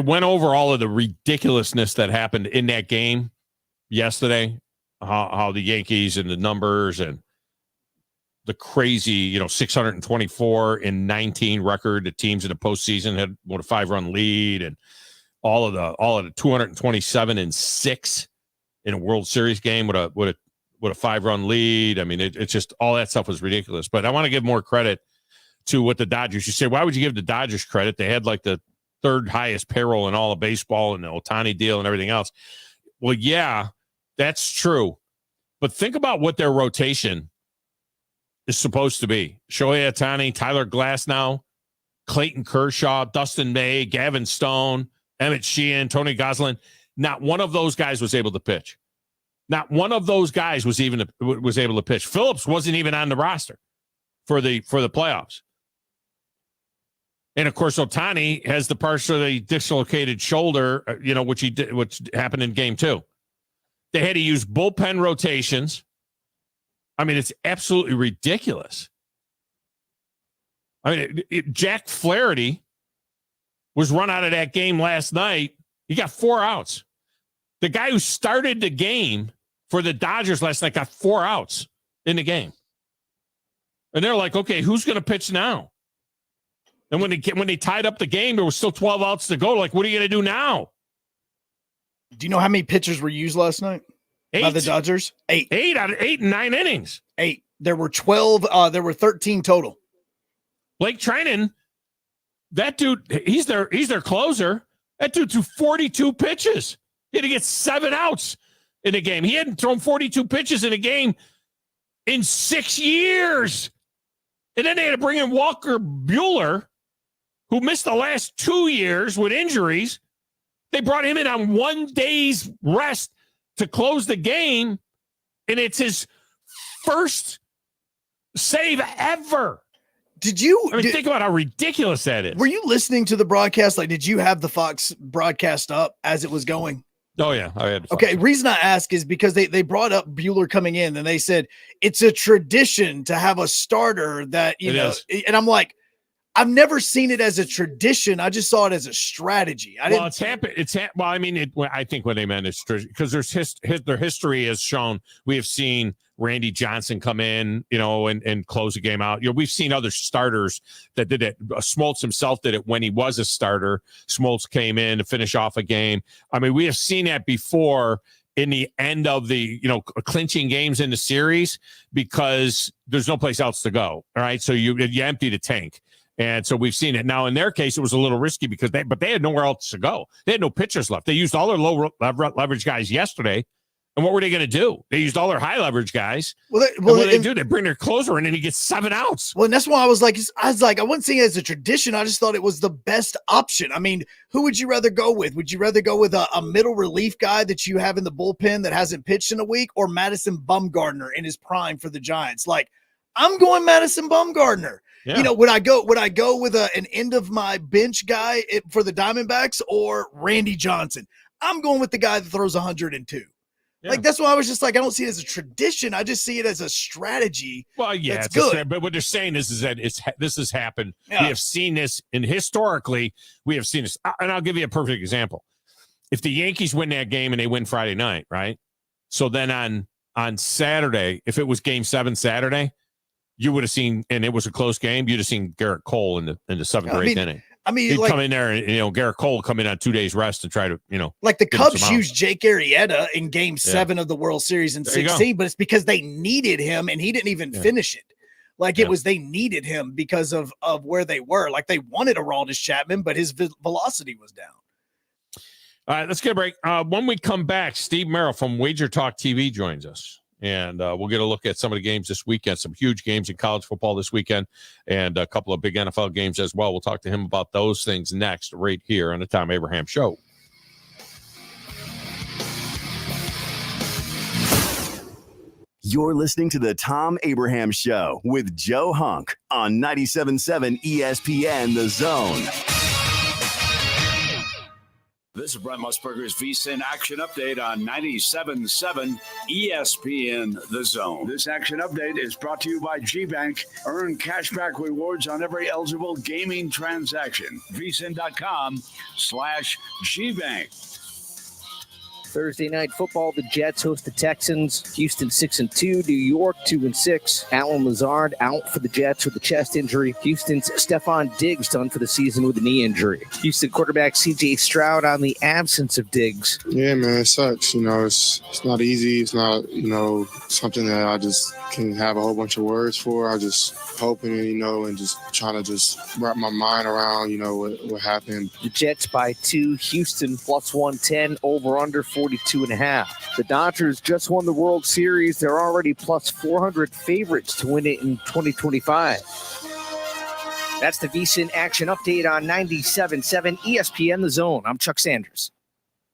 went over all of the ridiculousness that happened in that game yesterday, how the Yankees and the numbers and the crazy, 624-19 record. The teams in the postseason had a 5-run lead, and all of the 227-6 in a World Series game with a 5-run lead. I mean, it's just all that stuff was ridiculous. But I want to give more credit to what the Dodgers. You say, why would you give the Dodgers credit? They had like the third highest payroll in all of baseball and the Ohtani deal and everything else. Well, yeah, that's true. But think about what their rotation is supposed to be. Shohei Ohtani, Tyler Glasnow, Clayton Kershaw, Dustin May, Gavin Stone, Emmett Sheehan, Tony Gonsolin. Not one of those guys was able to pitch. Not one of those guys was able to pitch. Phillips wasn't even on the roster for the playoffs. And of course, Ohtani has the partially dislocated shoulder, which happened in game 2. They had to use bullpen rotations. I mean, it's absolutely ridiculous. I mean, Jack Flaherty was run out of that game last night. He got 4 outs. The guy who started the game for the Dodgers last night got 4 outs in the game. And they're like, okay, who's going to pitch now? And when they tied up the game, there was still 12 outs to go. Like, what are you going to do now? Do you know how many pitchers were used last night 8 by the Dodgers? 8. 8 out of 8 and 9 innings. 8. There were 12. There were 13 total. Blake Treinen, that dude, he's their closer. That dude threw 42 pitches. He had to get 7 outs in a game. He hadn't thrown 42 pitches in a game in 6 years. And then they had to bring in Walker Buehler, who missed the last 2 years with injuries. They brought him in on 1 day's rest to close the game, and it's his first save ever. Think about how ridiculous that is. Were you listening to the broadcast? Like, did you have the Fox broadcast up as it was going? Oh, yeah. I had okay, reason I ask is because they brought up Buehler coming in, and they said it's a tradition to have a starter that, and I'm like, I've never seen it as a tradition. I just saw it as a strategy. It's happened. I think what they meant is because their history has shown we have seen Randy Johnson come in, and close the game out. We've seen other starters that did it. Smoltz himself did it when he was a starter. Smoltz came in to finish off a game. I mean, we have seen that before in the end of the, clinching games in the series because there's no place else to go. All right. So you empty the tank. And so we've seen it. Now, in their case, it was a little risky because they had nowhere else to go. They had no pitchers left. They used all their low leverage guys yesterday. And what were they going to do? They used all their high leverage guys. What do they do? They bring their closer in and he gets 7 outs. Well, and that's why I was like, I wouldn't say it as a tradition. I just thought it was the best option. I mean, who would you rather go with? Would you rather go with a middle relief guy that you have in the bullpen that hasn't pitched in a week, or Madison Bumgarner in his prime for the Giants? Like, I'm going Madison Bumgarner. Yeah. Would I go with an end of my bench guy for the Diamondbacks or Randy Johnson? I'm going with the guy that throws 102. Yeah. Like, that's why I was just like, I don't see it as a tradition. I just see it as a strategy. Well, yeah, it's good. But what they're saying is that this has happened. Yeah. We have seen this, and historically, we have seen this. And I'll give you a perfect example. If the Yankees win that game and they win Friday night, right? So then on Saturday, if it was Game 7 Saturday, you would have seen, and it was a close game, you'd have seen Garrett Cole in the 7th or 8th inning. He'd come in there and, Garrett Cole come in on 2 days rest and try to, like the Cubs used Jake Arrieta in Game 7 of the World Series in 16, but it's because they needed him and he didn't even finish it. Like they needed him because of where they were. Like they wanted Aroldis Chapman, but his velocity was down. All right, let's get a break. When we come back, Steve Merril from Wager Talk TV joins us. And we'll get a look at some of the games this weekend, some huge games in college football this weekend, and a couple of big NFL games as well. We'll talk to him about those things next, right here on the Thom Abraham Show. You're listening to the Thom Abraham Show with Joe Hunk on 97.7 ESPN The Zone. This is Brent Musburger's VSiN Action Update on 97.7 ESPN The Zone. This action update is brought to you by G-Bank. Earn cashback rewards on every eligible gaming transaction. VSiN.com/G-Bank. Thursday night football, the Jets host the Texans. Houston 6-2, New York 2-6. Allen Lazard out for the Jets with a chest injury. Houston's Stephon Diggs done for the season with a knee injury. Houston quarterback C.J. Stroud on the absence of Diggs. Yeah, man, it sucks. It's not easy. It's not, something that I just can have a whole bunch of words for. I just hoping, and just trying to just wrap my mind around, what happened. The Jets by 2, Houston plus 110, over under 42.5. The Dodgers just won the World Series. They're already plus 400 favorites to win it in 2025. That's the VSiN Action Update on 97.7 ESPN The Zone. I'm Chuck Sanders.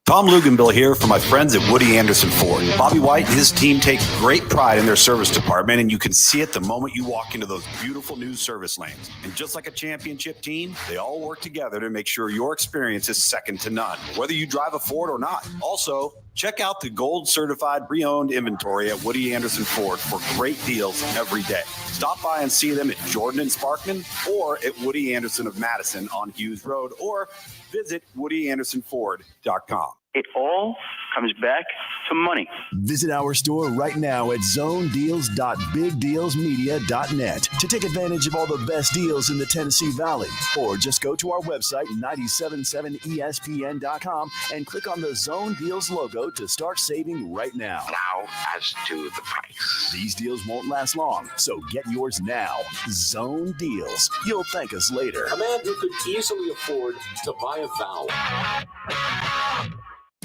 Tom Luganbill here for my friends at Woody Anderson Ford. Bobby White and his team take great pride in their service department, and you can see it the moment you walk into those beautiful new service lanes. And just like a championship team, they all work together to make sure your experience is second to none, whether you drive a Ford or not. Also, check out the gold certified pre-owned inventory at Woody Anderson Ford for great deals every day. Stop by and see them at Jordan and Sparkman or at Woody Anderson of Madison on Hughes Road, or visit WoodyAndersonFord.com. It all comes back to money. Visit our store right now at zonedeals.bigdealsmedia.net to take advantage of all the best deals in the Tennessee Valley. Or just go to our website, 977ESPN.com, and click on the Zone Deals logo to start saving right now. Now, as to the price. These deals won't last long, so get yours now. Zone Deals. You'll thank us later. A man who could easily afford to buy a vowel.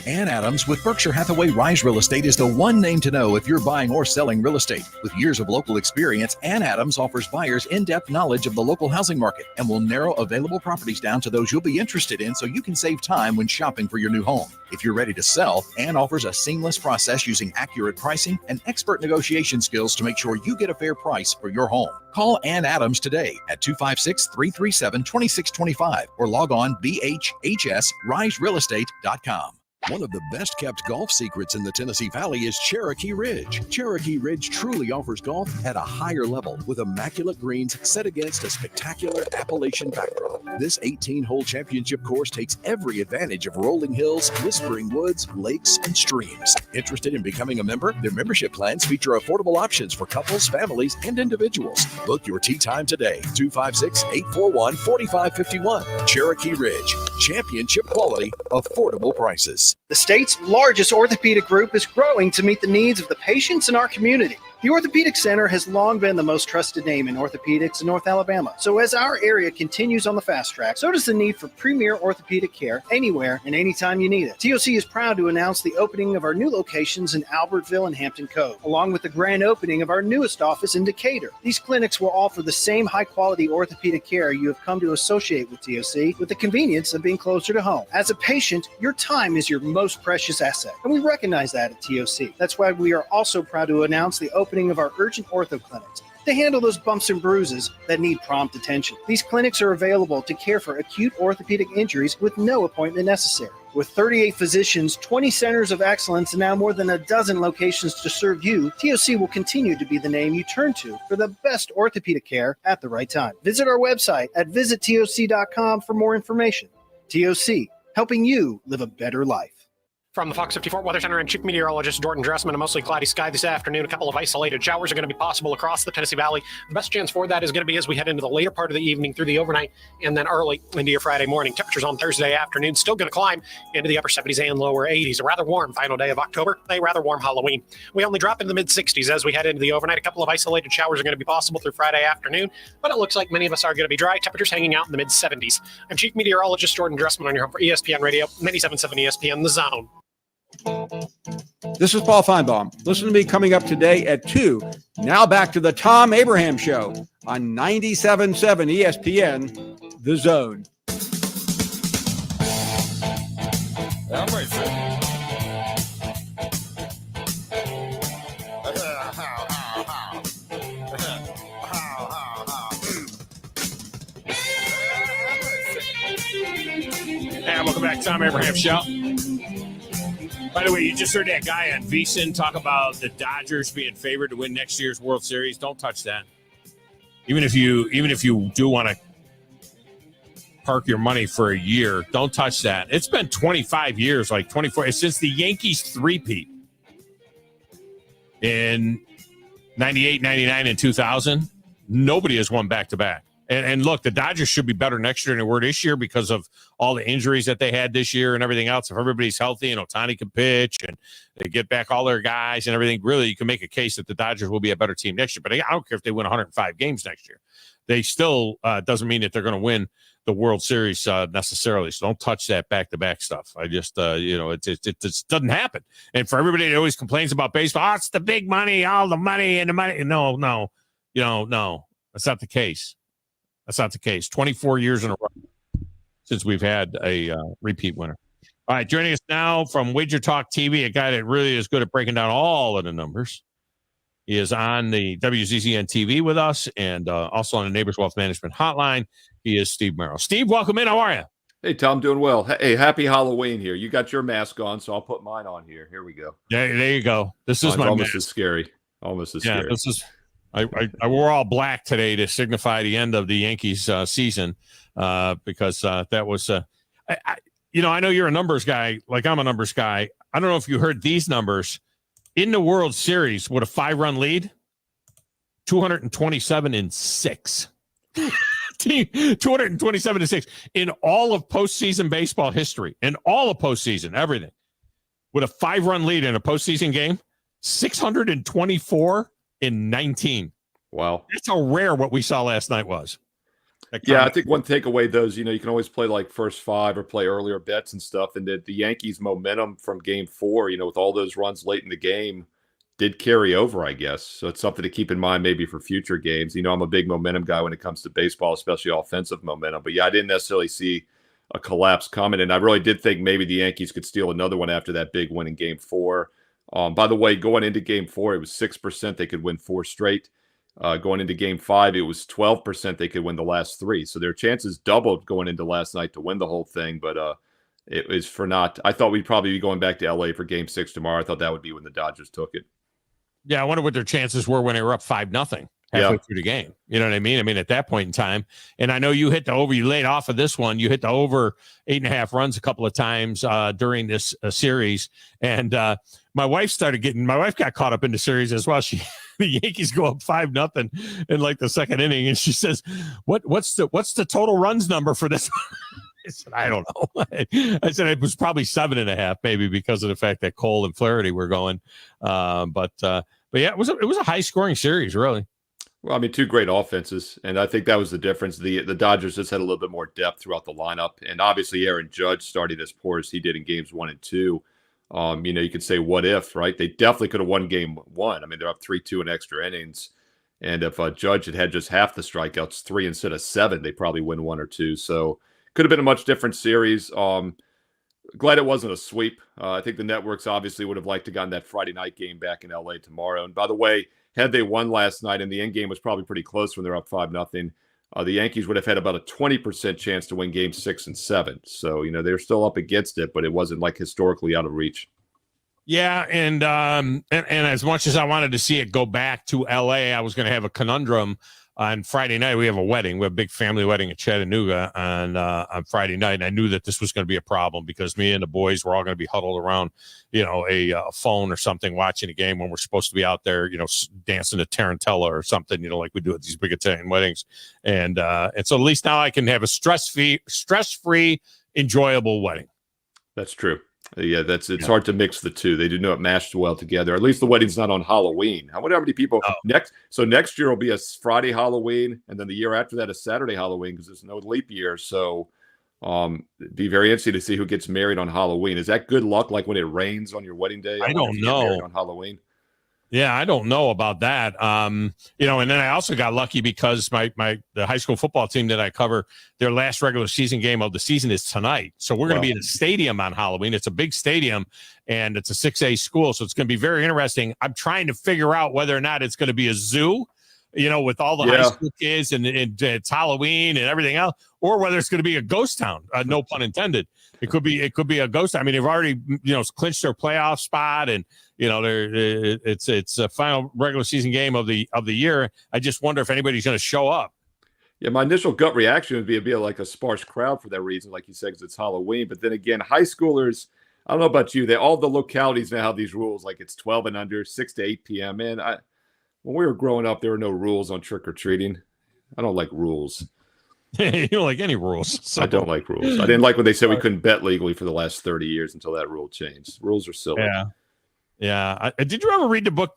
Ann Adams with Berkshire Hathaway Rise Real Estate is the one name to know if you're buying or selling real estate. With years of local experience, Ann Adams offers buyers in-depth knowledge of the local housing market and will narrow available properties down to those you'll be interested in so you can save time when shopping for your new home. If you're ready to sell, Ann offers a seamless process using accurate pricing and expert negotiation skills to make sure you get a fair price for your home. Call Ann Adams today at 256-337-2625 or log on bhhsriserealestate.com. One of the best kept golf secrets in the Tennessee Valley is Cherokee Ridge. Cherokee Ridge truly offers golf at a higher level with immaculate greens set against a spectacular Appalachian backdrop. This 18-hole championship course takes every advantage of rolling hills, whispering woods, lakes, and streams. Interested in becoming a member? Their membership plans feature affordable options for couples, families, and individuals. Book your tee time today, 256-841-4551. Cherokee Ridge, championship quality, affordable prices. The state's largest orthopedic group is growing to meet the needs of the patients in our community. The Orthopedic Center has long been the most trusted name in orthopedics in North Alabama. So as our area continues on the fast track, so does the need for premier orthopedic care anywhere and anytime you need it. TOC is proud to announce the opening of our new locations in Albertville and Hampton Cove, along with the grand opening of our newest office in Decatur. These clinics will offer the same high-quality orthopedic care you have come to associate with TOC, with the convenience of being closer to home. As a patient, your time is your most precious asset, and we recognize that at TOC. That's why we are also proud to announce the opening of our urgent ortho clinics to handle those bumps and bruises that need prompt attention. These clinics are available to care for acute orthopedic injuries with no appointment necessary. With 38 physicians, 20 centers of excellence, and now more than a dozen locations to serve you, TOC will continue to be the name you turn to for the best orthopedic care at the right time. Visit our website at visittoc.com for more information. TOC, helping you live a better life. From the Fox 54 Weather Center, I'm Chief Meteorologist Jordan Dressman. A mostly cloudy sky this afternoon. A couple of isolated showers are going to be possible across the Tennessee Valley. The best chance for that is going to be as we head into the later part of the evening through the overnight and then early into your Friday morning. Temperatures on Thursday afternoon still going to climb into the upper 70s and lower 80s. A rather warm final day of October, a rather warm Halloween. We only drop into the mid-60s as we head into the overnight. A couple of isolated showers are going to be possible through Friday afternoon, but it looks like many of us are going to be dry. Temperatures hanging out in the mid-70s. I'm Chief Meteorologist Jordan Dressman on your home for ESPN Radio, 97.7 ESPN The Zone. This is Paul Feinbaum. Listen to me coming up today at 2. Now back to the Thom Abraham Show on 97.7 ESPN, The Zone. I'm ready for it. And welcome back to Thom Abraham Show. By the way, you just heard that guy on VSiN talk about the Dodgers being favored to win next year's World Series. Don't touch that. Even if you do want to park your money for a year, don't touch that. It's been 25 years, like 24, since the Yankees three-peat in 98, 99, and 2000. Nobody has won back-to-back. And look, the Dodgers should be better next year than they were this year because of all the injuries that they had this year and everything else. If everybody's healthy and Ohtani can pitch and they get back all their guys and everything, really, you can make a case that the Dodgers will be a better team next year. But I don't care if they win 105 games next year. They still doesn't mean that they're going to win the World Series necessarily. So don't touch that back-to-back stuff. I just, it just doesn't happen. And for everybody that always complains about baseball, it's the big money, all the money and the money. No, that's not the case. That's not the case. 24 years in a row since we've had a repeat winner. All right, joining us now from Wager Talk TV, a guy that really is good at breaking down all of the numbers. He is on the WZZN TV with us and also on the Neighbors Wealth Management Hotline. He is Steve Merril. Steve, welcome in. How are you? Hey, Tom, doing well. Hey, happy Halloween here. You got your mask on, so I'll put mine on here. Here we go. There you go. This is my almost mask. as scary. Almost as scary. This is. I wore all black today to signify the end of the Yankees season because that was. I know you're a numbers guy, like I'm a numbers guy. I don't know if you heard these numbers. In the World Series with a 5-run lead, 227-6. 227-6 in all of postseason baseball history, in all of postseason, everything. With a 5-run lead in a postseason game, 624-19. Wow. That's how rare what we saw last night was. Yeah, I think one takeaway, though, is, you can always play like first 5 or play earlier bets and stuff. And that the Yankees' momentum from game 4, with all those runs late in the game, did carry over, I guess. So it's something to keep in mind maybe for future games. I'm a big momentum guy when it comes to baseball, especially offensive momentum. But yeah, I didn't necessarily see a collapse coming. And I really did think maybe the Yankees could steal another one after that big win in game 4. By the way, going into game 4, it was 6% they could win 4 straight. Going into game 5, it was 12% they could win the last 3. So their chances doubled going into last night to win the whole thing. But it was for not. I thought we'd probably be going back to LA for game 6 tomorrow. I thought that would be when the Dodgers took it. Yeah, I wonder what their chances were when they were up 5-0 halfway through the game. You know what I mean? I mean, at that point in time, and I know you hit the over, you laid off of this one, you hit the over 8.5 runs a couple of times during this series. And my wife got caught up in the series as well. The Yankees go up 5-0 in like the second inning. And she says, what's the total runs number for this? I said, I don't know. I said it was probably 7.5, maybe because of the fact that Cole and Flaherty were going. But yeah, it was a high scoring series, really. Well, I mean, 2 great offenses, and I think that was the difference. The Dodgers just had a little bit more depth throughout the lineup, and obviously Aaron Judge started as poor as he did in games 1 and 2. You could say what if, right? They definitely could have won game 1. I mean, they're up 3-2 in extra innings, and if Judge had just half the strikeouts, 3 instead of 7, they probably win 1 or 2. So could have been a much different series. Glad it wasn't a sweep. I think the networks obviously would have liked to gotten that Friday night game back in LA tomorrow. And by the way, had they won last night, and the end game was probably pretty close when they're up 5-0, the Yankees would have had about a 20% chance to win game 6 and 7. So, they're still up against it, but it wasn't like historically out of reach. Yeah, and as much as I wanted to see it go back to LA, I was going to have a conundrum. On Friday night, we have a wedding. We have a big family wedding in Chattanooga on Friday night. And I knew that this was going to be a problem because me and the boys were all going to be huddled around, a phone or something watching a game when we're supposed to be out there, dancing to Tarantella or something, like we do at these big Italian weddings. And so at least now I can have a stress-free, enjoyable wedding. That's true. Yeah, it's hard to mix the two. They do know it mashed well together. At least the wedding's not on Halloween. I wonder how many people next year will be a Friday Halloween, and then the year after that a Saturday Halloween because there's no leap year. So it'd be very interesting to see who gets married on Halloween. Is that good luck, like when it rains on your wedding day? I don't know. On Halloween. Yeah, I don't know about that. And then I also got lucky because the high school football team that I cover, their last regular season game of the season is tonight. So we're going to be in a stadium on Halloween. It's a big stadium, and it's a 6A school, so it's going to be very interesting. I'm trying to figure out whether or not it's going to be a zoo, with all the high school kids and it's Halloween and everything else, or whether it's going to be a ghost town. No pun intended. It could be a ghost town. I mean, they've already clinched their playoff spot, and it's a final regular season game of the year. I just wonder if anybody's going to show up. Yeah, my initial gut reaction would be like a sparse crowd for that reason, like you said, because it's Halloween. But then again, high schoolers, I don't know about you, all the localities now have these rules, like it's 12 and under, 6 to 8 p.m. Man, when we were growing up, there were no rules on trick-or-treating. I don't like rules. You don't like any rules. So. I don't like rules. I didn't like when they said we couldn't bet legally for the last 30 years until that rule changed. Rules are silly. Yeah. Did you ever read the book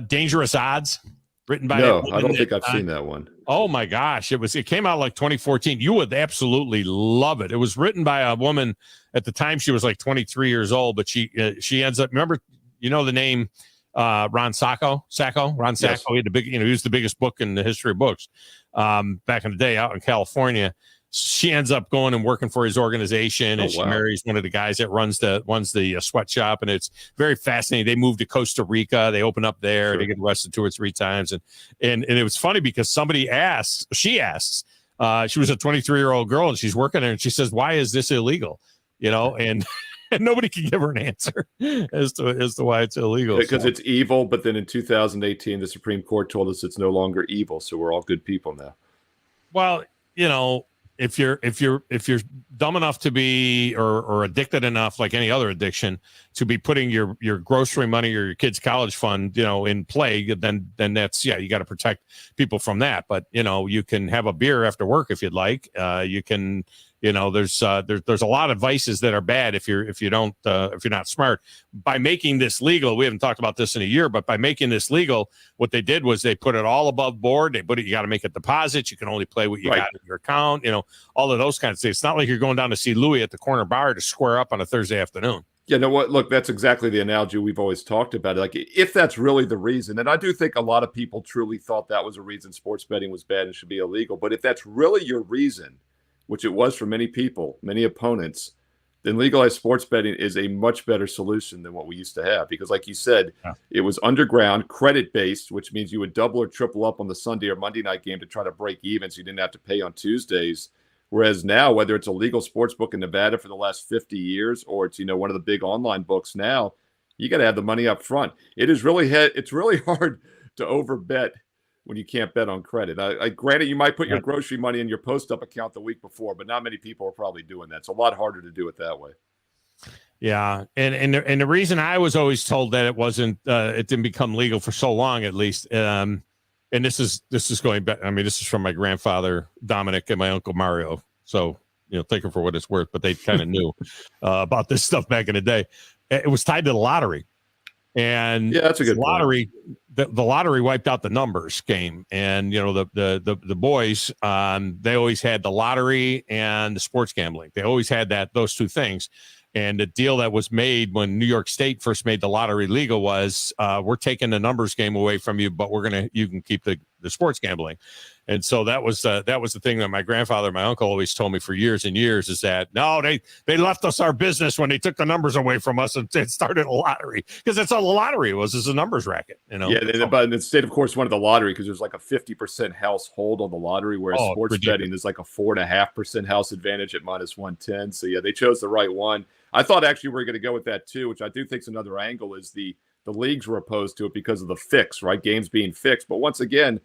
Dangerous Odds? Written by No, I don't think I've seen that one. Oh my gosh, it came out like 2014. You would absolutely love it. It was written by a woman at the time. She was like 23 years old, but she ends up, remember, the name Ron Sacco. Ron Sacco. Yes. He had he was the biggest book in the history of books back in the day out in California. she ends up going and working for his organization, and she marries one of the guys that runs the sweatshop, and it's very fascinating. They moved to Costa Rica, they open up there, they get arrested 2 or 3 times, and it was funny because she asks, she was a 23-year-old girl, and she's working there, and she says, "Why is this illegal?" And nobody can give her an answer as to why it's illegal. Because it's evil, but then in 2018, the Supreme Court told us it's no longer evil, so we're all good people now. Well, if you're dumb enough to be or addicted enough, like any other addiction, to be putting your grocery money or your kid's college fund, in play, then that's, you got to protect people from that. But you can have a beer after work if you'd like. You can, there's a lot of vices that are bad if you're not smart. By making this legal, we haven't talked about this in a year, but by making this legal, what they did was they put it all above board. They put it, you got to make a deposit. You can only play what you got in your account. All of those kinds of things. It's not like you're going down to see Louis at the corner bar to square up on a Thursday afternoon. You know what? Look, that's exactly the analogy we've always talked about. Like, if that's really the reason, and I do think a lot of people truly thought that was a reason sports betting was bad and should be illegal. But if that's really your reason, which it was for many people, many opponents, then legalized sports betting is a much better solution than what we used to have. Because like you said, it was underground, credit-based, which means you would double or triple up on the Sunday or Monday night game to try to break even so you didn't have to pay on Tuesdays. Whereas now, whether it's a legal sports book in Nevada for the last 50 years or it's, one of the big online books now, you got to have the money up front. It's really hard to overbet when you can't bet on credit. I granted, you might put your grocery money in your post-up account the week before, but not many people are probably doing that. It's a lot harder to do it that way. Yeah, and the reason I was always told that it didn't become legal for so long, at least, and this is going back. I mean, this is from my grandfather Dominic and my uncle Mario. So take it for what it's worth, but they kind of knew about this stuff back in the day. It was tied to the lottery. And yeah, that's a good lottery. The lottery wiped out the numbers game, and the boys, they always had the lottery and the sports gambling. They always had those two things. And the deal that was made when New York State first made the lottery legal was, we're taking the numbers game away from you, but you can keep the sports gambling. And so that was the thing that my grandfather and my uncle always told me for years and years, is that no, they left us our business when they took the numbers away from us and started a lottery, because that's all the lottery was, is a numbers racket. Yeah, but the state, of course, wanted the lottery because there's like a 50% household on the lottery, whereas sports betting is like a 4.5% house advantage at -110. So yeah, they chose the right one. I thought actually we were going to go with that too, which I do think is another angle, is the leagues were opposed to it because of the fix, right? Games being fixed. But once again,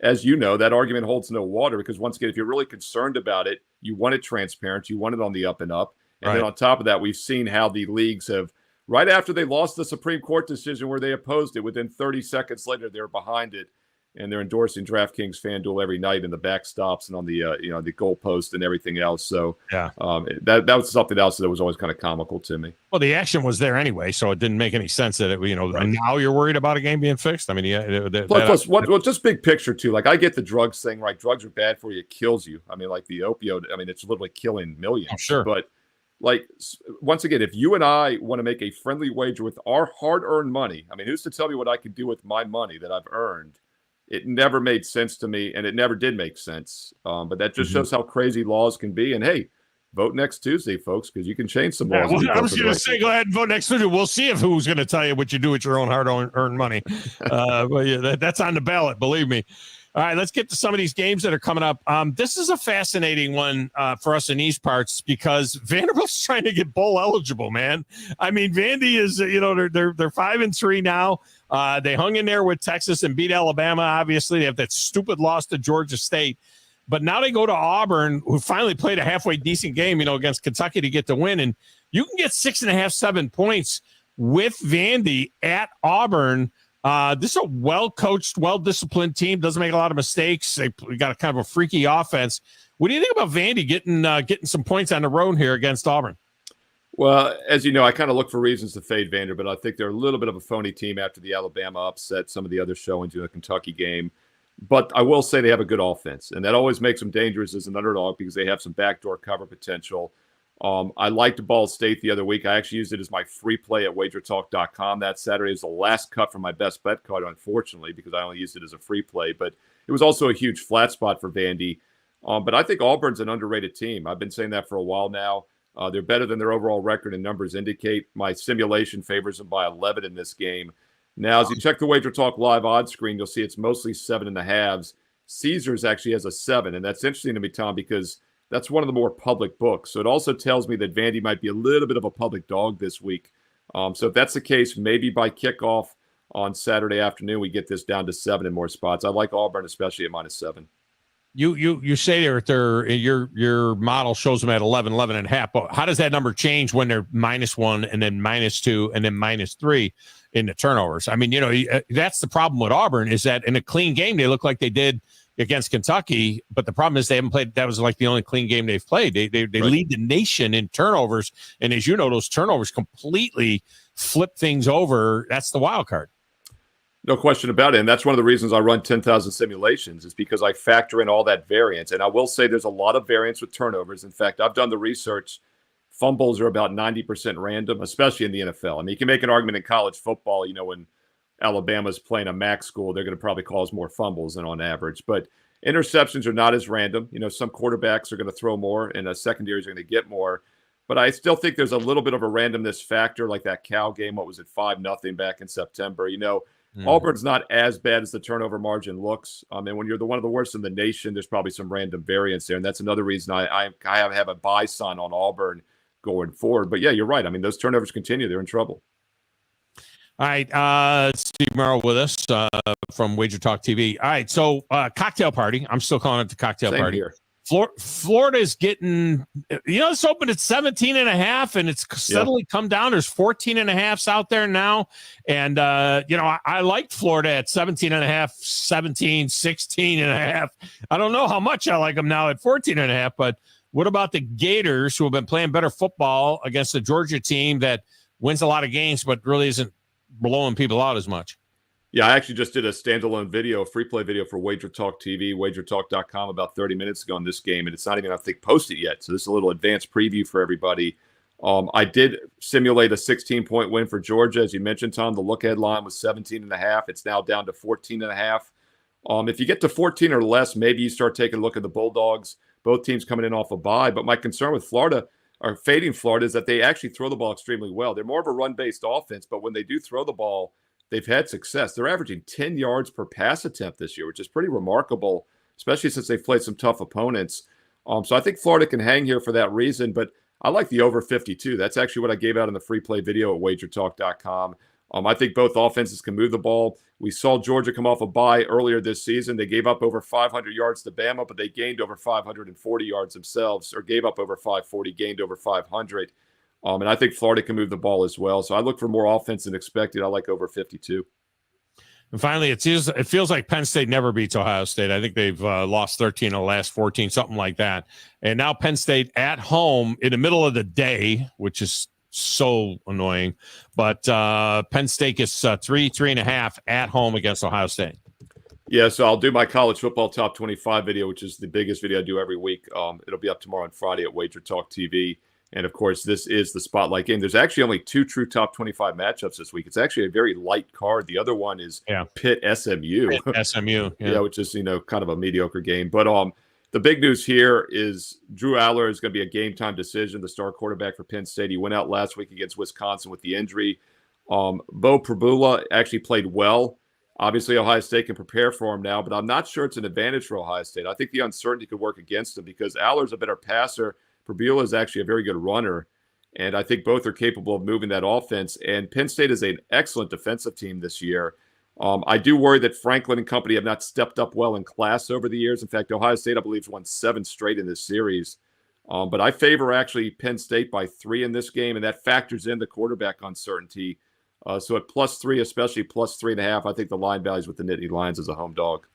as you know, that argument holds no water, because once again, if you're really concerned about it, you want it transparent, you want it on the up and up. And then on top of that, we've seen how the leagues have, right after they lost the Supreme Court decision where they opposed it, within 30 seconds later, they're behind it. And they're endorsing DraftKings, FanDuel every night in the backstops and on the the goalpost and everything else. So that was something else that was always kind of comical to me. Well, the action was there anyway, so it didn't make any sense that now you're worried about a game being fixed. I mean, plus, just big picture too. Like, I get the drugs thing, right? Drugs are bad for you; it kills you. I mean, like the opioid. I mean, it's literally killing millions. Oh, sure, but like, once again, if you and I want to make a friendly wager with our hard-earned money, I mean, who's to tell me what I could do with my money that I've earned? It never made sense to me, and it never did make sense. But that just shows how crazy laws can be. And hey, vote next Tuesday, folks, because you can change some laws. I was going to say, go ahead and vote next Tuesday. We'll see who's going to tell you what you do with your own hard-earned money. But yeah, that's on the ballot, believe me. All right, let's get to some of these games that are coming up. This is a fascinating one for us in these parts, because Vanderbilt's trying to get bowl eligible, man. I mean, Vandy is, they're 5-3 now. They hung in there with Texas and beat Alabama. Obviously, they have that stupid loss to Georgia State. But now they go to Auburn, who finally played a halfway decent game, against Kentucky to get the win. And you can get 6.5, 7 points with Vandy at Auburn. This is a well-coached, well-disciplined team. Doesn't make a lot of mistakes. They got a kind of a freaky offense. What do you think about Vandy getting some points on the road here against Auburn? Well, as you know, I kind of look for reasons to fade Vanderbilt. I think they're a little bit of a phony team after the Alabama upset, some of the other showings in the Kentucky game. But I will say they have a good offense, and that always makes them dangerous as an underdog because they have some backdoor cover potential. I liked Ball State the other week. I actually used it as my free play at wagertalk.com that Saturday. It was the last cut from my best bet card, unfortunately, because I only used it as a free play. But it was also a huge flat spot for Vandy. But I think Auburn's an underrated team. I've been saying that for a while now. They're better than their overall record and numbers indicate. My simulation favors them by 11 in this game. Now, as you check the Wager Talk live odds screen, you'll see it's mostly 7.5. Caesars actually has a 7, and that's interesting to me, Tom, because that's one of the more public books. So it also tells me that Vandy might be a little bit of a public dog this week. So if that's the case, maybe by kickoff on Saturday afternoon, we get this down to 7 in more spots. I like Auburn, especially at -7. You say your model shows them at 11.5, but how does that number change when they're -1 and then -2 and then -3 in the turnovers? I mean, that's the problem with Auburn, is that in a clean game, they look like they did against Kentucky, but the problem is they haven't played. That was like the only clean game they've played. They right. lead the nation in turnovers. And as you know, those turnovers completely flip things over. That's the wild card. No question about it. And that's one of the reasons I run 10,000 simulations, is because I factor in all that variance. And I will say there's a lot of variance with turnovers. In fact, I've done the research. Fumbles are about 90% random, especially in the NFL. I mean, you can make an argument in college football, when Alabama's playing a MAC school, they're going to probably cause more fumbles than on average. But interceptions are not as random. Some quarterbacks are going to throw more and secondaries are going to get more. But I still think there's a little bit of a randomness factor, like that Cal game. What was it, 5-0 back in September? Auburn's not as bad as the turnover margin looks. And when you're one of the worst in the nation, there's probably some random variance there. And that's another reason I have a buy sign on Auburn going forward. But yeah, you're right. I mean, those turnovers continue. They're in trouble. All right. Steve Merril with us from Wager Talk TV. All right. So cocktail party. I'm still calling it the cocktail Same party. Here. Florida's getting, it's open at 17.5 and it's steadily come down. There's 14.5s out there now. And, I liked Florida at 17.5, 17, 16.5. I don't know how much I like them now at 14.5, but what about the Gators, who have been playing better football against the Georgia team that wins a lot of games, but really isn't blowing people out as much? Yeah, I actually just did a standalone video, a free play video for Wager Talk TV, wagertalk.com about 30 minutes ago on this game, and it's not even, I think, posted yet. So this is a little advanced preview for everybody. I did simulate a 16-point win for Georgia. As you mentioned, Tom, the look-ahead line was 17.5. It's now down to 14.5. If you get to 14 or less, maybe you start taking a look at the Bulldogs. Both teams coming in off a bye. But my concern with Florida, or fading Florida, is that they actually throw the ball extremely well. They're more of a run-based offense, but when they do throw the ball, they've had success. They're averaging 10 yards per pass attempt this year, which is pretty remarkable, especially since they've played some tough opponents. So I think Florida can hang here for that reason, but I like the over 52. That's actually what I gave out in the free play video at wagertalk.com. I think both offenses can move the ball. We saw Georgia come off a bye earlier this season. They gave up over 500 yards to Bama, but they gained over 540 yards themselves, or gave up over 540, gained over 500. And I think Florida can move the ball as well. So I look for more offense than expected. I like over 52. And finally, it feels like Penn State never beats Ohio State. I think they've lost 13 of the last 14, something like that. And now Penn State at home in the middle of the day, which is so annoying. But Penn State is 3.5 at home against Ohio State. Yeah, so I'll do my college football top 25 video, which is the biggest video I do every week. It'll be up tomorrow on Friday at Wager Talk TV. And, of course, this is the spotlight game. There's actually only 2 true top 25 matchups this week. It's actually a very light card. The other one is Pitt SMU. Pitt, SMU. Yeah, which is, kind of a mediocre game. But the big news here is Drew Aller is going to be a game-time decision, the star quarterback for Penn State. He went out last week against Wisconsin with the injury. Bo Prabula actually played well. Obviously, Ohio State can prepare for him now, but I'm not sure it's an advantage for Ohio State. I think the uncertainty could work against him because Aller's a better passer. Prabula is actually a very good runner, and I think both are capable of moving that offense. And Penn State is an excellent defensive team this year. I do worry that Franklin and company have not stepped up well in class over the years. In fact, Ohio State, I believe, has won 7 straight in this series. But I favor actually Penn State by 3 in this game, and that factors in the quarterback uncertainty. So at +3, especially +3.5, I think the line values with the Nittany Lions as a home dog.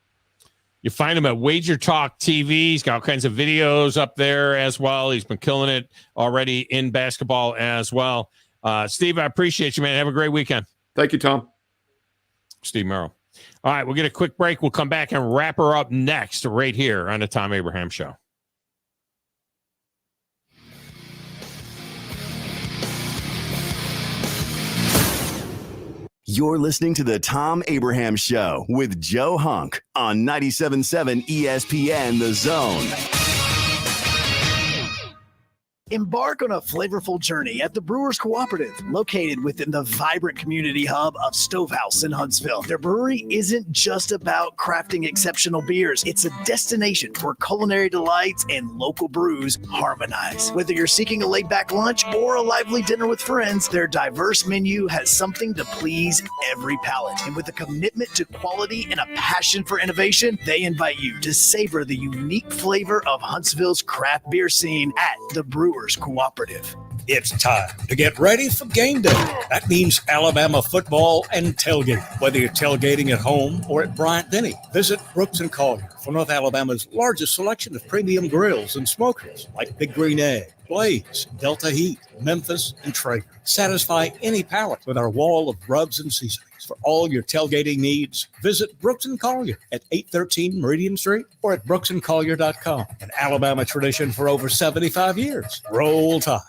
You find him at Wager Talk TV. He's got all kinds of videos up there as well. He's been killing it already in basketball as well. Steve, I appreciate you, man. Have a great weekend. Thank you, Tom. Steve Merril. All right, we'll get a quick break. We'll come back and wrap her up next right here on the Thom Abraham Show. You're listening to the Thom Abraham Show with Joe Hunk on 97.7 ESPN The Zone. Embark on a flavorful journey at the Brewers Cooperative, located within the vibrant community hub of Stovehouse in Huntsville. Their brewery isn't just about crafting exceptional beers. It's a destination where culinary delights and local brews harmonize. Whether you're seeking a laid-back lunch or a lively dinner with friends, their diverse menu has something to please every palate. And with a commitment to quality and a passion for innovation, they invite you to savor the unique flavor of Huntsville's craft beer scene at the Brewers Cooperative. It's time to get ready for game day. That means Alabama football and tailgate. Whether you're tailgating at home or at Bryant-Denny, visit Brooks & Collier for North Alabama's largest selection of premium grills and smokers like Big Green Egg, Blaze, Delta Heat, Memphis, and Traeger. Satisfy any palate with our wall of rubs and seasonings. For all your tailgating needs, visit Brooks & Collier at 813 Meridian Street or at brooksandcollier.com. An Alabama tradition for over 75 years. Roll Tide.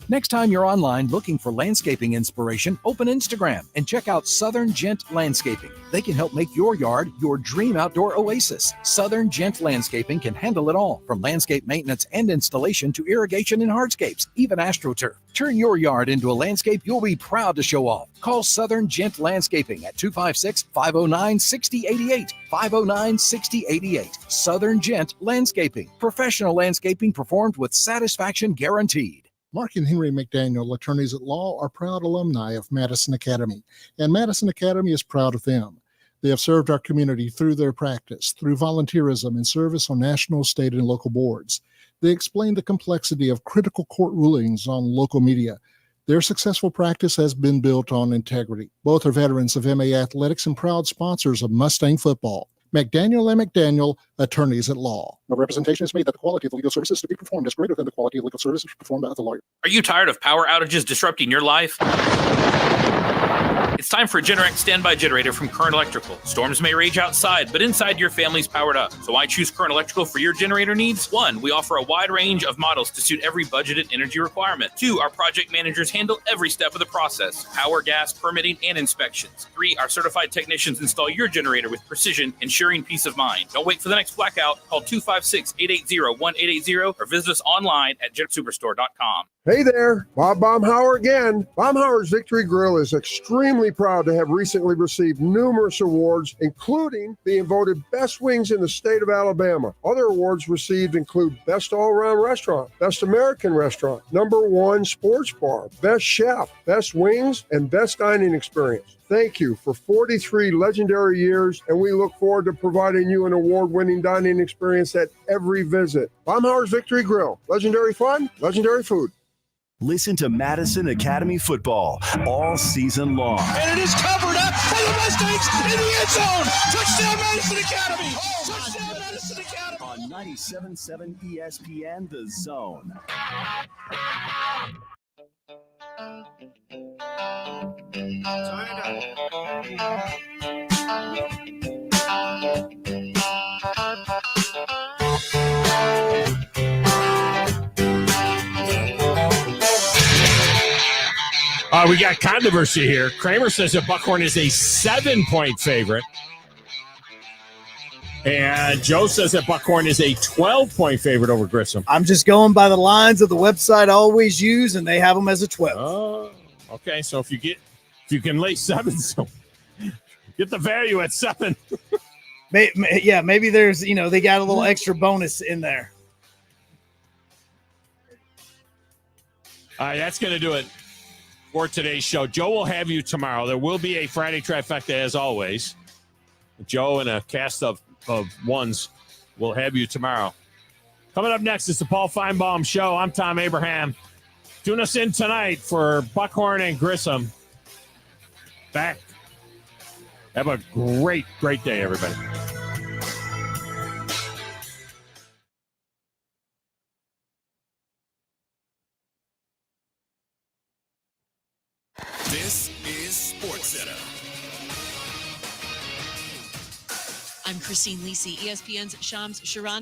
Next time you're online looking for landscaping inspiration, open Instagram and check out Southern Gent Landscaping. They can help make your yard your dream outdoor oasis. Southern Gent Landscaping can handle it all, from landscape maintenance and installation to irrigation and hardscapes, even AstroTurf. Turn your yard into a landscape you'll be proud to show off. Call Southern Gent Landscaping at 256-509-6088. 509-6088. Southern Gent Landscaping. Professional landscaping performed with satisfaction guaranteed. Mark and Henry McDaniel, attorneys at law, are proud alumni of Madison Academy, and Madison Academy is proud of them. They have served our community through their practice, through volunteerism and service on national, state, and local boards. They explain the complexity of critical court rulings on local media. Their successful practice has been built on integrity. Both are veterans of MA Athletics and proud sponsors of Mustang football. McDaniel and McDaniel, attorneys at law. No representation is made that the quality of the legal services to be performed is greater than the quality of legal services performed by the lawyer. Are you tired of power outages disrupting your life? It's time for a Generac standby generator from Current Electrical. Storms may rage outside, but inside your family's powered up. So why choose Current Electrical for your generator needs? 1, we offer a wide range of models to suit every budgeted energy requirement. 2, our project managers handle every step of the process: power, gas, permitting, and inspections. 3, our certified technicians install your generator with precision, ensuring peace of mind. Don't wait for the next blackout. Call 256-880-1880 or visit us online at jetsuperstore.com. Hey there, Bob Baumhauer again. Baumhauer's Victory Grill is extremely proud to have recently received numerous awards, including being voted best wings in the state of Alabama. Other awards received include Best All-Around Restaurant, Best American Restaurant, #1 Sports Bar, Best Chef, Best Wings, and Best Dining Experience. Thank you for 43 legendary years, and we look forward to providing you an award-winning dining experience at every visit. Baumhauer's Victory Grill. Legendary fun, legendary food. Listen to Madison Academy football all season long. And it is covered up by the Mustangs in the end zone. Touchdown Madison Academy. Touchdown Madison Academy. On 97.7 ESPN, The Zone. We got controversy here. Kramer says that Buckhorn is a 7-point favorite. And Joe says that Buckhorn is a 12-point favorite over Grissom. I'm just going by the lines of the website I always use, and they have them as a 12. Oh, okay. So if you can lay 7, so get the value at 7. Yeah, maybe there's, they got a little extra bonus in there. All right, that's going to do it for today's show. Joe will have you tomorrow. There will be a Friday trifecta as always. Joe and a cast of ones will have you tomorrow. Coming up next is the Paul Feinbaum Show. I'm Thom Abraham. Tune us in tonight for Buckhorn and Grissom. Back. Have a great, great day, everybody. This is SportsCenter. I'm Christine Lisi, ESPN's Shams Sharani.